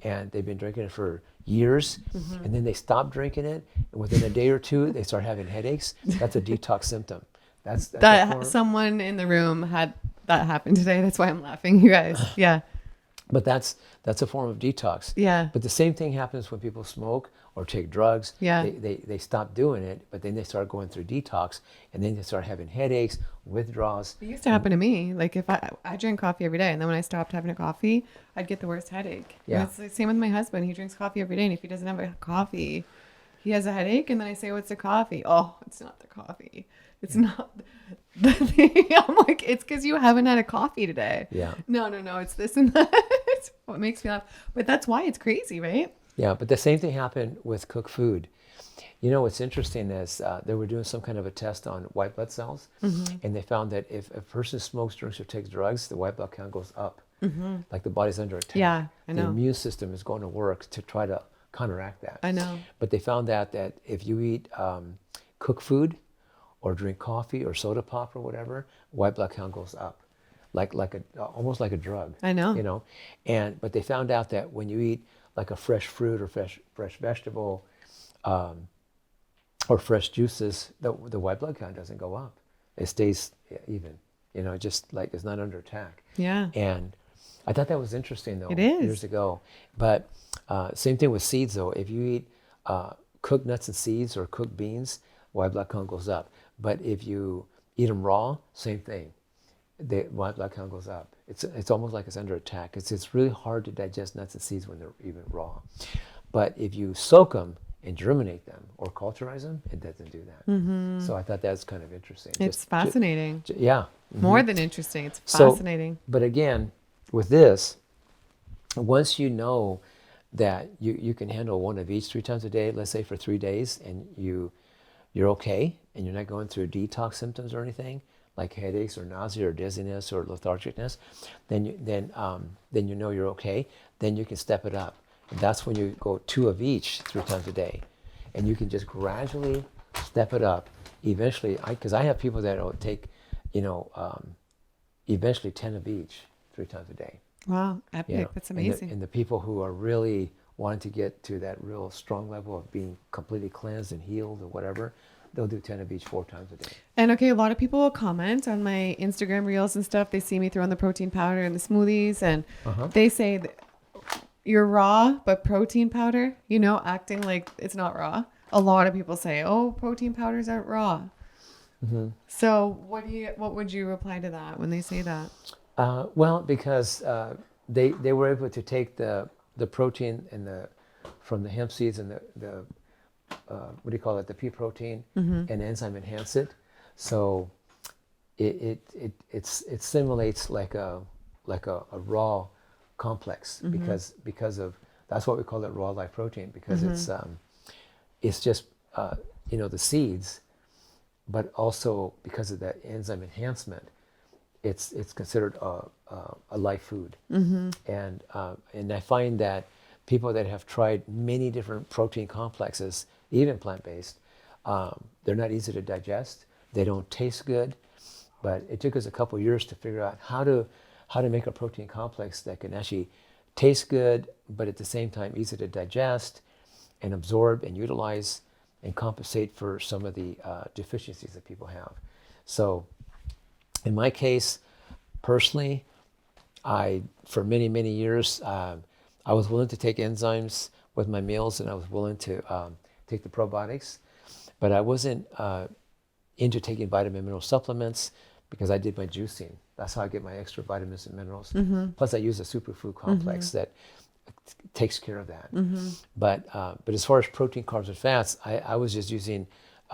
B: and they've been drinking it for years and then they stop drinking it and within a day or two they start having headaches? That's a detox symptom. That's
A: That someone in the room had that happen today. That's why I'm laughing, you guys. Yeah.
B: But that's a form of detox.
A: Yeah.
B: But the same thing happens when people smoke or take drugs.
A: Yeah.
B: They stop doing it, but then they start going through detox, and then they start having headaches, withdrawals.
A: It used to happen to me. Like if I drink coffee every day, and then when I stopped having a coffee, I'd get the worst headache.
B: Yeah.
A: It's the same with my husband. He drinks coffee every day, and if he doesn't have a coffee, he has a headache. And then I say, "What's the coffee?" "Oh, it's not the coffee. It's not the thing." I'm like, "It's because you haven't had a coffee today."
B: Yeah.
A: No. It's this and that. It's what makes me laugh. But that's why it's crazy, right?
B: Yeah, but the same thing happened with cooked food. You know, what's interesting is they were doing some kind of a test on white blood cells, and they found that if a person smokes, drinks, or takes drugs, the white blood count goes up. Like the body's under attack.
A: Yeah, I know.
B: The immune system is going to work to try to counteract that.
A: I know.
B: But they found that if you eat cooked food or drink coffee or soda pop or whatever, white blood count goes up, almost like a drug.
A: I know.
B: You know, but they found out that when you eat like a fresh fruit or fresh vegetable or fresh juices, the white blood count doesn't go up. It stays even. You know, just like it's not under attack.
A: Yeah.
B: And I thought that was interesting though.
A: It is.
B: Years ago. But same thing with seeds though. If you eat cooked nuts and seeds or cooked beans, white blood count goes up. But if you eat them raw, same thing. The white blood count goes up. It's almost like it's under attack. It's really hard to digest nuts and seeds when they're even raw. But if you soak them and germinate them or culturize them, it doesn't do that. So I thought that's kind of interesting.
A: It's fascinating.
B: Yeah.
A: More than interesting. It's fascinating.
B: But again, with this, once you know that you can handle one of each 3 times a day, let's say for 3 days, and you're okay, and you're not going through detox symptoms or anything, like headaches or nausea or dizziness or lethargicness, then you know you're okay. Then you can step it up. And that's when you go 2 of each 3 times a day. And you can just gradually step it up. Eventually, because I have people that will take, eventually 10 of each 3 times a day.
A: Wow, epic.
B: You know,
A: That's amazing.
B: And the people who are really wanting to get to that real strong level of being completely cleansed and healed or whatever, they'll do 10 of each 4 times a day.
A: And okay, a lot of people will comment on my Instagram reels and stuff. They see me throwing the protein powder in the smoothies, and they say that you're raw, but protein powder, acting like it's not raw. A lot of people say, "Oh, protein powders aren't raw." So what would you reply to that when they say that?
B: Well, because they were able to take the protein from the hemp seeds and the what do you call it, the pea protein, and enzyme enhance it. So it simulates like a raw complex because of that's what we call it, raw live protein, because it's just the seeds, but also because of that enzyme enhancement, it's considered a live food. And I find that people that have tried many different protein complexes, even plant-based, they're not easy to digest. They don't taste good. But it took us a couple years to figure out how to make a protein complex that can actually taste good, but at the same time easy to digest and absorb and utilize and compensate for some of the deficiencies that people have. So in my case, personally, for many, many years, I was willing to take enzymes with my meals, and I was willing to take the probiotics, but I wasn't into taking vitamin mineral supplements because I did my juicing. That's how I get my extra vitamins and minerals. Plus, I use a superfood complex that takes care of that. But as far as protein, carbs, and fats, I was just using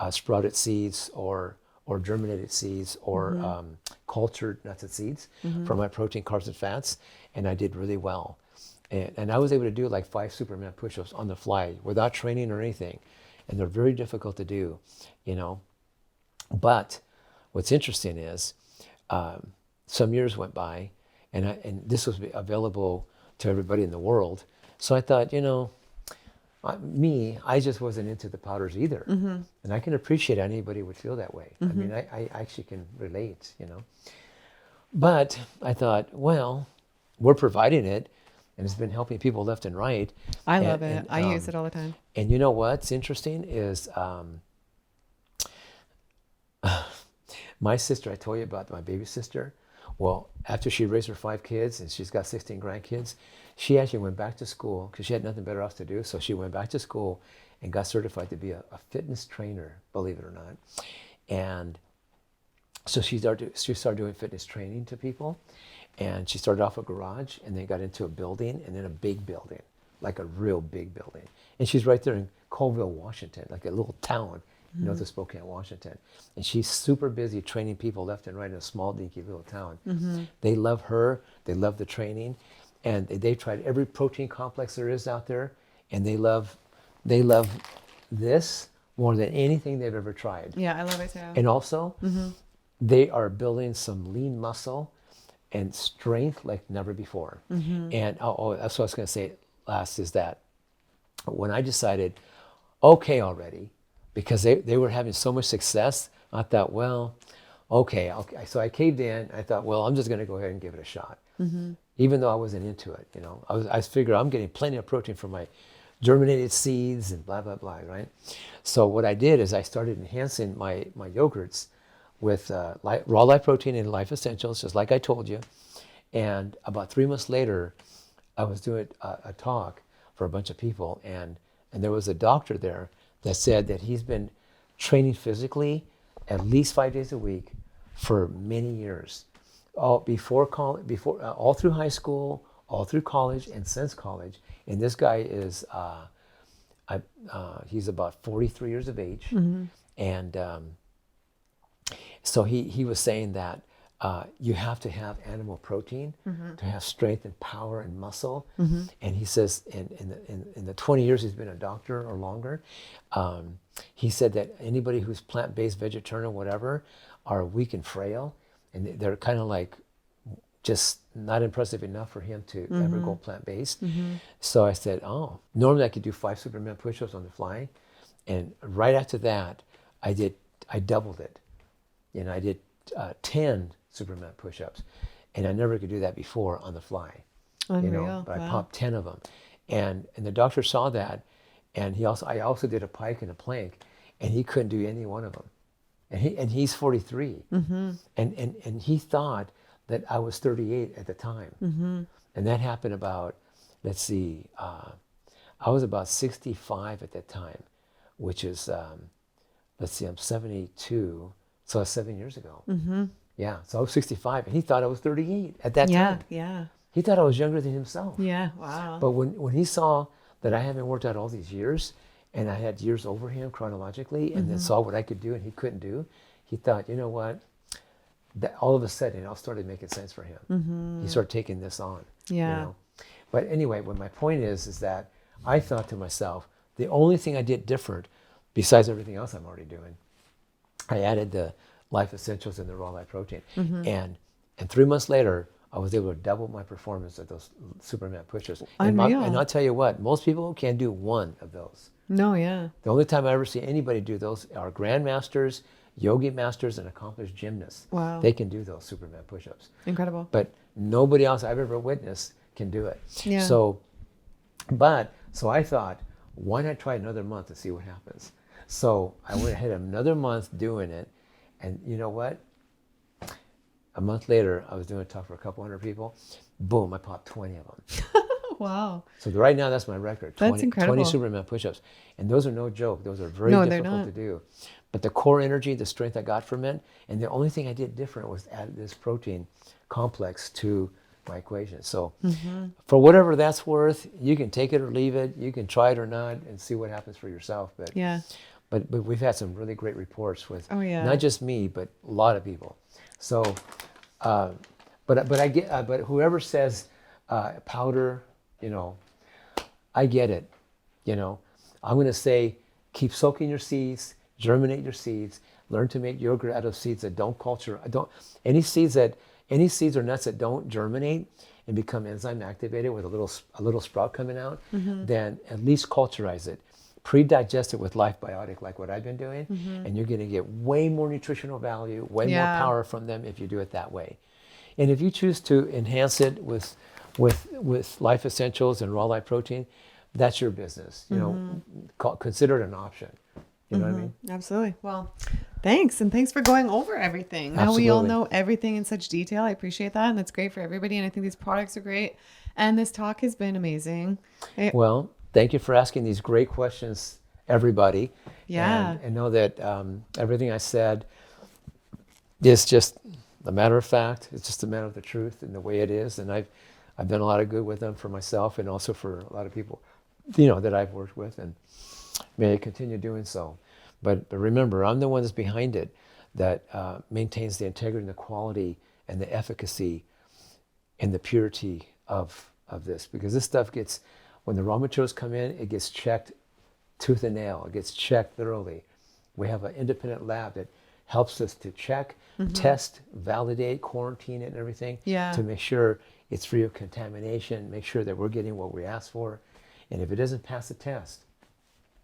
B: sprouted seeds or germinated seeds or cultured nuts and seeds for my protein, carbs, and fats, and I did really well. And I was able to do like 5 Superman push-ups on the fly without training or anything. And they're very difficult to do, But what's interesting is some years went by, and this was available to everybody in the world. So I thought, I just wasn't into the powders either. And I can appreciate anybody would feel that way. I mean, I actually can relate, you know. But I thought, well, we're providing it, and it's been helping people left and right.
A: I love it. I use it all the time.
B: And you know what's interesting is my sister, I told you about my baby sister. Well, after she raised her 5 kids and she's got 16 grandkids, she actually went back to school because she had nothing better else to do. So she went back to school and got certified to be a fitness trainer, believe it or not. And so she started doing fitness training to people. And she started off a garage and then got into a building and then a big building, like a real big building. And she's right there in Colville, Washington, like a little town north of Spokane, Washington. And she's super busy training people left and right in a small, dinky little town. They love her. They love the training. And they've tried every protein complex there is out there. And they love this more than anything they've ever tried.
A: Yeah, I love it too.
B: And also, they are building some lean muscle and strength like never before. And that's what I was going to say last is that when I decided, okay already, because they were having so much success, I thought, well, okay. So I caved in. I thought, well, I'm just going to go ahead and give it a shot. Even though I wasn't into it, you know. I figured I'm getting plenty of protein from my germinated seeds and blah, blah, blah, right? So what I did is I started enhancing my yogurts with raw life protein and life essentials, just like I told you. And about 3 months later, I was doing a talk for a bunch of people, and there was a doctor there that said that he's been training physically at least 5 days a week for many years, all through high school, all through college, and since college. And this guy is he's about 43 years of age, and so he was saying that you have to have animal protein to have strength and power and muscle. And he says in the 20 years he's been a doctor or longer, he said that anybody who's plant-based, vegetarian, whatever, are weak and frail. And they're kind of like just not impressive enough for him to ever go plant-based. So I said, oh, normally I could do 5 Superman push-ups on the fly. And right after that, I doubled it. You know, I did 10 Superman push-ups, and I never could do that before on the fly.
A: Unreal.
B: You know, but I popped 10 of them, and the doctor saw that, and I also did a pike and a plank, and he couldn't do any one of them, and he's 43, and he thought that I was 38 at the time, and that happened about, let's see, I was about 65 at that time, which is, let's see, I'm 72. So that's 7 years ago. Yeah, so I was 65, and he thought I was 38 at that time.
A: Yeah.
B: He thought I was younger than himself.
A: Yeah, wow.
B: But when he saw that I haven't worked out all these years, and I had years over him chronologically, and then saw what I could do and he couldn't do, he thought, you know what? That all of a sudden, it all started making sense for him. He started taking this on.
A: Yeah.
B: You know? But anyway, what my point is that I thought to myself, the only thing I did different, besides everything else I'm already doing, I added the life essentials and the raw life protein. And 3 months later, I was able to double my performance at those Superman push-ups. And I'll tell you what, most people can't do one of those.
A: No, yeah.
B: The only time I ever see anybody do those are grandmasters, yogi masters, and accomplished gymnasts.
A: Wow.
B: They can do those Superman push-ups.
A: Incredible.
B: But nobody else I've ever witnessed can do it.
A: Yeah.
B: So I thought, why not try another month and see what happens? So I went ahead another month doing it, and you know what? A month later, I was doing a talk for a couple hundred people. Boom, I popped 20 of them.
A: Wow.
B: So right now, that's my record.
A: That's incredible.
B: 20 Superman push-ups. And those are no joke. Those are very difficult to do. But the core energy, the strength I got from it, and the only thing I did different was add this protein complex to my equation. So for whatever that's worth, you can take it or leave it. You can try it or not and see what happens for yourself. But
A: yeah.
B: But we've had some really great reports with
A: not
B: just me, but a lot of people. So, but whoever says powder, you know, I get it. You know, I'm going to say keep soaking your seeds, germinate your seeds, learn to make yogurt out of seeds that don't culture. Any seeds or nuts that don't germinate. and become enzyme activated with a little sprout coming out, then at least culturize it. Pre-digest it with Life Biotic, like what I've been doing, and you're going to get way more nutritional value, way more power from them if you do it that way. And if you choose to enhance it with Life Essentials and raw light protein, that's your business. You know, consider it an option. You know what I mean?
A: Absolutely. Well, thanks. And thanks for going over everything. Now we all know everything in such detail. I appreciate that. And that's great for everybody. And I think these products are great. And this talk has been amazing.
B: Well, thank you for asking these great questions, everybody.
A: Yeah.
B: And know that everything I said is just a matter of fact. It's just a matter of the truth and the way it is. And I've done a lot of good with them for myself and also for a lot of people, you know, that I've worked with, and may I continue doing so. But remember, I'm the one that's behind it that maintains the integrity and the quality and the efficacy and the purity of this. Because this stuff gets, when the raw materials come in, it gets checked tooth and nail. It gets checked thoroughly. We have an independent lab that helps us to check, test, validate, quarantine it and everything to make sure it's free of contamination, make sure that we're getting what we asked for. And if it doesn't pass the test,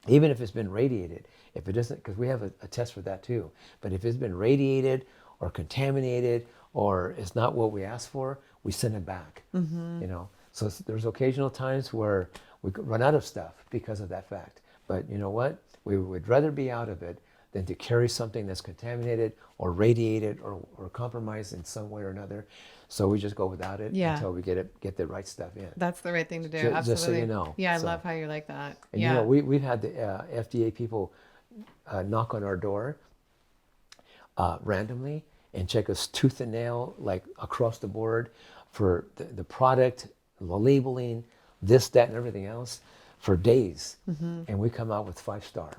B: even if it's been radiated, if it doesn't, because we have a test for that too, but if it's been radiated or contaminated or it's not what we asked for, we send it back, you know. So there's occasional times where we could run out of stuff because of that fact. But you know what? We would rather be out of it than to carry something that's contaminated or radiated or compromised in some way or another. So we just go without it until we get the right stuff in.
A: That's the right thing to do.
B: Just,
A: Absolutely.
B: Just so you know.
A: Yeah, I love how you're like that.
B: And you know, we've had the FDA people knock on our door randomly and check us tooth and nail, like across the board, for the product, the labeling, this, that, and everything else for days. And we come out with 5-star,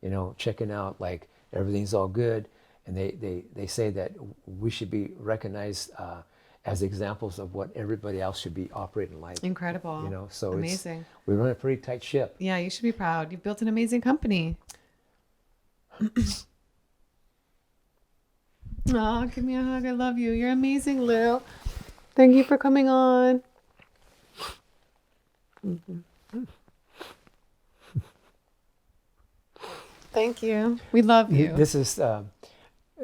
B: you know, checking out like everything's all good. And they say that we should be recognized as examples of what everybody else should be operating like.
A: Incredible.
B: You know, so
A: amazing.
B: We run a pretty tight ship.
A: Yeah, you should be proud. You've built an amazing company. Oh, give me a hug. I love you. You're amazing, Lou. Thank you for coming on. Thank you. We love you.
B: This is, I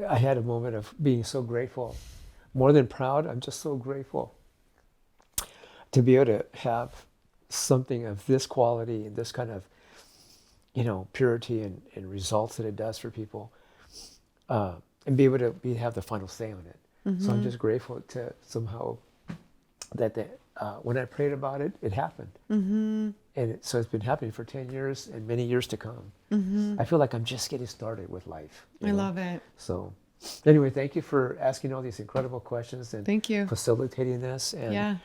B: had a moment of being so grateful. More than proud, I'm just so grateful to be able to have something of this quality and this kind of, you know, purity and results that it does for people, and be able to have the final say on it. So I'm just grateful to somehow that when I prayed about it, it happened. And so it's been happening for 10 years and many years to come. I feel like I'm just getting started with life.
A: I love it.
B: So anyway, thank you for asking all these incredible questions and
A: thank you
B: facilitating this and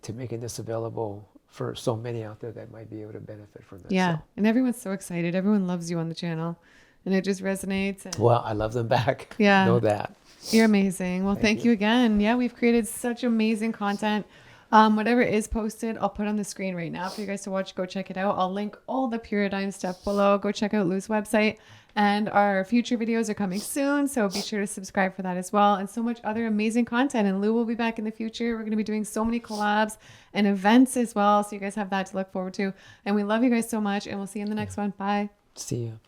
B: to making this available for so many out there that might be able to benefit from this.
A: Yeah, and everyone's so excited. Everyone loves you on the channel, and it just resonates. And
B: well, I love them back.
A: Yeah,
B: know that.
A: You're amazing. Well, thank you again. Yeah, we've created such amazing content. Whatever is posted, I'll put on the screen right now for you guys to watch. Go check it out. I'll link all the Pyridine stuff below. Go check out Lou's website. And our future videos are coming soon, so be sure to subscribe for that as well. And so much other amazing content. And Lou will be back in the future. We're going to be doing so many collabs and events as well, so you guys have that to look forward to. And we love you guys so much, and we'll see you in the next one. Bye.
B: See you.